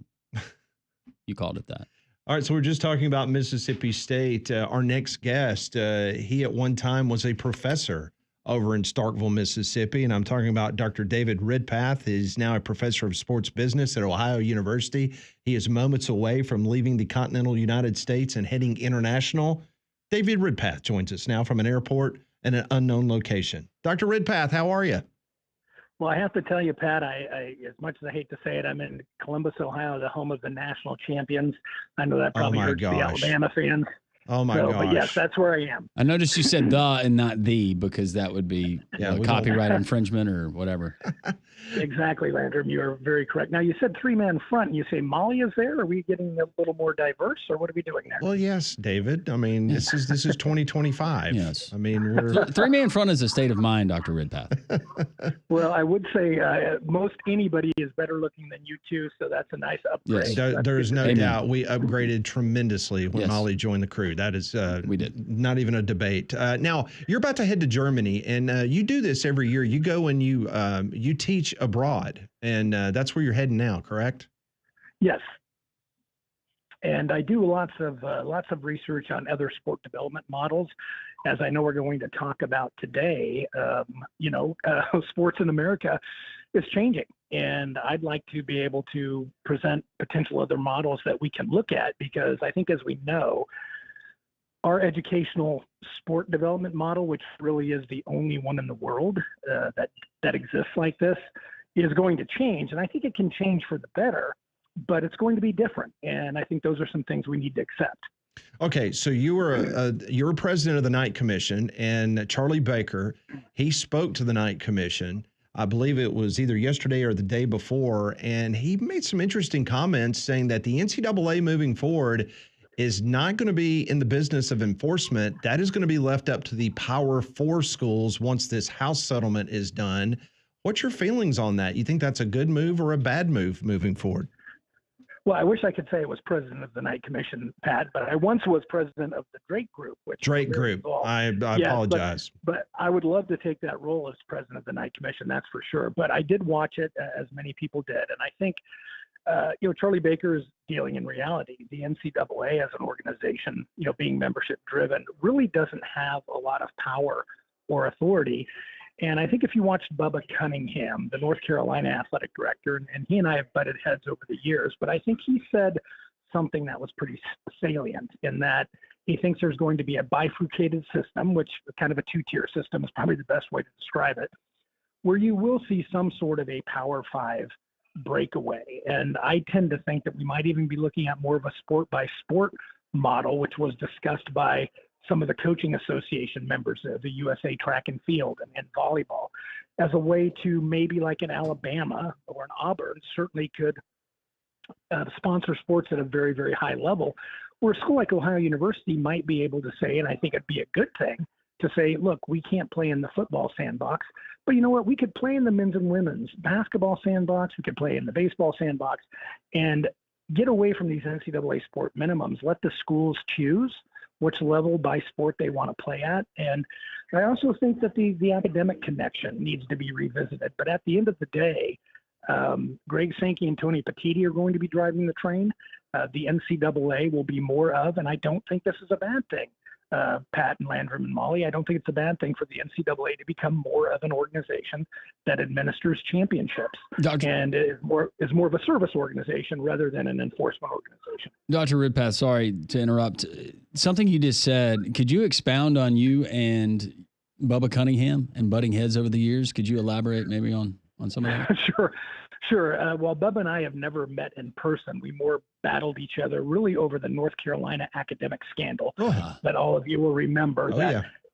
you called it that. All right, so we're just talking about Mississippi State. Our next guest, he at one time was a professor over in Starkville, Mississippi, and I'm talking about Dr. David Ridpath. He's now a professor of sports business at Ohio University. He is moments away from leaving the continental United States and heading international. David Ridpath joins us now from an airport in an unknown location. Dr. Ridpath, how are you? Well, I have to tell you, Pat, I as much as I hate to say it, I'm in Columbus, Ohio, the home of the national champions. I know that probably hurts the Alabama fans. Oh, my gosh. But yes, that's where I am. I noticed you said the and not the because that would be copyright infringement or whatever. Exactly, Landrum. You are very correct. Now, you said three-man front, and you say Molly is there? Are we getting a little more diverse, or what are we doing there? Well, yes, David. I mean, this is 2025. Yes. I mean, we're three-man front is a state of mind, Dr. Ridpath. Well, I would say most anybody is better looking than you two, so that's a nice upgrade. Yes. There's no doubt we upgraded tremendously when Molly joined the crew. That is we did. Not even a debate. Now, you're about to head to Germany, and you do this every year. You go and you teach abroad, and that's where you're heading now, correct? Yes. And I do lots of research on other sport development models. As I know we're going to talk about today, sports in America is changing. And I'd like to be able to present potential other models that we can look at, because I think, as we know, our educational sport development model, which really is the only one in the world that exists like this, is going to change. And I think it can change for the better, but it's going to be different. And I think those are some things we need to accept. Okay, so you were you're president of the Knight Commission, and Charlie Baker, he spoke to the Knight Commission. I believe it was either yesterday or the day before, and he made some interesting comments saying that the NCAA moving forward is not going to be in the business of enforcement. That is going to be left up to the Power 4 schools once this House settlement is done. What's your feelings on that? You think that's a good move or a bad move moving forward? Well, I wish I could say I was president of the Knight Commission, Pat, but I once was president of the Drake Group. Drake Group. I apologize. But I would love to take that role as president of the Knight Commission, that's for sure. But I did watch it, as many people did. And I think, Charlie Baker is dealing in reality. The NCAA as an organization, being membership driven, really doesn't have a lot of power or authority. And I think if you watched Bubba Cunningham, the North Carolina athletic director, and he and I have butted heads over the years, but I think he said something that was pretty salient, in that he thinks there's going to be a bifurcated system, which kind of a two-tier system is probably the best way to describe it, where you will see some sort of a Power 5 breakaway. And I tend to think that we might even be looking at more of a sport-by-sport model, which was discussed by some of the coaching association members of the USA Track and Field and volleyball, as a way to, maybe like in Alabama or in Auburn, certainly could sponsor sports at a very, very high level, where a school like Ohio University might be able to say, and I think it'd be a good thing to say, look, we can't play in the football sandbox, but you know what? We could play in the men's and women's basketball sandbox. We could play in the baseball sandbox, and get away from these NCAA sport minimums. Let the schools choose which level by sport they want to play at. And I also think that the academic connection needs to be revisited. But at the end of the day, Greg Sankey and Tony Petitti are going to be driving the train. The NCAA will be more of, and I don't think this is a bad thing, Pat and Landrum and Molly, I don't think it's a bad thing for the NCAA to become more of an organization that administers championships and is more of a service organization rather than an enforcement organization. Dr. Ridpath, sorry to interrupt. Something you just said, could you expound on you and Bubba Cunningham and butting heads over the years? Could you elaborate maybe on some of that? Sure. Well, Bubba and I have never met in person. We more battled each other really over the North Carolina academic scandal that all of you will remember.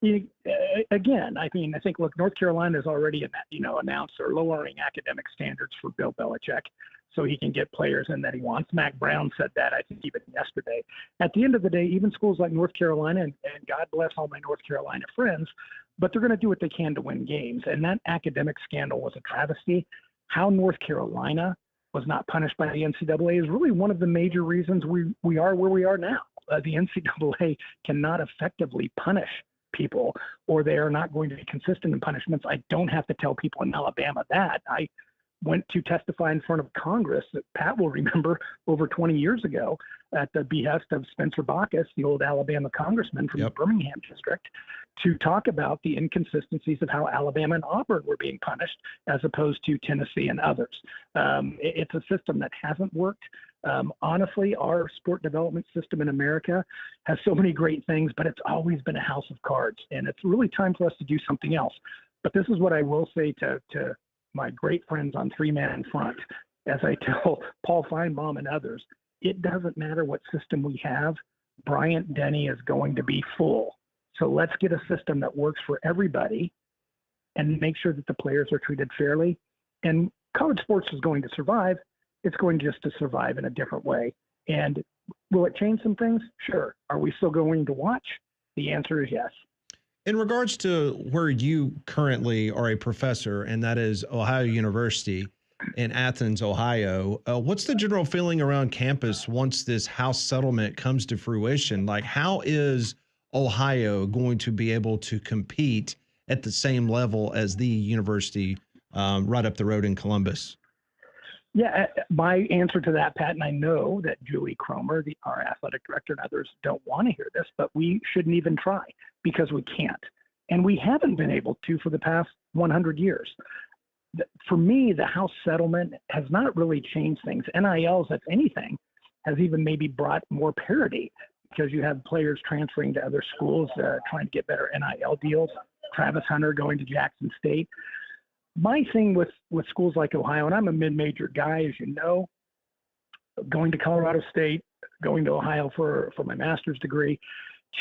Again, I mean, I think, look, North Carolina has already, announced they're lowering academic standards for Bill Belichick so he can get players in that he wants. Mac Brown said that, I think, even yesterday. At the end of the day, even schools like North Carolina, and God bless all my North Carolina friends, but they're going to do what they can to win games. And that academic scandal was a travesty. How North Carolina was not punished by the NCAA is really one of the major reasons we are where we are now. The NCAA cannot effectively punish people, or they are not going to be consistent in punishments. I don't have to tell people in Alabama that. I went to testify in front of Congress, that Pat will remember, over 20 years ago at the behest of Spencer Backus, the old Alabama congressman from the Birmingham district, to talk about the inconsistencies of how Alabama and Auburn were being punished as opposed to Tennessee and others. It's a system that hasn't worked. Honestly, our sport development system in America has so many great things, but it's always been a house of cards, and it's really time for us to do something else. But this is what I will say to my great friends on Three Man Front, as I tell Paul Feinbaum and others, it doesn't matter what system we have. Bryant-Denny is going to be full. So let's get a system that works for everybody and make sure that the players are treated fairly. And college sports is going to survive. It's going just to survive in a different way. And will it change some things? Sure. Are we still going to watch? The answer is yes. In regards to where you currently are a professor, and that is Ohio University in Athens, Ohio, what's the general feeling around campus once this House settlement comes to fruition? Like, how is Ohio going to be able to compete at the same level as the university right up the road in Columbus? Yeah, my answer to that, Pat, and I know that Julie Cromer, our athletic director, and others don't want to hear this, but we shouldn't even try because we can't. And we haven't been able to for the past 100 years. For me, the House settlement has not really changed things. NILs, if anything, has even maybe brought more parity because you have players transferring to other schools, trying to get better NIL deals. Travis Hunter going to Jackson State. My thing with schools like Ohio, and I'm a mid-major guy, as you know, going to Colorado State, going to Ohio for my master's degree,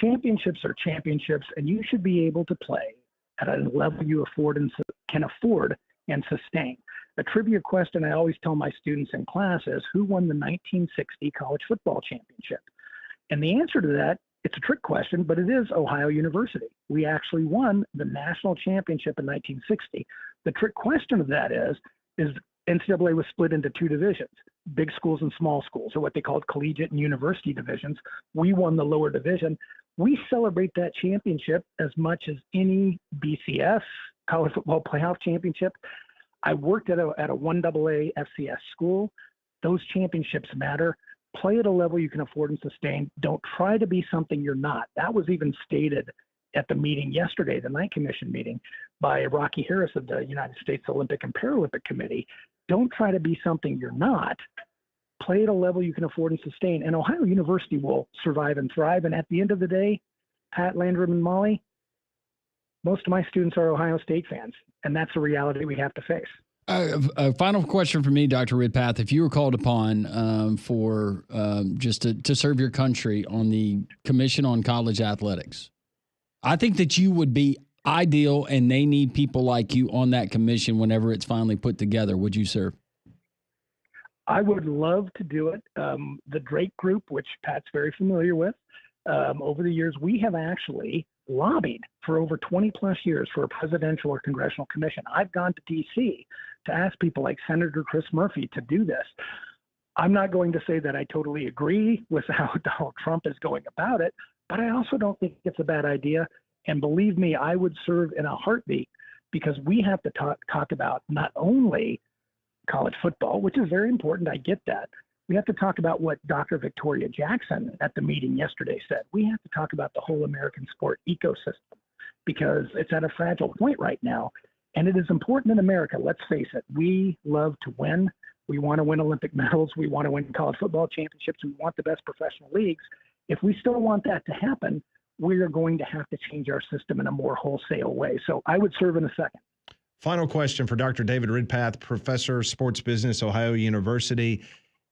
championships are championships, and you should be able to play at a level you can afford and sustain. A trivia question I always tell my students in class is, who won the 1960 college football championship? And the answer to that, it's a trick question, but it is Ohio University. We actually won the national championship in 1960. The trick question of that is NCAA was split into two divisions, big schools and small schools, or what they called collegiate and university divisions. We won the lower division. We celebrate that championship as much as any BCS, college football playoff championship. I worked at a 1AA FCS school. Those championships matter. Play at a level you can afford and sustain. Don't try to be something you're not. That was even stated at the meeting yesterday, the Knight Commission meeting, by Rocky Harris of the United States Olympic and Paralympic Committee. Don't try to be something you're not. Play at a level you can afford and sustain. And Ohio University will survive and thrive. And at the end of the day, Pat, Landrum, and Molly, most of my students are Ohio State fans. And that's a reality we have to face. A final question for me, Dr. Ridpath. If you were called upon just to serve your country on the Commission on College Athletics, I think that you would be ideal, and they need people like you on that commission whenever it's finally put together. Would you serve? I would love to do it. The Drake Group, which Pat's very familiar with, over the years, we have actually lobbied for over 20 plus years for a presidential or congressional commission. I've gone to DC to ask people like Senator Chris Murphy to do this. I'm not going to say that I totally agree with how Donald Trump is going about it, but I also don't think it's a bad idea. And believe me, I would serve in a heartbeat because we have to talk about not only college football, which is very important. I get that. We have to talk about what Dr. Victoria Jackson at the meeting yesterday said. We have to talk about the whole American sport ecosystem because it's at a fragile point right now. And it is important in America. Let's face it. We love to win. We want to win Olympic medals. We want to win college football championships. We want the best professional leagues. If we still want that to happen, we are going to have to change our system in a more wholesale way. So I would serve in a second. Final question for Dr. David Ridpath, Professor of Sports Business, Ohio University.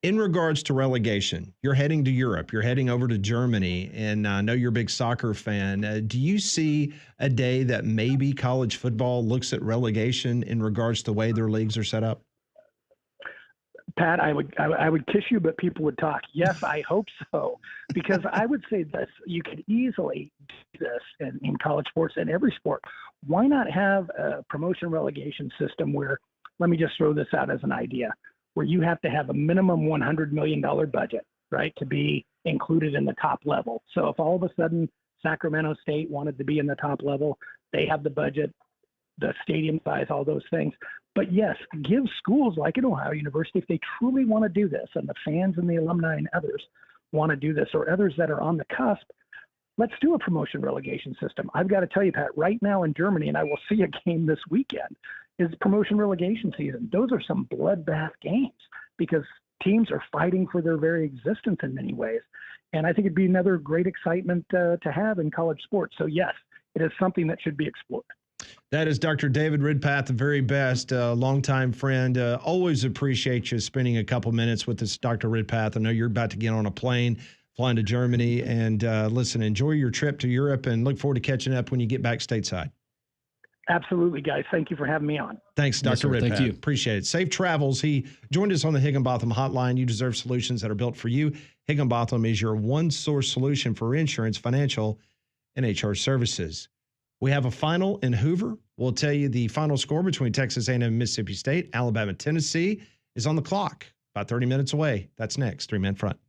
In regards to relegation, you're heading to Europe, you're heading over to Germany, and I know you're a big soccer fan. Do you see a day that maybe college football looks at relegation in regards to the way their leagues are set up? Pat, I would kiss you, but people would talk. Yes, I hope so, because I would say this: you could easily do this in college sports and every sport. Why not have a promotion relegation system where, let me just throw this out as an idea, where you have to have a minimum $100 million budget, right, to be included in the top level. So if all of a sudden Sacramento State wanted to be in the top level, they have the budget, the stadium size, all those things. But yes, give schools like at Ohio University, if they truly want to do this, and the fans and the alumni and others want to do this, or others that are on the cusp, let's do a promotion relegation system. I've got to tell you, Pat, right now in Germany, and I will see a game this weekend, is promotion relegation season. Those are some bloodbath games because teams are fighting for their very existence in many ways. And I think it'd be another great excitement to have in college sports. So yes, it is something that should be explored. That is Dr. David Ridpath, the very best, longtime friend. Always appreciate you spending a couple minutes with us, Dr. Ridpath. I know you're about to get on a plane, flying to Germany. And listen, enjoy your trip to Europe and look forward to catching up when you get back stateside. Absolutely, guys. Thank you for having me on. Thanks, Dr. Ridpath. Thank you. Appreciate it. Safe travels. He joined us on the Higginbotham Hotline. You deserve solutions that are built for you. Higginbotham is your one-source solution for insurance, financial, and HR services. We have a final in Hoover. We'll tell you the final score between Texas A&M and Mississippi State. Alabama, Tennessee is on the clock, about 30 minutes away. That's next. 3 Man Front.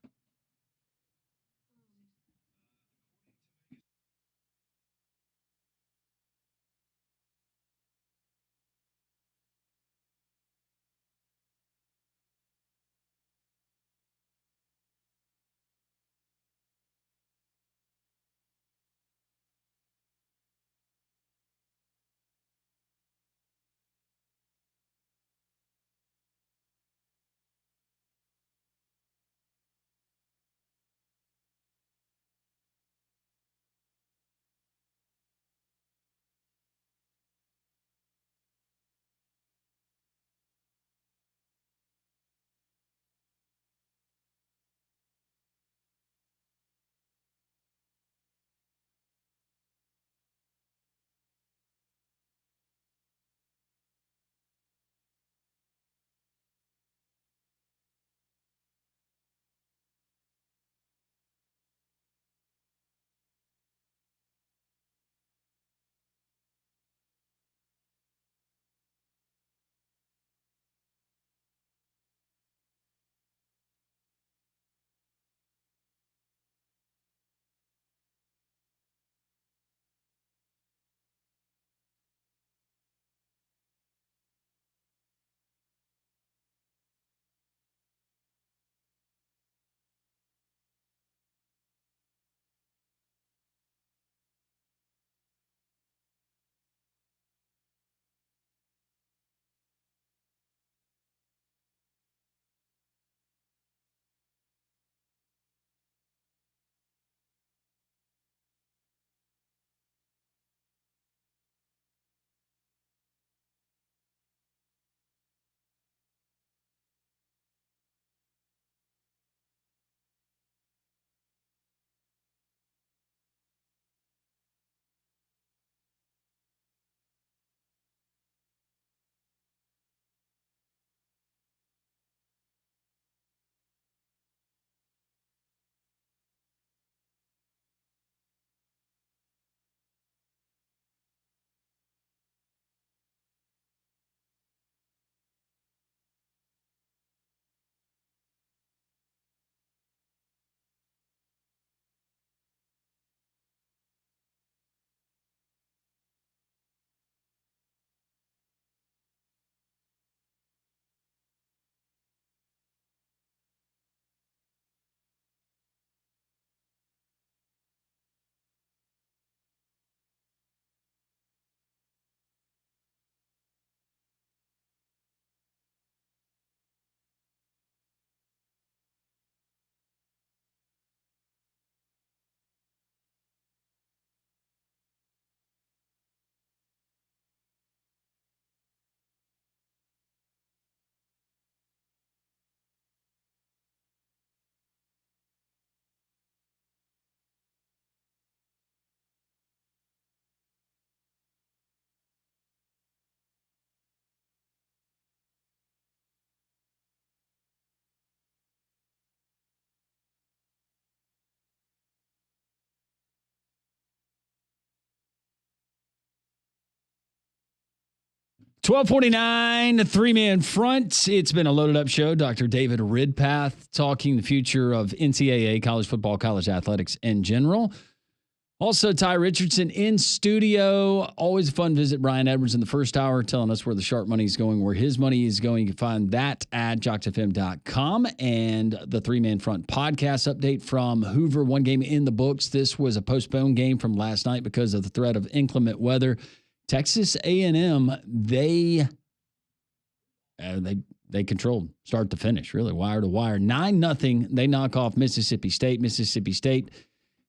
12:49, the three-man front. It's been a loaded-up show. Dr. David Ridpath talking the future of NCAA, college football, college athletics in general. Also, Tye Richardson in studio. Always a fun visit. Brian Edwards in the first hour telling us where the sharp money is going, where his money is going. You can find that at jocksfm.com. And the three-man front podcast update from Hoover. One game in the books. This was a postponed game from last night because of the threat of inclement weather. Texas A&M, they controlled start to finish, really, wire to wire. 9-0. They knock off Mississippi State. Mississippi State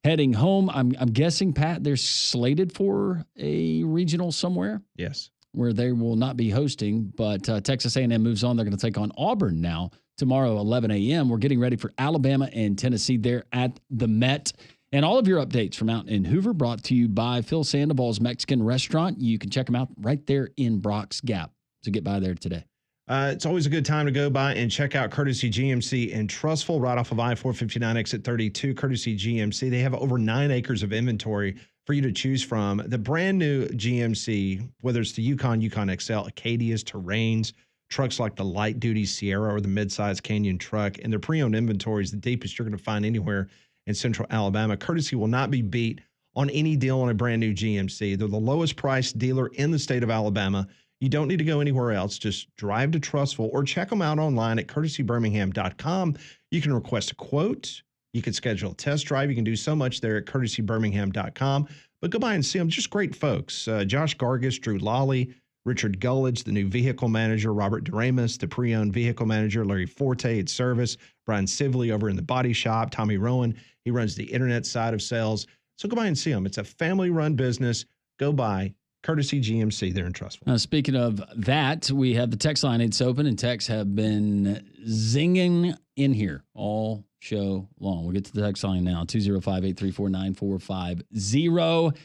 heading home. I'm guessing, Pat, they're slated for a regional somewhere. Yes. Where they will not be hosting, but Texas A&M moves on. They're going to take on Auburn now tomorrow, 11 a.m. We're getting ready for Alabama and Tennessee there at the Met. And all of your updates from out in Hoover brought to you by Phil Sandoval's Mexican Restaurant. You can check them out right there in Brock's Gap. So get by there today. It's always a good time to go by and check out Courtesy GMC in Trussville, right off of I-459 exit 32. Courtesy GMC. They have over 9 acres of inventory for you to choose from. The brand new GMC, whether it's the Yukon XL, Acadias, Terrains, trucks like the light duty Sierra or the midsize Canyon truck, and their pre-owned inventory is the deepest you're going to find anywhere in Central Alabama. Courtesy will not be beat on any deal on a brand new GMC. They're the lowest priced dealer in the state of Alabama. You don't need to go anywhere else. Just drive to Trussville or check them out online at courtesybirmingham.com. You can request a quote. You can schedule a test drive. You can do so much there at courtesybirmingham.com. But go by and see them. Just great folks. Josh Gargis, Drew Lawley, Richard Gullidge, the new vehicle manager, Robert Doremus, the pre-owned vehicle manager, Larry Forte at service, Brian Sivley over in the body shop, Tommy Rowan, he runs the internet side of sales. So go by and see them. It's a family-run business. Go by Courtesy GMC there in Trussville. Speaking of that, we have the text line. It's open, and texts have been zinging in here all show long. We'll get to the text line now, 205-834-9450.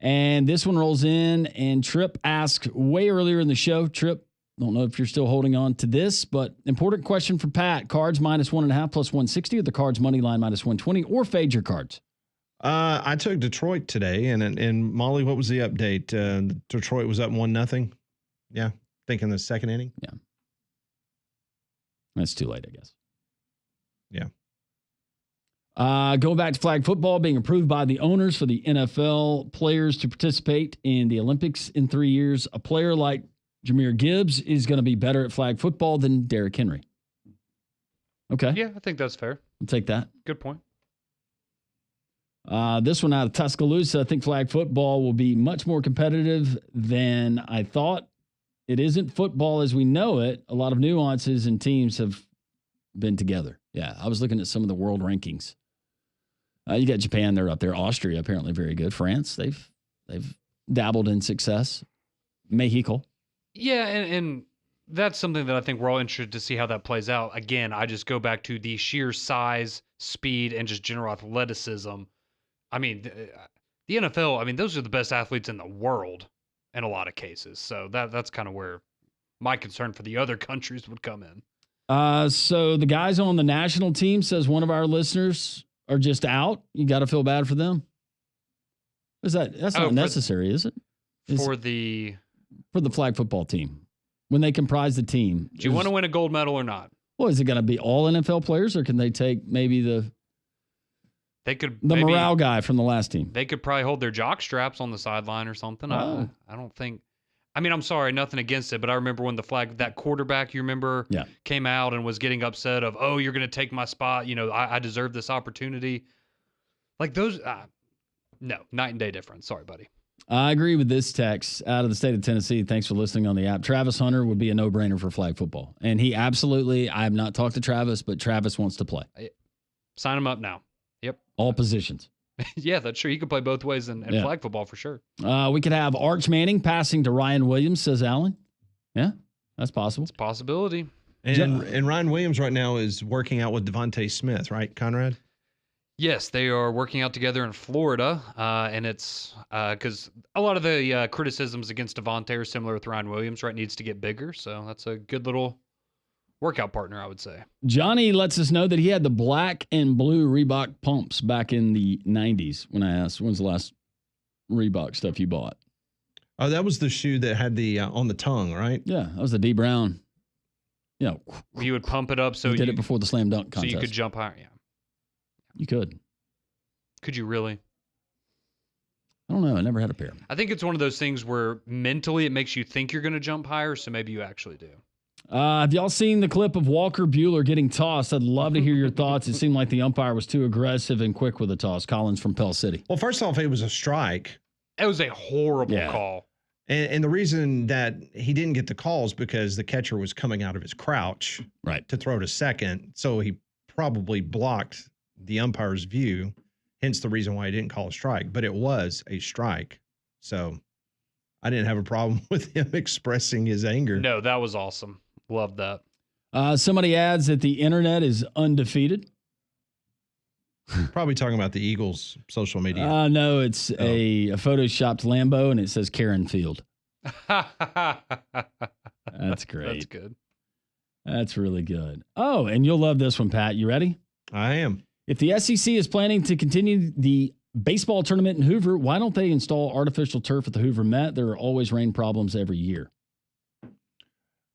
And this one rolls in, and Tripp asked way earlier in the show. Tripp, don't know if you're still holding on to this, but important question for Pat. Cards -1.5 plus 160, or the Cards money line -120, or fade your Cards? I took Detroit today, and Molly, what was the update? Detroit was up 1-0. Yeah, I think in the second inning. Yeah, that's too late, I guess. Yeah. Going back to flag football, being approved by the owners for the NFL players to participate in the Olympics in 3 years. A player like Jahmyr Gibbs is going to be better at flag football than Derrick Henry. Okay. Yeah, I think that's fair. I'll take that. Good point. This one out of Tuscaloosa, I think flag football will be much more competitive than I thought. It isn't football as we know it. A lot of nuances and teams have been together. Yeah, I was looking at some of the world rankings. You got Japan, they're up there. Austria, apparently very good. France, they've dabbled in success. Mexico. Yeah, and that's something that I think we're all interested to see how that plays out. Again, I just go back to the sheer size, speed, and just general athleticism. I mean, the NFL, I mean, those are the best athletes in the world in a lot of cases. So that's kind of where my concern for the other countries would come in. So the guys on the national team, says one of our listeners, are just out. You got to feel bad for them. That's not necessary, is it? For the flag football team, when they comprise the team. Do you want to win a gold medal or not? Well, is it going to be all NFL players, or can they take maybe the morale guy from the last team? They could probably hold their jock straps on the sideline or something. Oh. I don't think. I mean, I'm sorry, nothing against it, but I remember when that quarterback, you remember, came out and was getting upset of, oh, you're going to take my spot. You know, I deserve this opportunity. Like those, no, night and day difference. Sorry, buddy. I agree with this text out of the state of Tennessee. Thanks for listening on the app. Travis Hunter would be a no-brainer for flag football. And he absolutely, I have not talked to Travis, but Travis wants to play. Sign him up now. Yep. All positions. Yeah, that's true. He could play both ways in flag football for sure. We could have Arch Manning passing to Ryan Williams, says Alan. Yeah, that's possible. It's a possibility. And Ryan Williams right now is working out with Devontae Smith, right, Conrad? Yes, they are working out together in Florida, and it's because a lot of the criticisms against Devontae are similar with Ryan Williams, right? Needs to get bigger, so that's a good little workout partner, I would say. Johnny lets us know that he had the black and blue Reebok pumps back in the 90s when I asked, when's the last Reebok stuff you bought? Oh, that was the shoe that had the on the tongue, right? Yeah, that was the D Brown. Yeah, You would pump it up so you did it before the slam dunk so contest. you could jump higher. Yeah. You could. Could you really? I don't know. I never had a pair. I think it's one of those things where mentally it makes you think you're going to jump higher, so maybe you actually do. Have y'all seen the clip of Walker Buehler getting tossed? I'd love to hear your thoughts. It seemed like the umpire was too aggressive and quick with the toss. Collins from Pell City. Well, first off, it was a strike. It was a horrible call. And the reason that he didn't get the call is because the catcher was coming out of his crouch to throw to second. So he probably blocked the umpire's view, hence the reason why he didn't call a strike. But it was a strike. So I didn't have a problem with him expressing his anger. No, that was awesome. Loved that. Somebody adds that the internet is undefeated. Probably talking about the Eagles' social media. No, it's a photoshopped Lambo, and it says Karen Field. That's great. That's good. That's really good. Oh, and you'll love this one, Pat. You ready? I am. If the SEC is planning to continue the baseball tournament in Hoover, why don't they install artificial turf at the Hoover Met? There are always rain problems every year.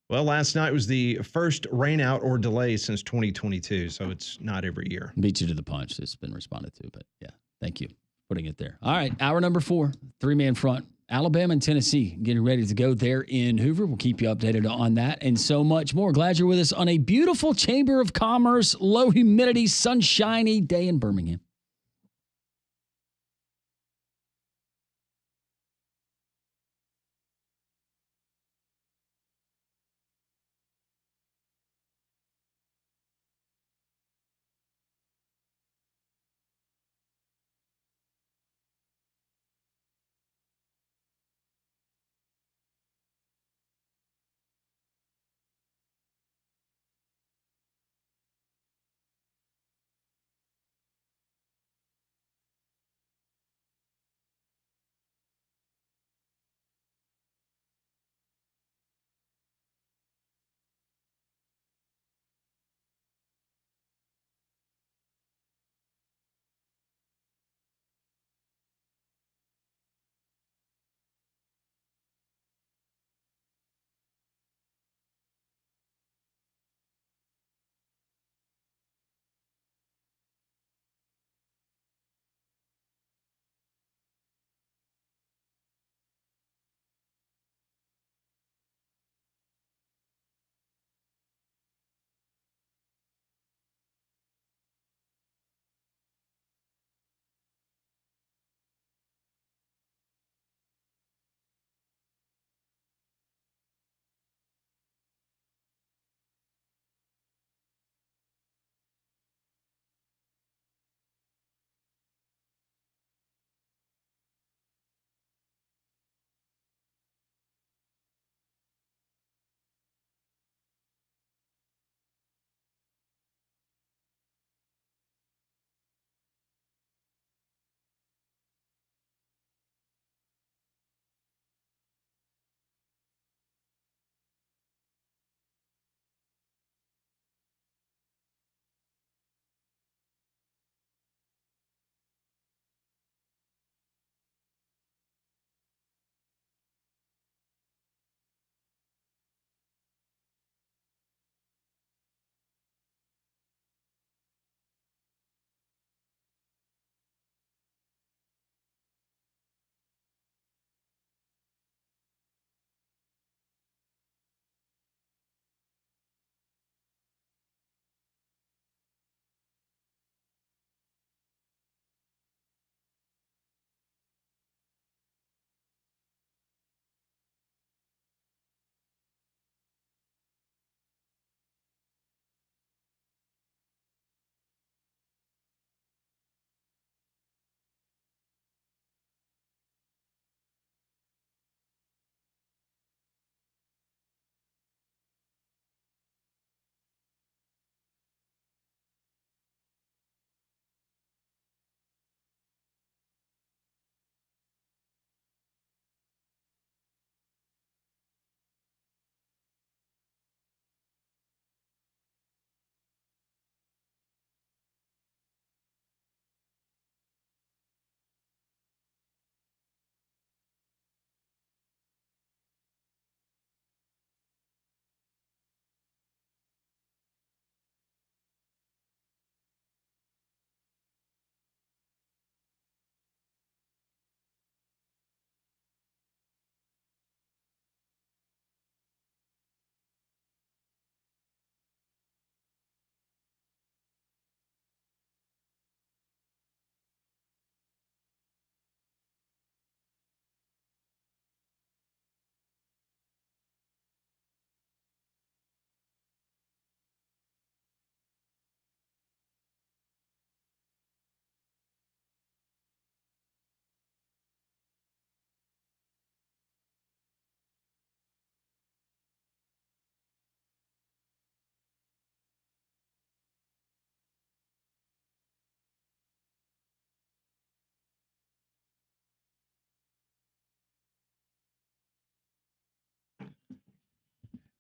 Well, last night was the first rain out or delay since 2022, so it's not every year. Beat you to the punch. It's been responded to, but yeah, thank you for putting it there. All right, hour number 4, 3-man front. Alabama and Tennessee getting ready to go there in Hoover. We'll keep you updated on that and so much more. Glad you're with us on a beautiful Chamber of Commerce, low humidity, sunshiny day in Birmingham.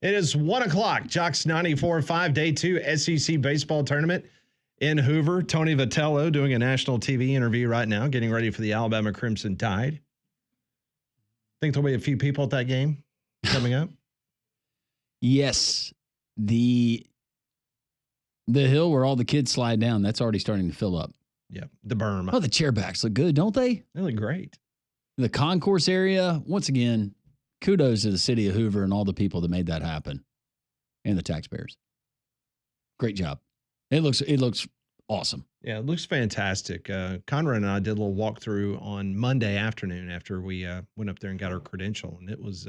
It is 1 o'clock. Jocks 94.5, day 2 SEC baseball tournament in Hoover. Tony Vitello doing a national TV interview right now, getting ready for the Alabama Crimson Tide. Think there'll be a few people at that game coming up? Yes. The hill where all the kids slide down, that's already starting to fill up. Yeah, the berm. Oh, the chairbacks look good, don't they? They look great. The concourse area, once again, kudos to the city of Hoover and all the people that made that happen, and the taxpayers. Great job. It looks awesome. Yeah, it looks fantastic. Conrad and I did a little walkthrough on Monday afternoon after we went up there and got our credential, and it was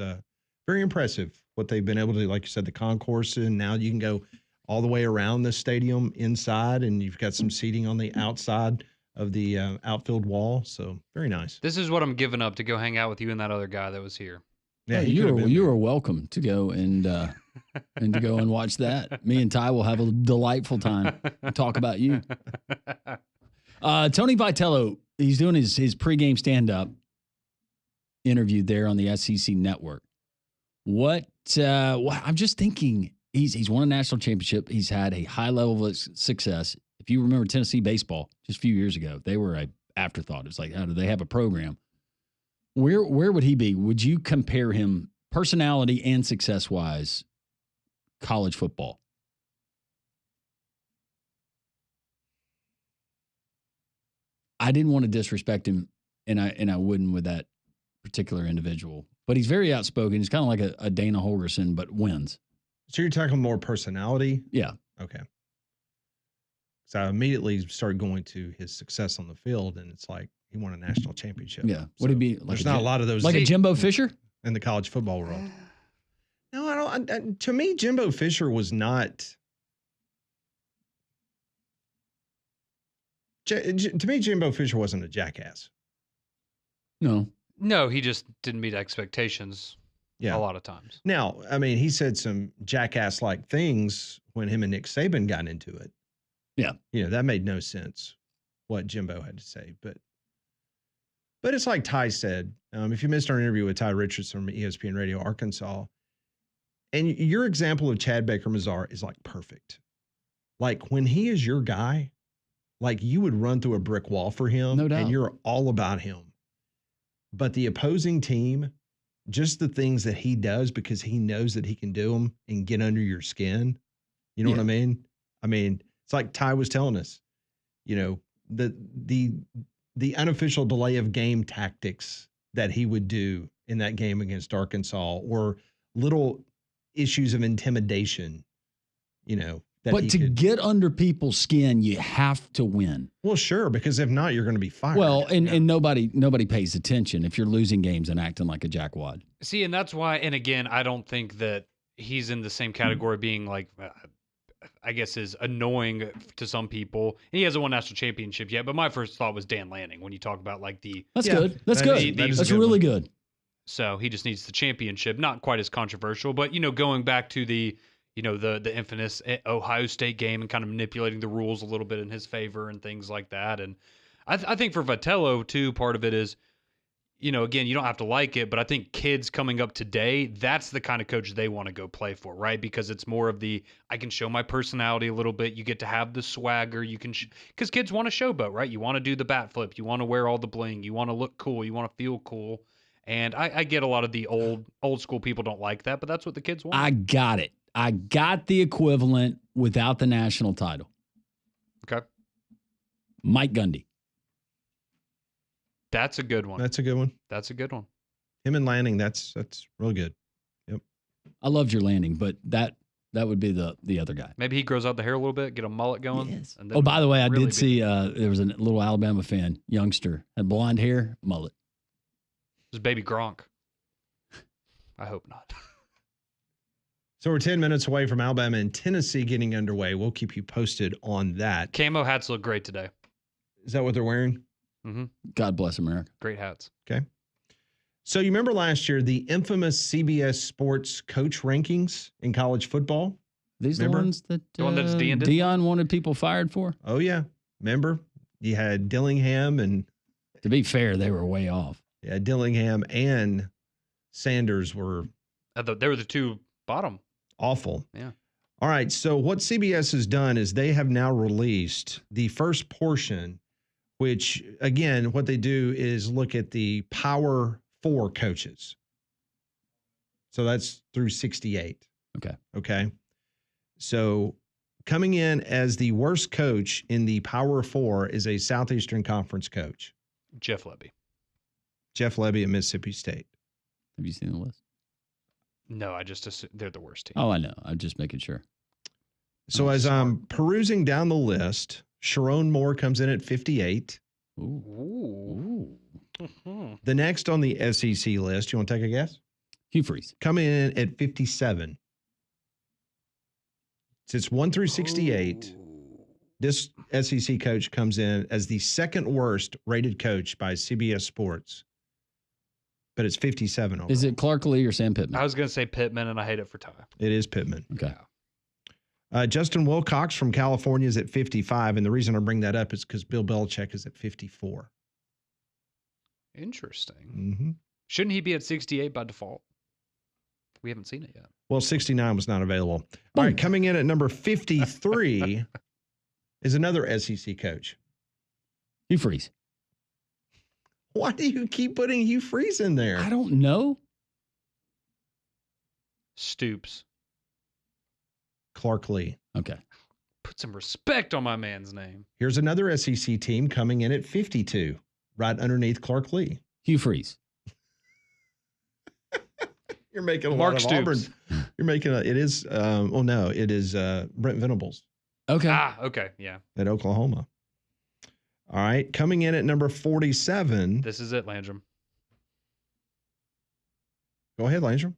very impressive what they've been able to do. Like you said, the concourse, and now you can go all the way around the stadium inside, and you've got some seating on the outside of the outfield wall. So very nice. This is what I'm giving up to go hang out with you and that other guy that was here. Yeah, you are welcome to go and to go and watch that. Me and Tye will have a delightful time and talk about you. Tony Vitello, he's doing his pregame stand-up interview there on the SEC network. What I'm just thinking, he's won a national championship. He's had a high level of success. If you remember Tennessee baseball just a few years ago, they were an afterthought. It's like, how do they have a program? Where would he be? Would you compare him personality and success-wise, college football? I didn't want to disrespect him, and I wouldn't with that particular individual. But he's very outspoken. He's kind of like a Dana Holgerson, but wins. So you're talking more personality? Yeah. Okay. So I immediately started going to his success on the field, and it's like he won a national championship. Yeah. Would he be like there's not a lot of those like a Jimbo Fisher in the college football world? No, I don't. To me, Jimbo Fisher was not. To me, Jimbo Fisher wasn't a jackass. No, he just didn't meet expectations. Yeah. A lot of times. Now, I mean, he said some jackass-like things when him and Nick Saban got into it. Yeah. You know, that made no sense what Jimbo had to say. But it's like Tye said, if you missed our interview with Tye Richardson from ESPN Radio Arkansas, and your example of Chad Baker-Mazar is like perfect. Like when he is your guy, like you would run through a brick wall for him. No doubt. And you're all about him. But the opposing team, just the things that he does because he knows that he can do them and get under your skin. You know what I mean? I mean, it's like Tye was telling us, you know, the unofficial delay of game tactics that he would do in that game against Arkansas, or little issues of intimidation, you know. But to get under people's skin, you have to win. Well, sure, because if not, you're going to be fired. Well, and nobody pays attention if you're losing games and acting like a jackwad. See, and that's why, and again, I don't think that he's in the same category being like, I guess, is annoying to some people. He hasn't won a national championship yet, but my first thought was Dan Lanning when you talk about like the... That's good. That's good. That's really good. So he just needs the championship. Not quite as controversial, but, you know, going back to the... You know, the infamous Ohio State game and kind of manipulating the rules a little bit in his favor and things like that. And I think for Vitello, too, part of it is, you know, again, you don't have to like it, but I think kids coming up today, that's the kind of coach they want to go play for, right? Because it's more of the, I can show my personality a little bit. You get to have the swagger. You can, because kids want to showboat, right? You want to do the bat flip. You want to wear all the bling. You want to look cool. You want to feel cool. And I get a lot of the old school people don't like that, but that's what the kids want. I got it. I got the equivalent without the national title. Okay. Mike Gundy. That's a good one. That's a good one. That's a good one. Him and Lanning, that's real good. Yep. I loved your Lanning, but that would be the other guy. Maybe he grows out the hair a little bit, get a mullet going. Yes. And then Oh, by the way, I did see there was a little Alabama fan, youngster, had blonde hair, mullet. It was baby Gronk. I hope not. So we're 10 minutes away from Alabama and Tennessee getting underway. We'll keep you posted on that. Camo hats look great today. Is that what they're wearing? Mm-hmm. God bless America. Great hats. Okay. So you remember last year, the infamous CBS Sports coach rankings in college football? These remember? the ones that The one that's Dion wanted people fired for? Oh, yeah. Remember? You had Dillingham and... To be fair, they were way off. Yeah, Dillingham and Sanders were... They were the two bottom. Awful. Yeah. All right. So what CBS has done is they have now released the first portion, which, again, what they do is look at the Power 4 coaches. So that's through 68. Okay. So coming in as the worst coach in the Power 4 is a Southeastern Conference coach. Jeff Lebby. Jeff Lebby at Mississippi State. Have you seen the list? No, I just assume they're the worst team. Oh, I know. I'm just making sure. So as I'm perusing down the list, Sharon Moore comes in at 58. Ooh. The next on the SEC list, you want to take a guess? Hugh Freeze. Coming in at 57. Since 1 through 68, this SEC coach comes in as the second worst rated coach by CBS Sports. But it's 57 overall. Is it Clark Lee or Sam Pittman? I was going to say Pittman, and I hate it for Tye. It is Pittman. Okay. Justin Wilcox from California is at 55. And the reason I bring that up is because Bill Belichick is at 54. Interesting. Mm-hmm. Shouldn't he be at 68 by default? We haven't seen it yet. Well, 69 was not available. All right, coming in at number 53 is another SEC coach. Hugh Freeze. Why do you keep putting Hugh Freeze in there? I don't know. Stoops. Clark Lee. Okay. Put some respect on my man's name. Here's another SEC team coming in at 52, right underneath Clark Lee. Hugh Freeze. You're making a Mark lot of Stoops. Auburn. You're making it is, it is Brent Venables. Okay. Okay. Yeah. At Oklahoma. All right. Coming in at number 47. This is it, Landrum. Go ahead, Landrum.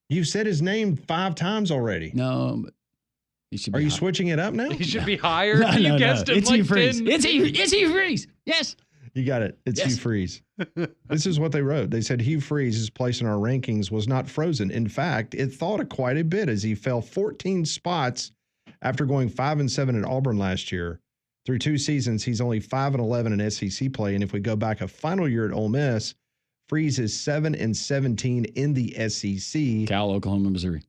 You've said his name 5 times already. No, but he should be Are you high. switching it up now? He should be higher. No, You no, guessed no. him It's like Hugh Freeze. 10. It's Hugh Freeze. Yes. You got it. It's Yes. Hugh Freeze. This is what they wrote. They said Hugh Freeze's place in our rankings was not frozen. In fact, it thawed quite a bit as he fell 14 spots after going 5-7 at Auburn last year. Through 2 seasons, he's only 5-11 in SEC play. And if we go back a final year at Ole Miss, Freeze is 7-17 in the SEC. Cal, Oklahoma, Missouri.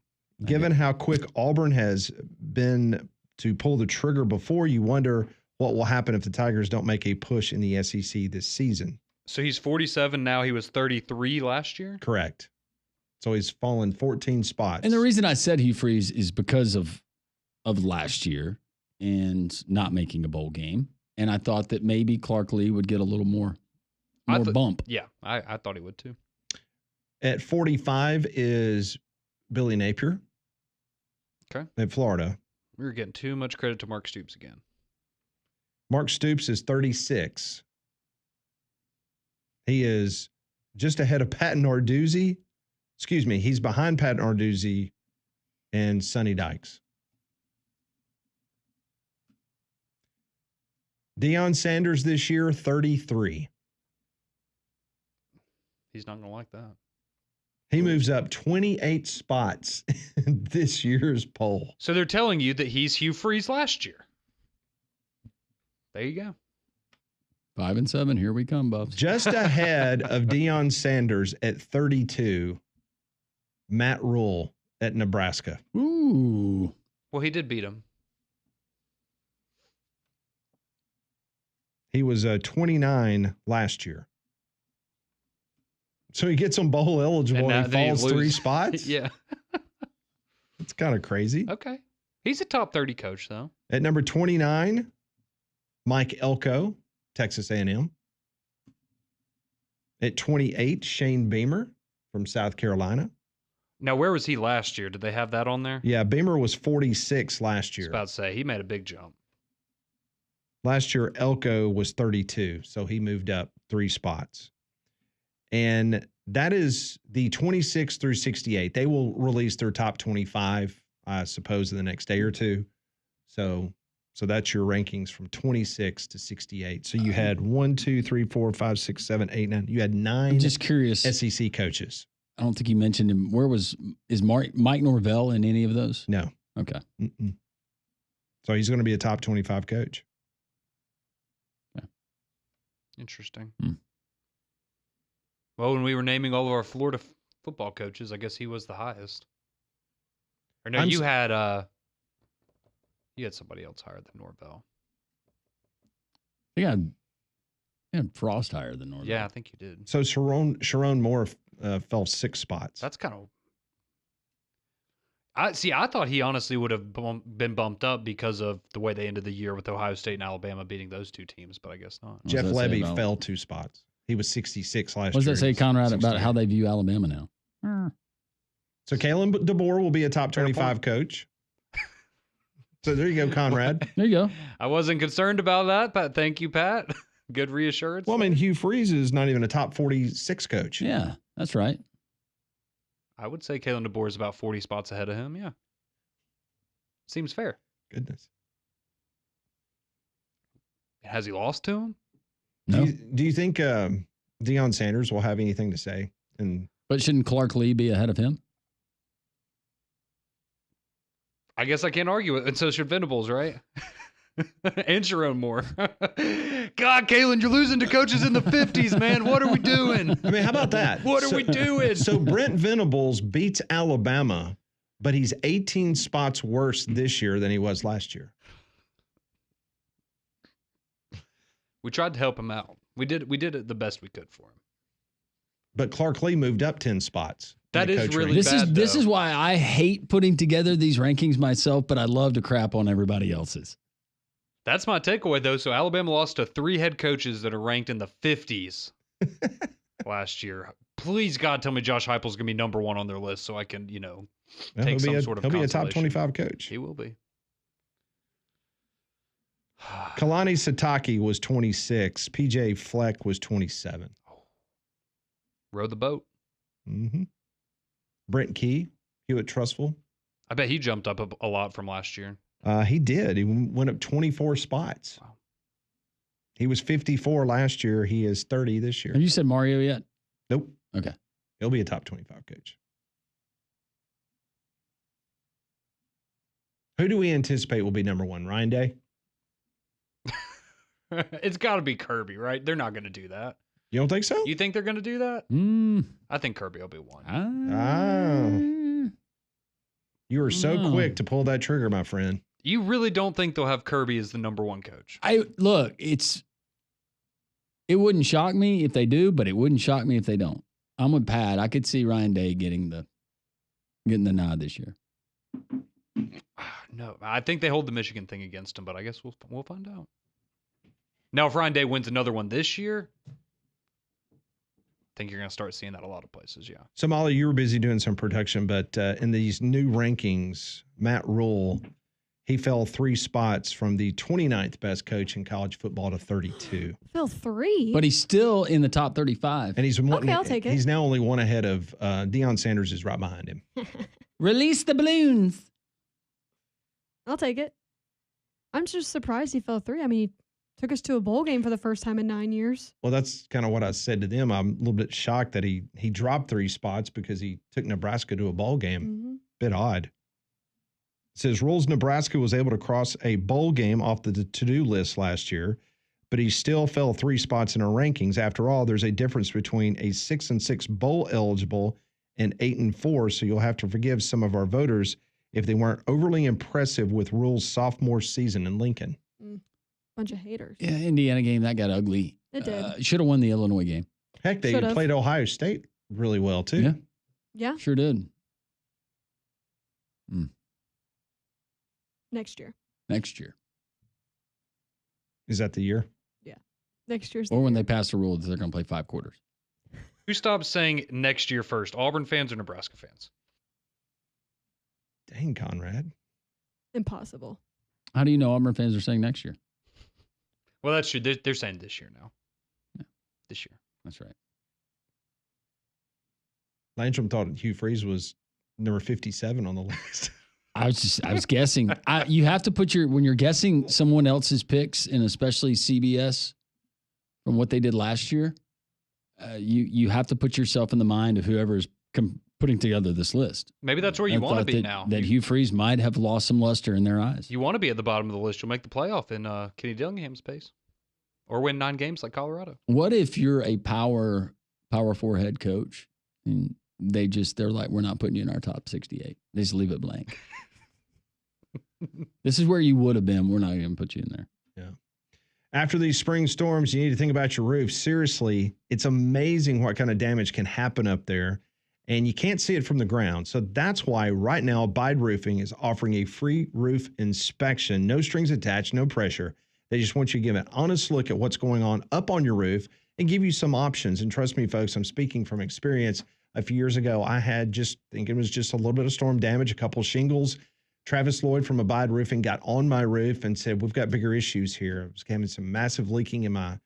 Given how quick Auburn has been to pull the trigger before, you wonder what will happen if the Tigers don't make a push in the SEC this season. So he's 47 now. He was 33 last year. Correct. So he's fallen 14 spots. And the reason I said Hugh Freeze is because of last year and not making a bowl game. And I thought that maybe Clark Lee would get a little more bump. Yeah, I thought he would too. At 45 is Billy Napier. Okay. At Florida. We were getting too much credit to Mark Stoops again. Mark Stoops is 36. He is just ahead of Pat Narduzzi. Excuse me, he's behind Pat Narduzzi and Sonny Dykes. Deion Sanders this year, 33. He's not going to like that. He moves up 28 spots in this year's poll. So they're telling you that he's Hugh Freeze last year. There you go. 5-7. Here we come, Bubs. Just ahead of Deion Sanders at 32, Matt Rule at Nebraska. Ooh. Well, he did beat him. He was 29 last year. So he gets him bowl eligible and he falls 3 spots? Yeah. It's kind of crazy. Okay. He's a top 30 coach, though. At number 29, Mike Elko, Texas A&M. At 28, Shane Beamer from South Carolina. Now, where was he last year? Did they have that on there? Yeah, Beamer was 46 last I was year. about to say, he made a big jump. Last year, Elko was 32, so he moved up 3 spots. And that is the 26 through 68. They will release their top 25, I suppose, in the next day or two. So that's your rankings from 26 to 68. So you had 1, 2, 3, 4, 5, 6, 7, 8, 9. You had 9. I'm just curious. SEC coaches. I don't think you mentioned him. Is Mike Norvell in any of those? No. Okay. Mm-mm. So he's going to be a top 25 coach. Yeah. Interesting. Well, when we were naming all of our Florida football coaches, I guess he was the highest. Or no, you had somebody else higher than Norvell. I think I had Frost higher than Norvell. Yeah, I think you did. So Sharon Moore fell 6 spots. That's kind of. I thought he honestly would have been bumped up because of the way they ended the year with Ohio State and Alabama beating those two teams, but I guess not. Jeff Levy fell 2 spots. He was 66 last year. What does that say, Conrad, about how they view Alabama now? So Kalen DeBoer will be a top 25 coach. So there you go, Conrad. There you go. I wasn't concerned about that, but thank you, Pat. Good reassurance. Well, I mean, Hugh Freeze is not even a top 46 coach. Yeah, that's right. I would say Kalen DeBoer is about 40 spots ahead of him. Yeah. Seems fair. Goodness. Has he lost to him? No. Do you think Deion Sanders will have anything to say? But shouldn't Clark Lee be ahead of him? I guess I can't argue it. And so should Venables, right? And Sharon Moore. God, Kalen, you're losing to coaches in the 50s, man. What are we doing? I mean, how about that? What are we doing? So Brent Venables beats Alabama, but he's 18 spots worse this year than he was last year. We tried to help him out. We did it the best we could for him. But Clark Lee moved up 10 spots. That is really bad. This is why I hate putting together these rankings myself, but I love to crap on everybody else's. That's my takeaway, though. So Alabama lost to 3 head coaches that are ranked in the 50s last year. Please, God, tell me Josh Heupel's going to be number 1 on their list so I can, take some sort of He'll be a top consolation. 25 coach. He will be. Kalani Sitake was 26. PJ Fleck was 27. Row the boat. Mm-hmm. Brent Key, Hewitt Trustful. I bet he jumped up a lot from last year. He did. He went up 24 spots. Wow. He was 54 last year. He is 30 this year. Have you said Mario yet? Nope. Okay. He'll be a top 25 coach. Who do we anticipate will be number 1? Ryan Day? It's got to be Kirby, right? They're not going to do that. You don't think so? You think they're going to do that? I think Kirby will be 1. Oh. You were so quick to pull that trigger, my friend. You really don't think they'll have Kirby as the number 1 coach? Look, it wouldn't shock me if they do, but it wouldn't shock me if they don't. I'm with Pat. I could see Ryan Day getting the nod this year. No, I think they hold the Michigan thing against him, but I guess we'll find out. Now, if Ryan Day wins another one this year, I think you're going to start seeing that a lot of places, yeah. So, Molly, you were busy doing some production, but in these new rankings, Matt Rule, he fell 3 spots from the 29th best coach in college football to 32. Fell 3? But he's still in the top 35. And he's Okay, I'll take it. He's now only 1 ahead of Deion Sanders is right behind him. Release the balloons. I'll take it. I'm just surprised he fell 3. I mean, he took us to a bowl game for the first time in 9 years. Well, that's kind of what I said to them. I'm a little bit shocked that he dropped 3 spots because he took Nebraska to a bowl game. Mm-hmm. Bit odd. It says Rules Nebraska was able to cross a bowl game off the to-do list last year, but he still fell 3 spots in our rankings. After all, there's a difference between a 6-6 bowl eligible and 8-4, so you'll have to forgive some of our voters if they weren't overly impressive with Rules' sophomore season in Lincoln. Bunch of haters. Yeah, Indiana game, that got ugly. It did. Should have won the Illinois game. Heck, they Should've. played Ohio State really well, too. Yeah. Yeah, Sure did. next year. Next year. Is that the year? Yeah. Next year's Or when they pass the rule that they're going to play 5 quarters. Who stops saying next year first? Auburn fans or Nebraska fans? Dang, Conrad. Impossible. How do you know Auburn fans are saying next year? Well, that's true. They're saying this year now. Yeah. This year. That's right. Landrum thought Hugh Freeze was number 57 on the list. I was guessing. You have to put when you're guessing someone else's picks, and especially CBS, from what they did last year, you have to put yourself in the mind of whoever's putting together this list. Maybe that's where you want to be now. That Hugh Freeze might have lost some luster in their eyes. You want to be at the bottom of the list. You'll make the playoff in Kenny Dillingham's pace, or win 9 games like Colorado. What if you're a Power 4 head coach, and they're like, we're not putting you in our top 68. They just leave it blank. This is where you would have been. We're not going to put you in there. Yeah. After these spring storms, you need to think about your roof. Seriously, it's amazing what kind of damage can happen up there, and you can't see it from the ground. So that's why right now Abide Roofing is offering a free roof inspection. No strings attached, no pressure. They just want you to give an honest look at what's going on up on your roof and give you some options. And trust me, folks, I'm speaking from experience. A few years ago, I had think it was just a little bit of storm damage, a couple shingles. Travis Lloyd from Abide Roofing got on my roof and said, we've got bigger issues here. I was having some massive leaking in my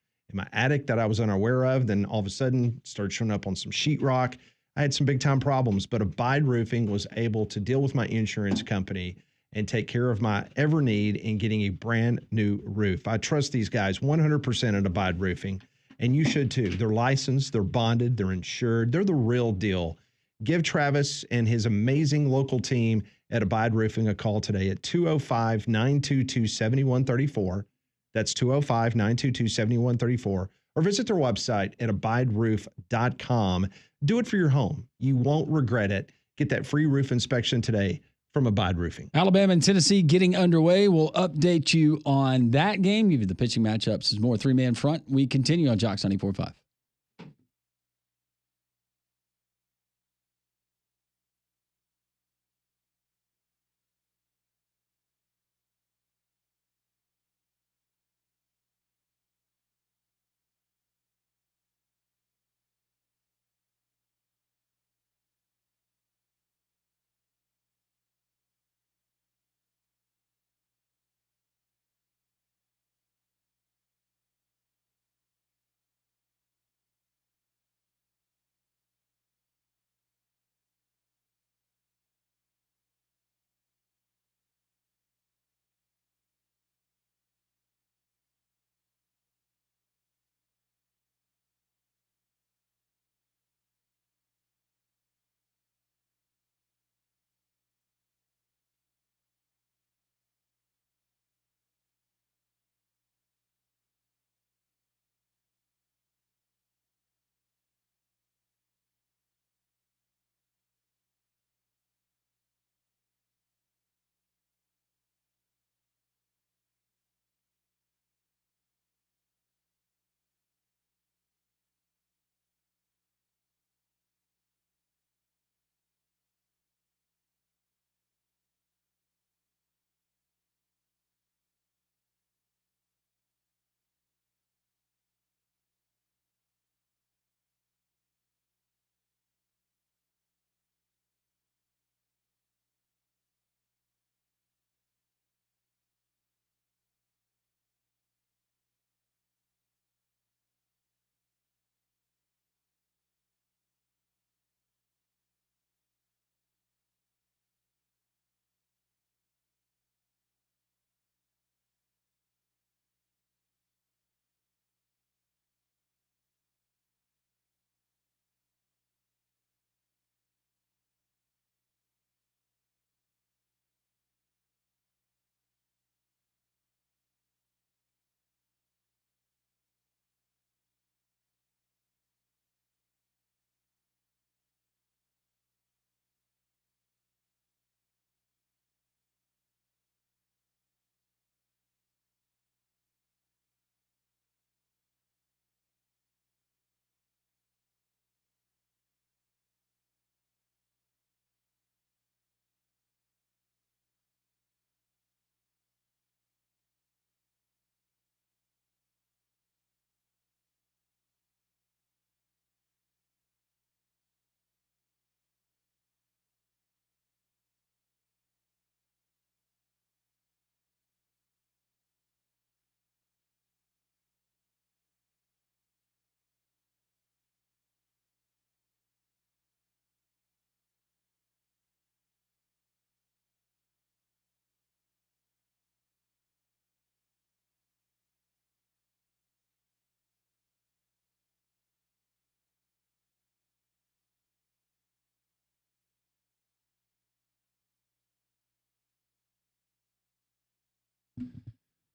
attic that I was unaware of. Then all of a sudden started showing up on some sheetrock. I had some big time problems, but Abide Roofing was able to deal with my insurance company and take care of my ever need in getting a brand new roof. I trust these guys 100% at Abide Roofing, and you should too. They're licensed, they're bonded, they're insured, they're the real deal. Give Travis and his amazing local team at Abide Roofing a call today at 205-922-7134. That's 205-922-7134. Or visit their website at abideroof.com. Do it for your home. You won't regret it. Get that free roof inspection today from Abide Roofing. Alabama and Tennessee getting underway. We'll update you on that game, give you the pitching matchups. There's more three-man front. We continue on Jocks 94.5.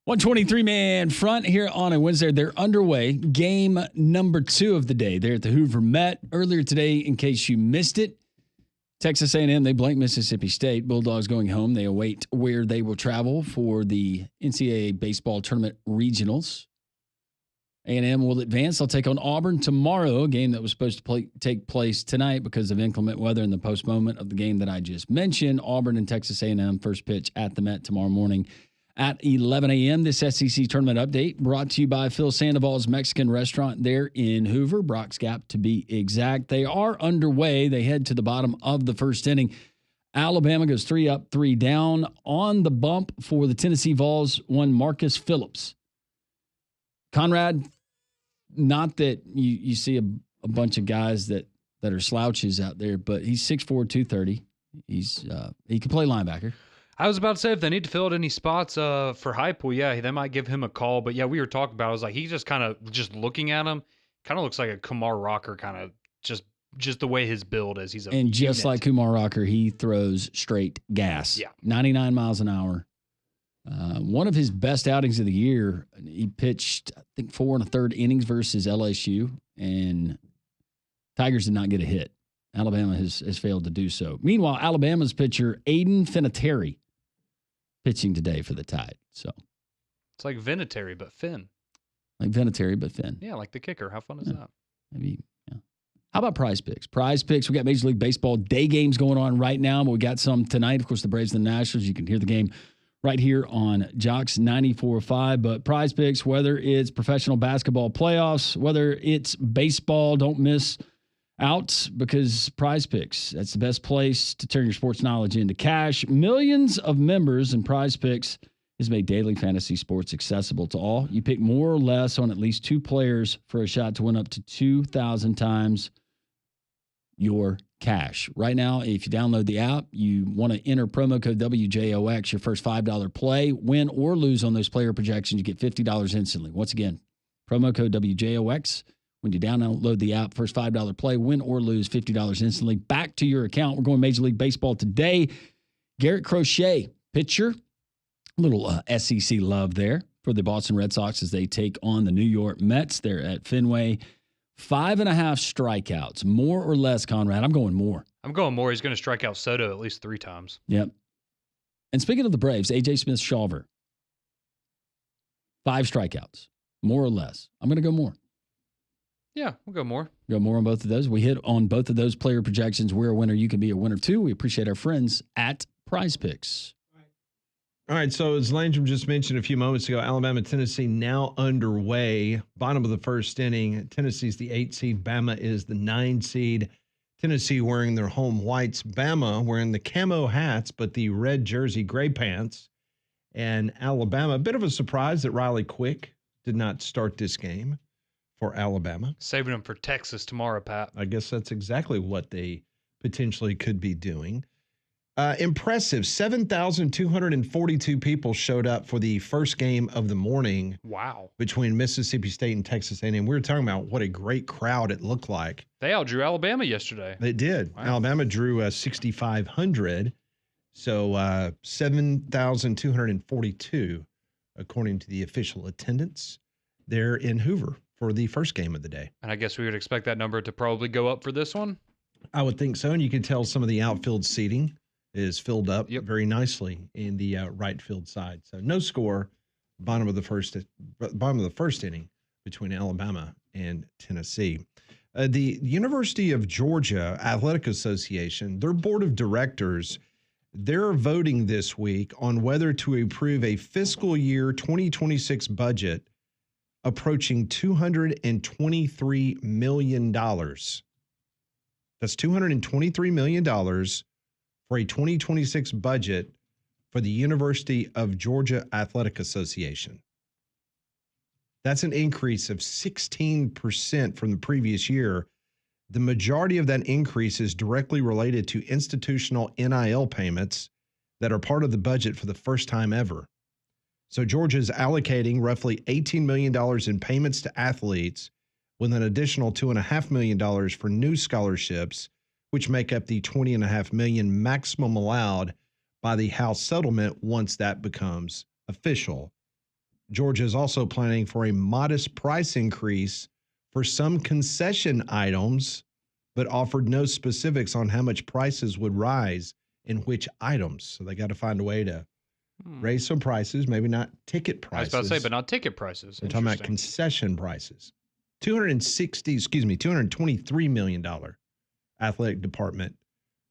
123-man front here on a Wednesday. They're underway. Game number 2 of the day. They're at the Hoover Met earlier today. In case you missed it, Texas A&M, they blank Mississippi State. Bulldogs going home. They await where they will travel for the NCAA baseball tournament regionals. A&M will advance. They'll take on Auburn tomorrow, a game that was supposed to take place tonight because of inclement weather and the postponement of the game that I just mentioned. Auburn and Texas A&M first pitch at the Met tomorrow morning at 11 a.m. This SEC tournament update brought to you by Phil Sandoval's Mexican restaurant there in Hoover, Brock's Gap to be exact. They are underway. They head to the bottom of the first inning. Alabama goes 3 up, 3 down. On the bump for the Tennessee Vols, one Marcus Phillips. Conrad, not that you see a bunch of guys that are slouches out there, but he's 6'4", 230. He can play linebacker. I was about to say, if they need to fill out any spots for Heupel, yeah, they might give him a call. But yeah, we were talking about, I was like, he's just kind of, just looking at him, kind of looks like a Kumar Rocker, kind of just the way his build is. He's a And just unit. like Kumar Rocker, he throws straight gas. Yeah. 99 miles an hour. One of his best outings of the year, he pitched, I think, 4 1/3 innings versus LSU, and Tigers did not get a hit. Alabama has failed to do so. Meanwhile, Alabama's pitcher, Aiden Vinatieri, pitching today for the Tide. So It's like Vinatieri, but Finn. like Vinatieri, but Finn. Yeah, like the kicker. How fun is that? Maybe. Yeah. How about Prize Picks? Prize Picks. We got Major League Baseball day games going on right now, but we got some tonight. Of course, the Braves and the Nationals. You can hear the game right here on Jocks 94.5. But Prize Picks, whether it's professional basketball playoffs, whether it's baseball, don't miss out, because Prize Picks, that's the best place to turn your sports knowledge into cash. Millions of members, and Prize Picks has made daily fantasy sports accessible to all. You pick more or less on at least 2 players for a shot to win up to 2,000 times your cash. Right now, if you download the app, you want to enter promo code WJOX, your first $5 play, win or lose on those player projections, you get $50 instantly. Once again, promo code WJOX. When you download the app, first $5 play, win or lose, $50 instantly back to your account. We're going Major League Baseball today. Garrett Crochet, pitcher. A little SEC love there for the Boston Red Sox as they take on the New York Mets. They're at Fenway. 5.5 strikeouts, more or less, Conrad? I'm going more. I'm going more. He's going to strike out Soto at least 3 times. Yep. And speaking of the Braves, A.J. Smith-Shawver. 5 strikeouts, more or less. I'm going to go more. Yeah, we'll go more. Go more on both of those. We hit on both of those player projections. We're a winner. You can be a winner too. We appreciate our friends at Prize Picks. All right, so as Landrum just mentioned a few moments ago, Alabama-Tennessee now underway. Bottom of the first inning. Tennessee's the 8 seed. Bama is the 9 seed. Tennessee wearing their home whites. Bama wearing the camo hats, but the red jersey, gray pants. And Alabama, a bit of a surprise that Riley Quick did not start this game for Alabama. Saving them for Texas tomorrow, Pat. I guess that's exactly what they potentially could be doing. Impressive. 7,242 people showed up for the first game of the morning. Wow. Between Mississippi State and Texas A&M. We were talking about what a great crowd it looked like. They outdrew Alabama yesterday. They did. Wow. Alabama drew 6,500. So 7,242, according to the official attendance, there in Hoover for the first game of the day. And I guess we would expect that number to probably go up for this one? I would think so. And you can tell some of the outfield seating is filled up very nicely in the right field side. So no score, bottom of the first inning between Alabama and Tennessee. The University of Georgia Athletic Association, their board of directors, they're voting this week on whether to approve a fiscal year 2026 budget approaching $223 million. That's $223 million for a 2026 budget for the University of Georgia Athletic Association. That's an increase of 16% from the previous year. The majority of that increase is directly related to institutional NIL payments that are part of the budget for the first time ever. So Georgia is allocating roughly $18 million in payments to athletes, with an additional $2.5 million for new scholarships, which make up the $20.5 million maximum allowed by the House settlement once that becomes official. Georgia is also planning for a modest price increase for some concession items, but offered no specifics on how much prices would rise in which items. So they got to find a way to raise some prices, maybe not ticket I was prices. about to say, but not ticket prices. We're talking about concession prices. $223 million athletic department.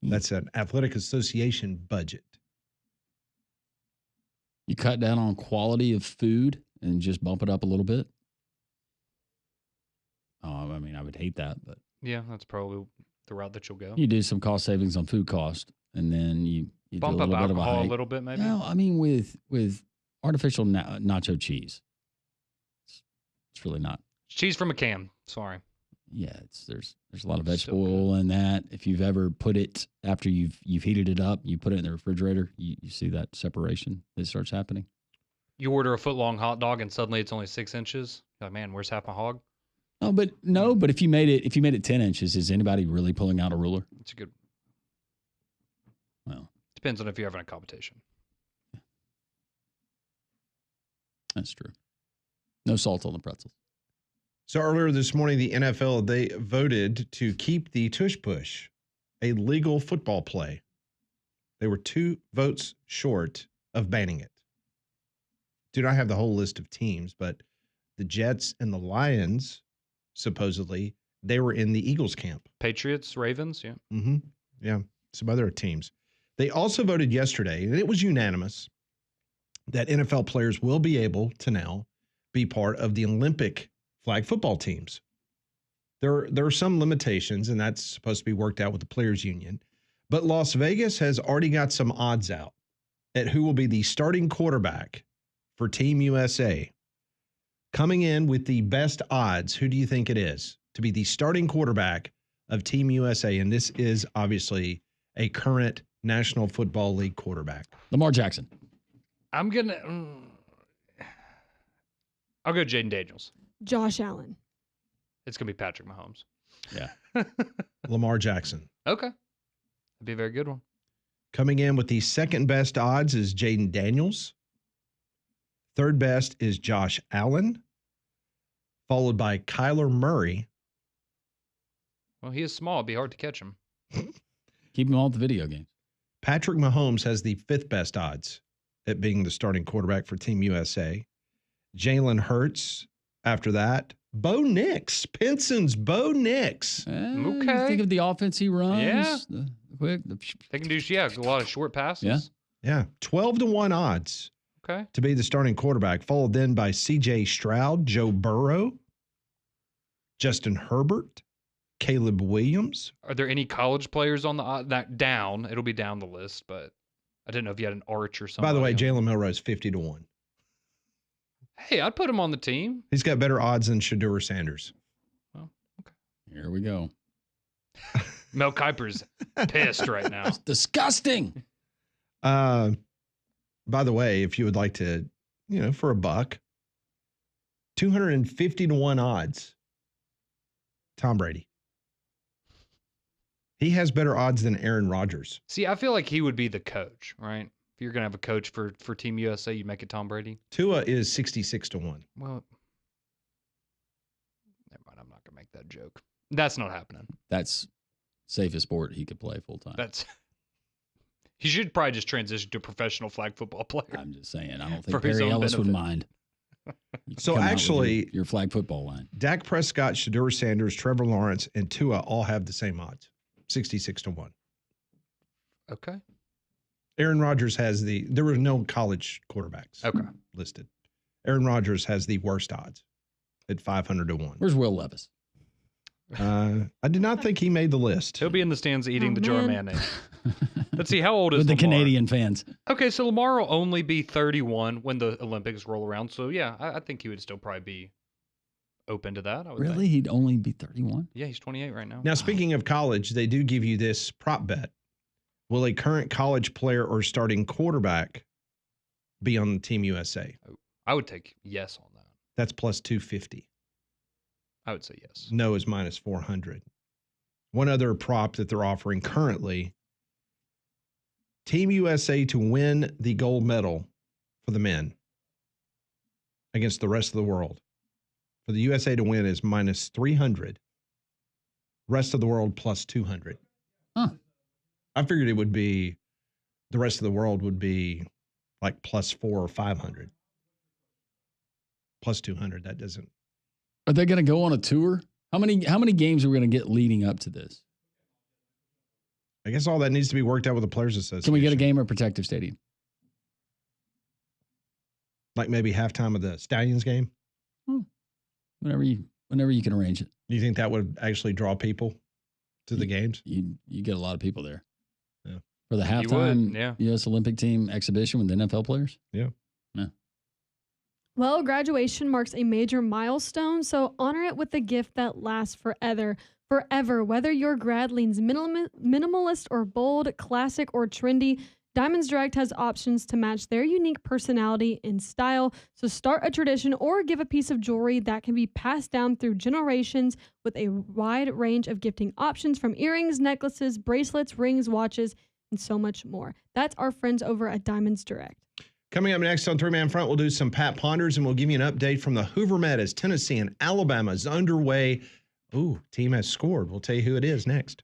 That's an athletic association budget. You cut down on quality of food and just bump it up a little bit. Oh, I mean, I would hate that, but Yeah, that's probably the route that you'll go. you do some cost savings on food cost, and then you Bump do a up little bit of alcohol a hike. little bit, maybe. No, I mean with artificial nacho cheese, it's really not. Cheese from a can. Sorry. Yeah, there's a lot of vegetable oil in that. If you've ever put it after you've heated it up, you put it in the refrigerator, you see that separation that starts happening. You order a foot-long hot dog and suddenly it's only 6 inches. You're like, man, where's half my hog? Oh, but if you made it 10 inches, is anybody really pulling out a ruler? It's a good. Well, depends on if you're having a competition. That's true. No salt on the pretzels. So earlier this morning, the NFL, they voted to keep the tush push a legal football play. They were 2 votes short of banning it. Do not have the whole list of teams, but the Jets and the Lions, supposedly, they were in the Eagles camp. Patriots, Ravens, yeah. Mm-hmm. Yeah, some other teams. They also voted yesterday, and it was unanimous, that NFL players will be able to now be part of the Olympic flag football teams. There are some limitations, and that's supposed to be worked out with the Players Union. But Las Vegas has already got some odds out at who will be the starting quarterback for Team USA. Coming in with the best odds, who do you think it is to be the starting quarterback of Team USA? And this is obviously a current National Football League quarterback. Lamar Jackson. I'll go Jaden Daniels. Josh Allen. It's going to be Patrick Mahomes. Yeah. Lamar Jackson. Okay. That'd be a very good one. Coming in with the second best odds is Jaden Daniels. Third best is Josh Allen, followed by Kyler Murray. Well, he is small. It'd be hard to catch him. Keep him all at the video games. Patrick Mahomes has the 5th best odds at being the starting quarterback for Team USA. Jalen Hurts after that. Bo Nix. Pinson's Bo Nix. Okay. Think of the offense he runs. Yeah. The quick. They can do, a lot of short passes. Yeah. 12-1 odds. Okay. To be the starting quarterback, followed then by C.J. Stroud, Joe Burrow, Justin Herbert, Caleb Williams. Are there any college players on that down? It'll be down the list, but I didn't know if you had an arch or something. By the way, Jalen Milroe's 50-1. Hey, I'd put him on the team. He's got better odds than Shedeur Sanders. Well, okay. Here we go. Mel Kiper's pissed right now. It's disgusting. By the way, if you would like to, for $1, 250-1 odds, Tom Brady. He has better odds than Aaron Rodgers. See, I feel like he would be the coach, right? If you're going to have a coach for Team USA, you'd make it Tom Brady. Tua is 66-1. Well, never mind. I'm not going to make that joke. That's not happening. That's safest sport he could play full time. He should probably just transition to a professional flag football player. I'm just saying. I don't think Perry Ellis would mind. So actually, your flag football line. Dak Prescott, Shedeur Sanders, Trevor Lawrence, and Tua all have the same odds, 66-1. Okay. Aaron Rodgers there were no college quarterbacks listed. Aaron Rodgers has the worst odds at 500-1. Where's Will Levis? I did not think he made the list. He'll be in the stands eating the jar of mayonnaise. Let's see, how old is With the Lamar? Canadian fans. Okay, so Lamar will only be 31 when the Olympics roll around. So, yeah, I think he would still probably be open to that. I would Really? think. He'd only be 31? Yeah, he's 28 right now. Now, speaking of college, they do give you this prop bet. Will a current college player or starting quarterback be on Team USA? I would take yes on that. That's plus 250. I would say yes. No is minus 400. One other prop that they're offering currently, Team USA to win the gold medal for the men. against the rest of the world. For the USA to win is minus 300. Rest of the world plus 200. Huh. I figured it would be, the rest of the world would be like plus 400 or 500. Plus 200, that doesn't. Are they going to go on a tour? How many games are we going to get leading up to this? I guess all that needs to be worked out with the Players Association. Can we get a game at Protective Stadium? Like maybe halftime of the Stallions game? Whenever you can arrange it. Do you think that would actually draw people to the games? You get a lot of people there. Yeah. For the halftime U.S. Olympic team exhibition with the NFL players? Yeah. Yeah. Well, graduation marks a major milestone, so honor it with a gift that lasts forever. Whether your grad leans minimalist or bold, classic or trendy, Diamonds Direct has options to match their unique personality and style. So start a tradition or give a piece of jewelry that can be passed down through generations with a wide range of gifting options from earrings, necklaces, bracelets, rings, watches, and so much more. That's our friends over at Diamonds Direct. Coming up next on Three Man Front, we'll do some Pat Ponders and we'll give you an update from the Hoover Met as Tennessee and Alabama is underway. Ooh, team has scored. We'll tell you who it is next.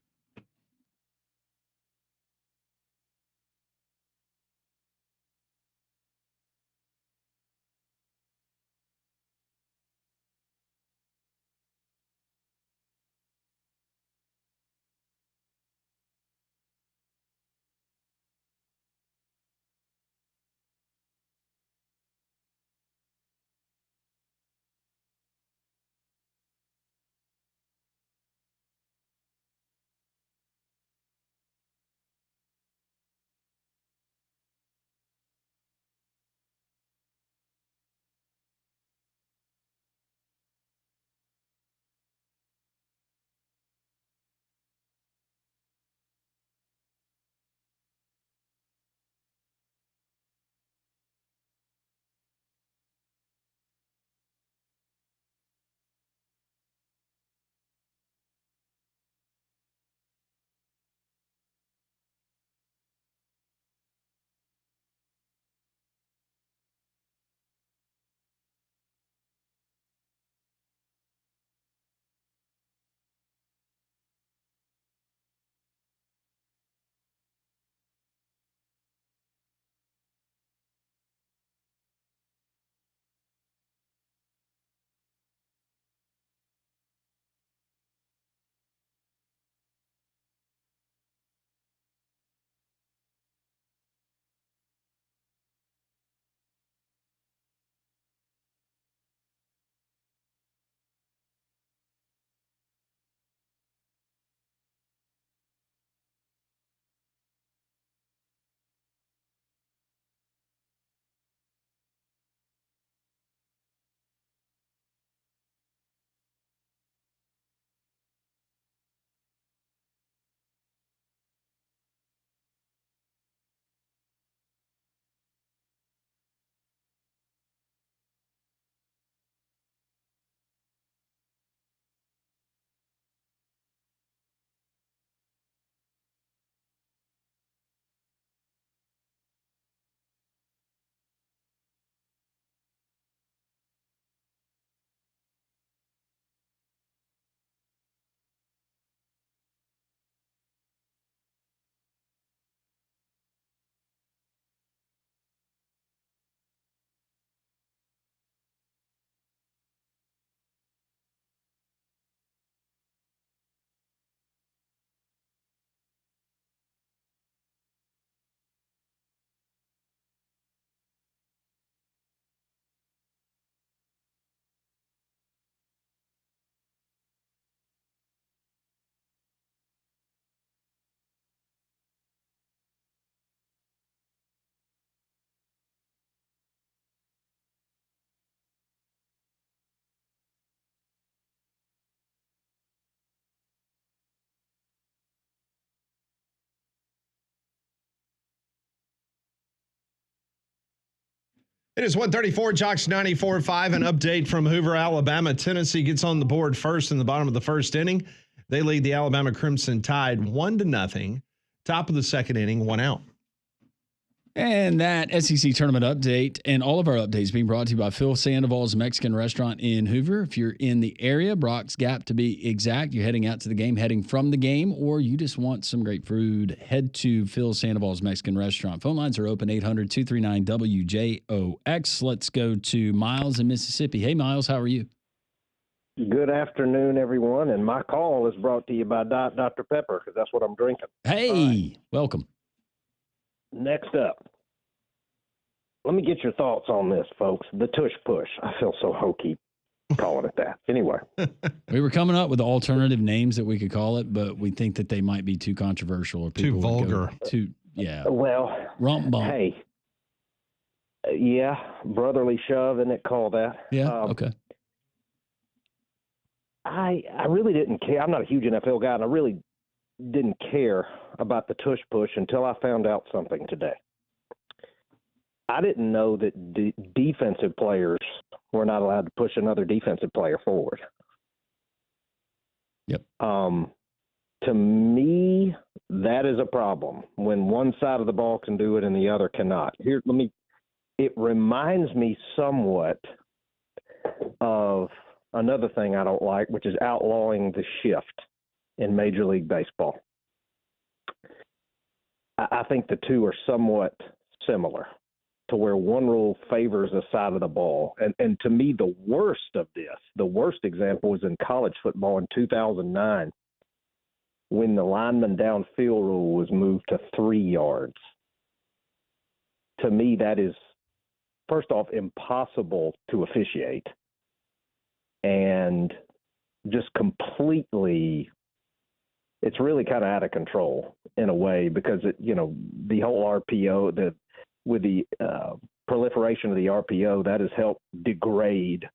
It is 1:34, Jocks 94.5, an update from Hoover, Alabama. Tennessee gets on the board first in the bottom of the first inning. They lead the Alabama Crimson Tide 1-0. Top of the second inning, 1 out. And that SEC tournament update and all of our updates being brought to you by Phil Sandoval's Mexican Restaurant in Hoover. If you're in the area, Brock's Gap to be exact, you're heading out to the game, heading from the game, or you just want some great food, head to Phil Sandoval's Mexican Restaurant. Phone lines are open, 800-239-WJOX. Let's go to Miles in Mississippi. Hey, Miles, how are you? Good afternoon, everyone. And my call is brought to you by Dr. Pepper, because that's what I'm drinking. Hey, welcome. Next up, let me get your thoughts on this, folks. The tush push. I feel so hokey calling it that. Anyway. We were coming up with alternative names that we could call it, but we think that they might be too controversial or people too vulgar. Well, rump bump. Hey, yeah, brotherly shove, isn't it called that? Yeah, okay. I really didn't care. I'm not a huge NFL guy, and I really didn't care about the tush push until I found out something today. I didn't know that defensive players were not allowed to push another defensive player forward. Yep. To me, that is a problem when one side of the ball can do it and the other cannot. It reminds me somewhat of another thing I don't like, which is outlawing the shift in Major League Baseball. I think the two are somewhat similar, to where one rule favors a side of the ball. And to me, the worst example was in college football in 2009, when the lineman downfield rule was moved to 3 yards. To me, that is, first off, impossible to officiate, and just completely, it's really kind of out of control in a way, because the whole RPO, with the proliferation of the RPO, that has helped degrade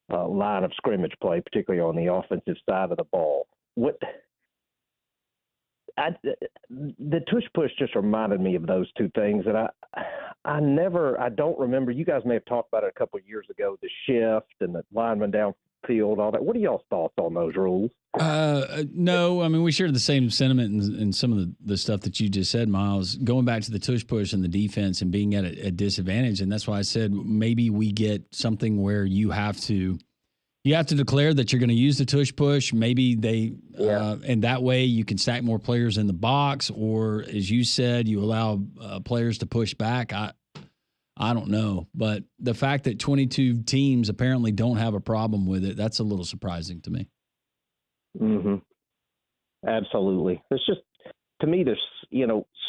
line of scrimmage play, particularly on the offensive side of the ball. The tush push just reminded me of those two things, and I don't remember. You guys may have talked about it a couple of years ago, the shift and the lineman downfield, all that. What are y'all's thoughts on those rules? No, I mean, we shared the same sentiment in some of the stuff that you just said, Miles, going back to the tush push and the defense and being at a disadvantage. And that's why I said maybe we get something where you have to declare that you're going to use the tush push. Maybe and that way you can stack more players in the box, or as you said, you allow players to push back. I don't know, but the fact that 22 teams apparently don't have a problem with it, that's a little surprising to me. Mm-hmm. Absolutely. It's just, to me, there's,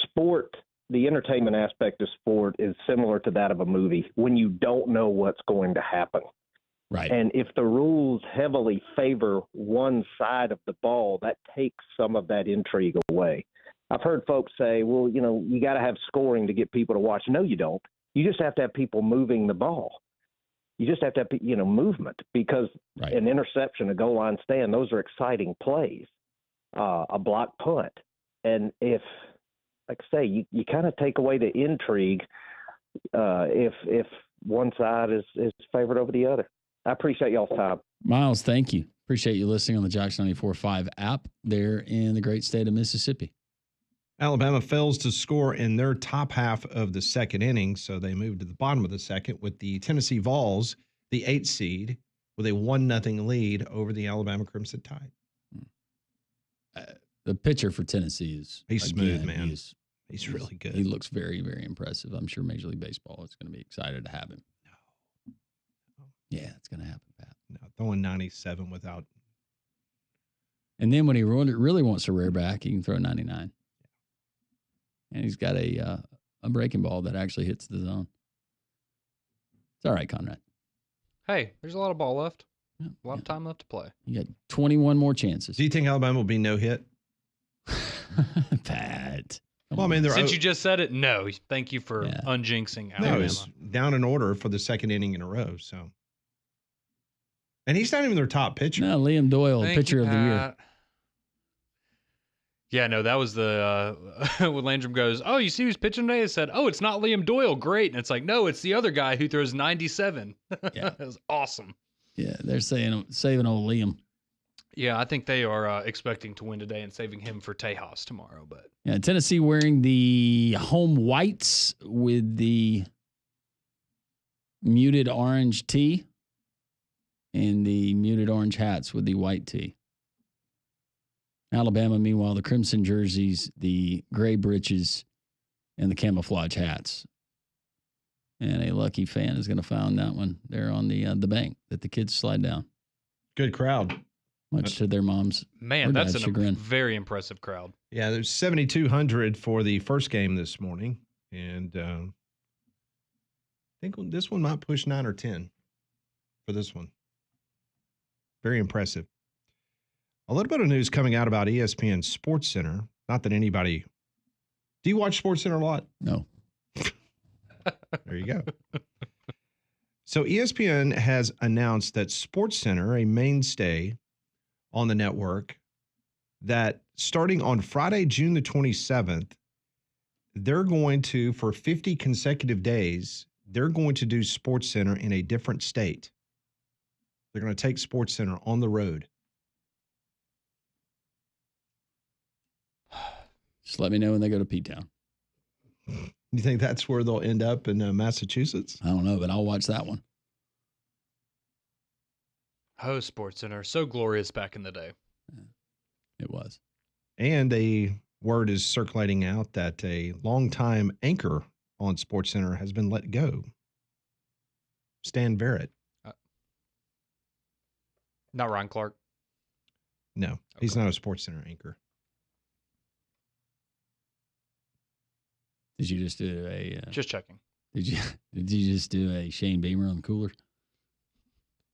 sport, the entertainment aspect of sport is similar to that of a movie when you don't know what's going to happen. Right. And if the rules heavily favor one side of the ball, that takes some of that intrigue away. I've heard folks say, well, you got to have scoring to get people to watch. No, you don't. You just have to have people moving the ball. You just have to have, movement, because an interception, a goal line stand, those are exciting plays, a block punt. And if, like I say, you kind of take away the intrigue if one side is favored over the other. I appreciate y'all's time. Miles, thank you. Appreciate you listening on the Jocks 94.5 app there in the great state of Mississippi. Alabama fails to score in their top half of the second inning, so they move to the bottom of the second with the Tennessee Vols, the 8th seed, with a 1-0 lead over the Alabama Crimson Tide. The pitcher for Tennessee he's smooth, man. He's really good. He looks very, very impressive. I'm sure Major League Baseball is going to be excited to have him. No. Yeah, it's going to happen, Pat. No, throwing 97 without. And then when he really wants to rear back, he can throw 99. And he's got a breaking ball that actually hits the zone. It's all right, Conrad. Hey, there's a lot of ball left. A lot of time left to play. You got 21 more chances. Do you think Alabama will be no hit? Pat. Well, I mean, since you just said it, no. Thank you for unjinxing Alabama. No, it's down in order for the second inning in a row. So, and he's not even their top pitcher. No, Liam Doyle, pitcher of the year. Yeah, no, that was the when Landrum goes, oh, you see who's pitching today? It said, oh, it's not Liam Doyle. Great. And it's like, no, it's the other guy who throws 97. Yeah. That was awesome. Yeah, they're saving old Liam. Yeah, I think they are expecting to win today and saving him for Tejas tomorrow. But Yeah, Tennessee wearing the home whites with the muted orange tee and the muted orange hats with the white tee. Alabama, meanwhile, the crimson jerseys, the gray breeches, and the camouflage hats. And a lucky fan is going to find that one there on the bank that the kids slide down. Good crowd. Much to their mom's man, that's chagrin. Very impressive crowd. Yeah, there's 7,200 for the first game this morning. And I think this one might push 9 or 10 for this one. Very impressive. A little bit of news coming out about ESPN Sports Center. Not that anybody... Do you watch Sports Center a lot? No. There you go. So ESPN has announced that Sports Center, a mainstay on the network, that starting on Friday, June the 27th, they're going to, for 50 consecutive days, they're going to do Sports Center in a different state. They're going to take Sports Center on the road. Just let me know when they go to P-Town. You think that's where they'll end up in Massachusetts? I don't know, but I'll watch that one. Oh, Sports Center, so glorious back in the day. It was. And a word is circulating out that a longtime anchor on Sports Center has been let go. Stan Barrett. Not Ryan Clark. No, he's not a Sports Center anchor. Did you just do a... just checking. Did you just do a Shane Beamer on the cooler?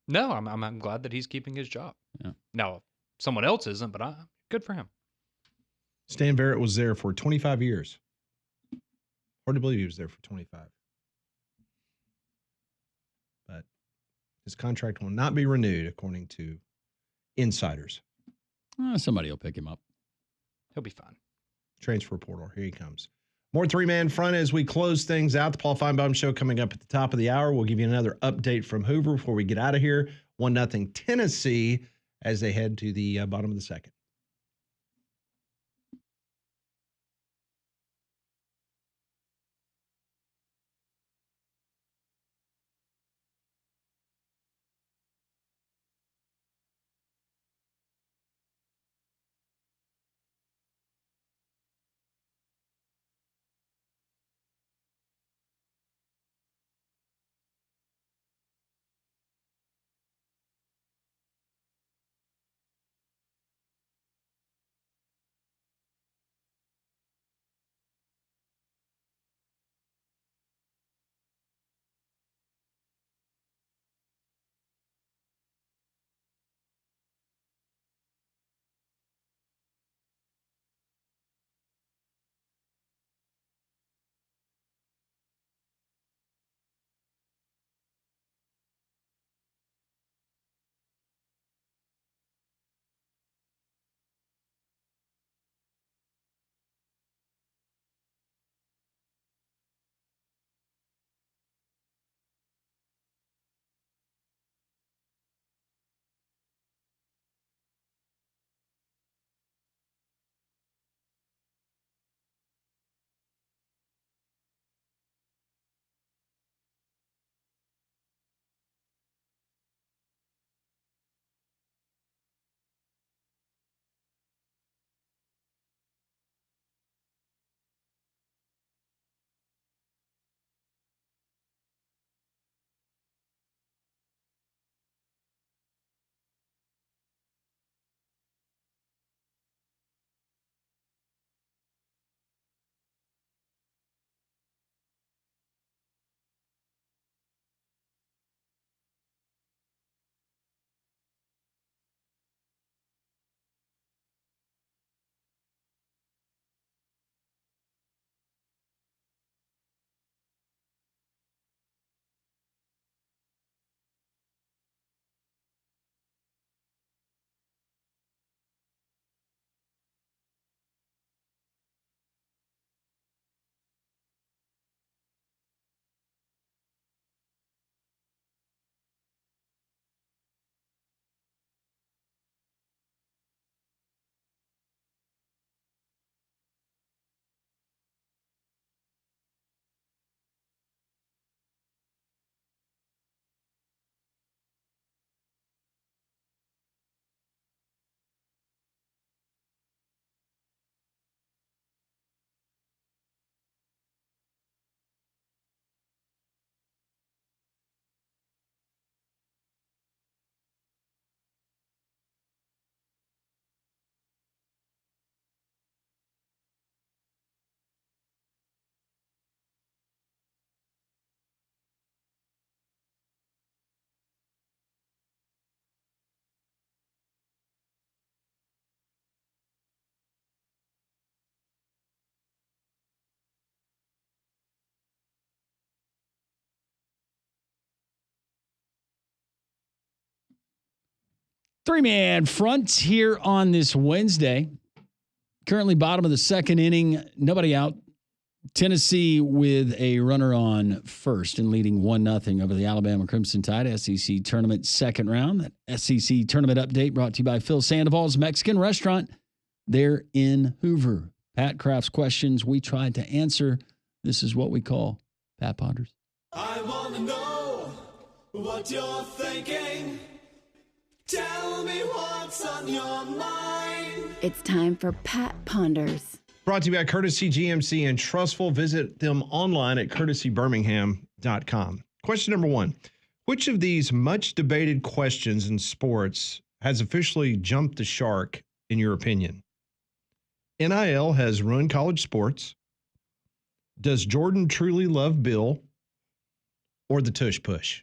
No, I'm glad that he's keeping his job. Yeah. Now, someone else isn't, but good for him. Stan Barrett was there for 25 years. Hard to believe he was there for 25. But his contract will not be renewed, according to insiders. Somebody will pick him up. He'll be fine. Transfer portal. Here he comes. More three-man front as we close things out. The Paul Feinbaum Show coming up at the top of the hour. We'll give you another update from Hoover before we get out of here. 1-0 Tennessee as they head to the bottom of the second. Three-man front here on this Wednesday. Currently bottom of the second inning. Nobody out. Tennessee with a runner on first and leading 1-0 over the Alabama Crimson Tide. SEC Tournament second round. That SEC Tournament update brought to you by Phil Sandoval's Mexican Restaurant there in Hoover. Pat Kraft's questions we tried to answer. This is what we call Pat Ponders. I want to know what you're thinking. Tell me what's on your mind. It's time for Pat Ponders. Brought to you by Courtesy GMC in Trussville. Visit them online at courtesybirmingham.com. Question number 1. Which of these much debated questions in sports has officially jumped the shark, in your opinion? NIL has ruined college sports. Does Jordan truly love Bill? Or the tush push?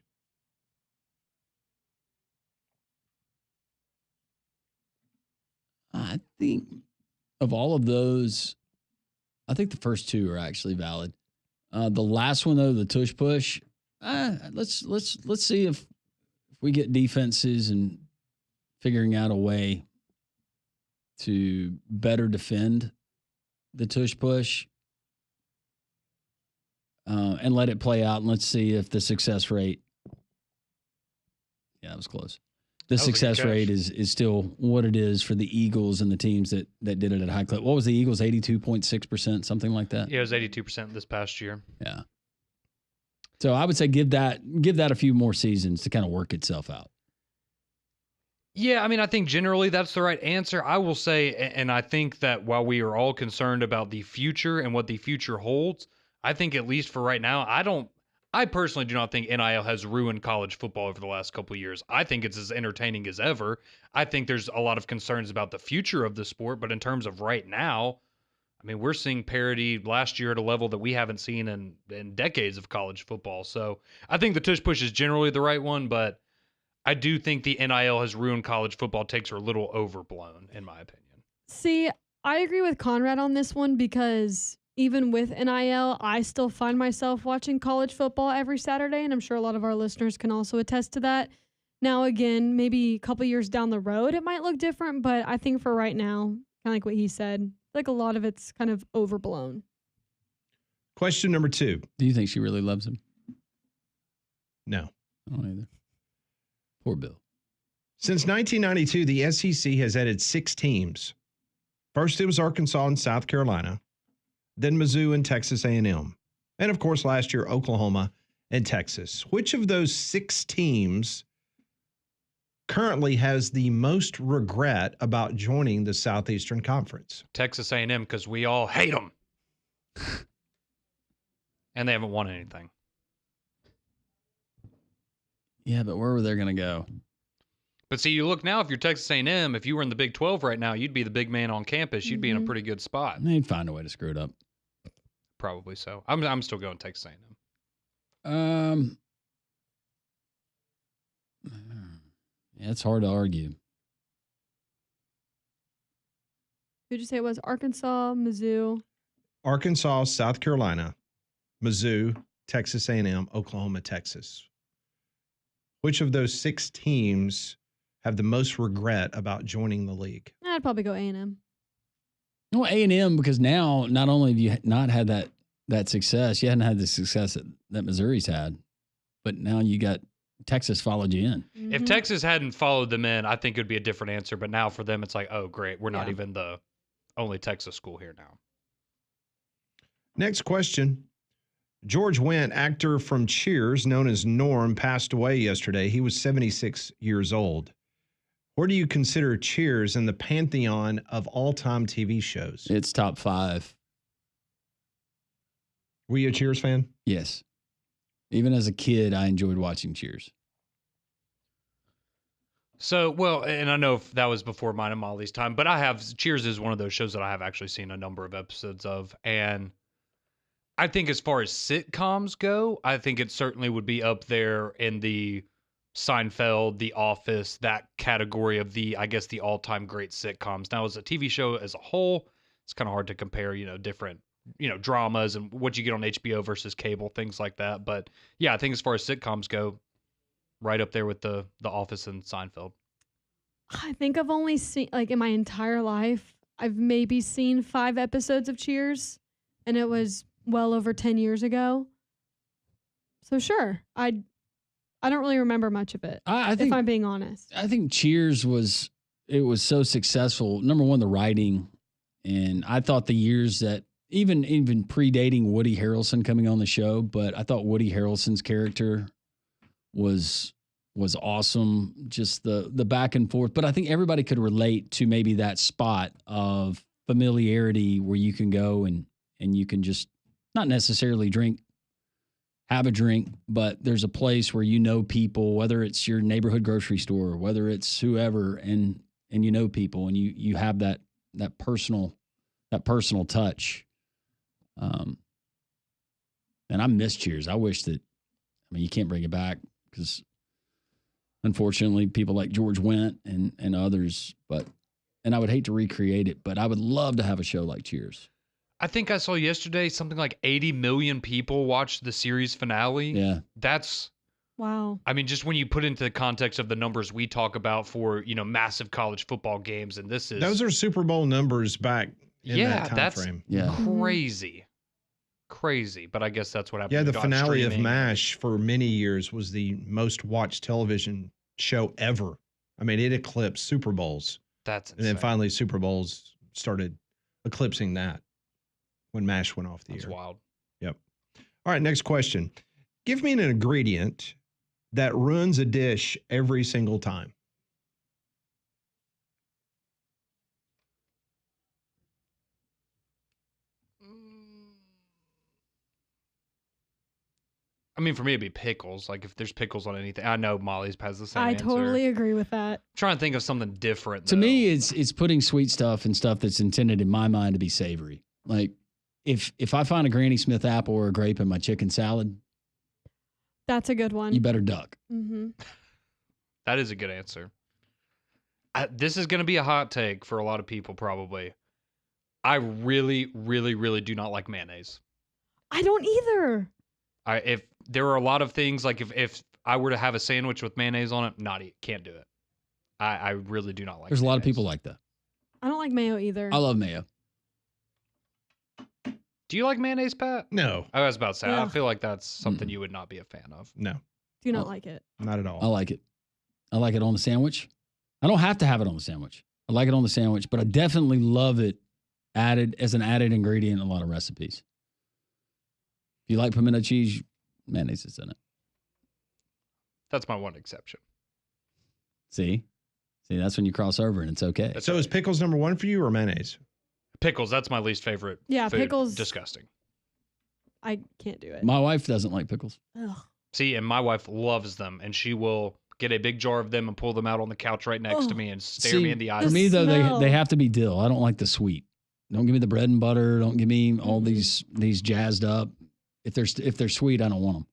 I think of all of those, I think the first two are actually valid. The last one, though, the tush push, let's see if we get defenses and figuring out a way to better defend the tush push and let it play out. And let's see if the success rate. Yeah, that was close. The success rate is still what it is for the Eagles and the teams that did it at high clip. What was the Eagles? 82.6%, something like that? Yeah, it was 82% this past year. Yeah. So I would say give that a few more seasons to kind of work itself out. Yeah, I mean, I think generally that's the right answer. I will say, and I think that while we are all concerned about the future and what the future holds, I think at least for right now, I personally do not think NIL has ruined college football over the last couple of years. I think it's as entertaining as ever. I think there's a lot of concerns about the future of the sport, but in terms of right now, I mean, we're seeing parity last year at a level that we haven't seen in decades of college football. So I think the tush push is generally the right one, but I do think the NIL has ruined college football. Takes are a little overblown, in my opinion. See, I agree with Conrad on this one because even with NIL, I still find myself watching college football every Saturday, and I'm sure a lot of our listeners can also attest to that. Now, again, maybe a couple years down the road, it might look different, but I think for right now, kind of like what he said, like a lot of it's kind of overblown. Question number 2. Do you think she really loves him? No. I don't either. Poor Bill. Since 1992, the SEC has added 6 teams. First, it was Arkansas and South Carolina. Then Mizzou and Texas A&M. And, of course, last year, Oklahoma and Texas. Which of those 6 teams currently has the most regret about joining the Southeastern Conference? Texas A&M, because we all hate them. And they haven't won anything. Yeah, but where were they going to go? But see, you look now, if you're Texas A&M, if you were in the Big 12 right now, you'd be the big man on campus. You'd be in a pretty good spot. They'd find a way to screw it up. Probably so. I'm still going Texas A&M. Yeah, it's hard to argue. Who'd you say it was? Arkansas, Mizzou? Arkansas, South Carolina, Mizzou, Texas A&M, Oklahoma, Texas. Which of those 6 teams have the most regret about joining the league? I'd probably go A&M. Well, A&M, because now not only have you not had that success, you hadn't had the success that Missouri's had, but now you got Texas followed you in. Mm-hmm. If Texas hadn't followed them in, I think it would be a different answer. But now for them, it's like, oh, great. We're not even the only Texas school here now. Next question. George Wendt, actor from Cheers, known as Norm, passed away yesterday. He was 76 years old. Where do you consider Cheers in the pantheon of all-time TV shows? It's top 5. Were you a Cheers fan? Yes. Even as a kid, I enjoyed watching Cheers. So, well, and I know if that was before mine and Molly's time, but Cheers is one of those shows that I have actually seen a number of episodes of. And I think as far as sitcoms go, I think it certainly would be up there in the Seinfeld, The Office, that category of the all-time great sitcoms. Now, as a TV show as a whole, it's kind of hard to compare, different, dramas and what you get on HBO versus cable, things like that. But yeah, I think as far as sitcoms go, right up there with the Office and Seinfeld. I think I've only seen, like, in my entire life, I've maybe seen 5 episodes of Cheers, and it was well over 10 years ago. So sure, I don't really remember much of it, I think, if I'm being honest. I think Cheers was so successful. Number one, the writing, and I thought the years that even predating Woody Harrelson coming on the show, but I thought Woody Harrelson's character was awesome. Just the back and forth. But I think everybody could relate to maybe that spot of familiarity where you can go and you can just not necessarily have a drink, but there's a place where you know people, whether it's your neighborhood grocery store, whether it's whoever, and you know people, and you have that personal touch. And I miss Cheers. I wish that, you can't bring it back because unfortunately people like George Wendt and others, and I would hate to recreate it, but I would love to have a show like Cheers. I think I saw yesterday something like 80 million people watched the series finale. Yeah. That's wow. I mean, just when you put into the context of the numbers we talk about for, massive college football games, and those are Super Bowl numbers back in that time frame. Yeah. Crazy. But I guess that's what happened. Yeah, with the God finale of streaming. MASH for many years was the most watched television show ever. I mean, it eclipsed Super Bowls. That's insane. And then finally Super Bowls started eclipsing that when MASH went off the air. That's wild. Yep. All right, next question. Give me an ingredient that ruins a dish every single time. I mean, for me, it'd be pickles. Like, if there's pickles on anything. I know Molly's has the same I answer. totally agree with that. Trying to think of something different. To me, it's putting sweet stuff and stuff that's intended in my mind to be savory. Like, if I find a Granny Smith apple or a grape in my chicken salad, That's a good one. you better duck. Mm-hmm. That is a good answer. This is going to be a hot take for a lot of people, probably. I really, really, really do not like mayonnaise. I don't either. If there are a lot of things, like if I were to have a sandwich with mayonnaise on it, can't do it. I really do not like There's a lot of mayonnaise. people like that. I don't like mayo either. I love mayo. Do you like mayonnaise, Pat? No. I was about to say, I Ugh. feel like that's something you would not be a fan of. No. Do not like it. Not at all. I like it. I like it on the sandwich. I don't have to have it on the sandwich. I like it on the sandwich, but I definitely love it added as an added ingredient in a lot of recipes. If you like pimento cheese, mayonnaise is in it. That's my one exception. See, that's when you cross over and it's okay. So is pickles number one for you or mayonnaise? Pickles, that's my least favorite. Yeah, food. pickles- Disgusting. I can't do it. My wife doesn't like pickles. Ugh. See, and my wife loves them, and she will get a big jar of them and pull them out on the couch right next to Oh. me and stare me in the eyes. For me, though, smell. they have to be dill. I don't like the sweet. Don't give me the bread and butter. Don't give me all these jazzed up. If they're sweet, I don't want them.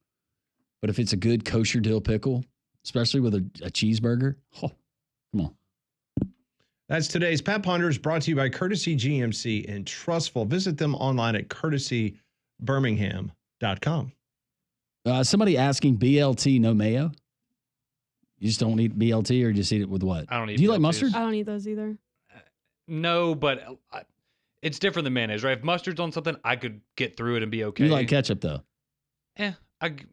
But if it's a good kosher dill pickle, especially with a cheeseburger, come on. That's today's Pat Ponders, brought to you by Courtesy GMC in Trustful. Visit them online at courtesybirmingham.com. Somebody asking BLT, no mayo? You just don't eat BLT, or you just eat it with what? I don't eat Do you like BLTs. mustard? I don't eat those either. No, but it's different than mayonnaise, right? If mustard's on something, I could get through it and be okay. You like ketchup, though?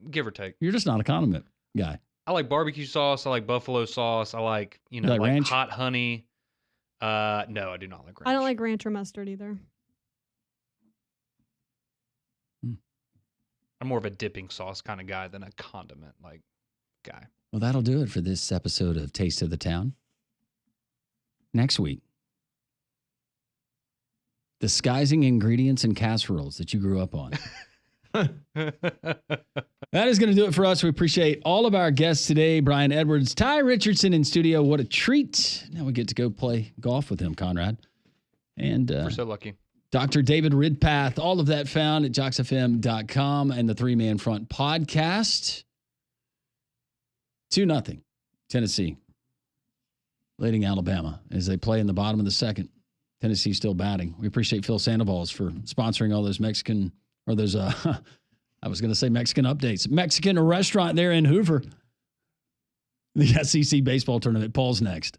Give or take. You're just not a condiment guy. I like barbecue sauce. I like buffalo sauce. I like, You like ranch? hot honey. No, I do not like ranch. I don't like ranch or mustard either. I'm more of a dipping sauce kind of guy than a condiment guy. Well, that'll do it for this episode of Taste of the Town. Next week, disguising ingredients in casseroles that you grew up on. That is going to do it for us. We appreciate all of our guests today. Brian Edwards, Tye Richardson in studio. What a treat. Now we get to go play golf with him, Conrad. And We're so lucky. Dr. David Ridpath, all of that found at jocksfm.com and the 3-Man Front podcast. 2-0 Tennessee, leading Alabama as they play in the bottom of the second. Tennessee still batting. We appreciate Phil Sandoval's for sponsoring all those Mexican updates. Mexican restaurant there in Hoover. The SEC baseball tournament. Paul's next.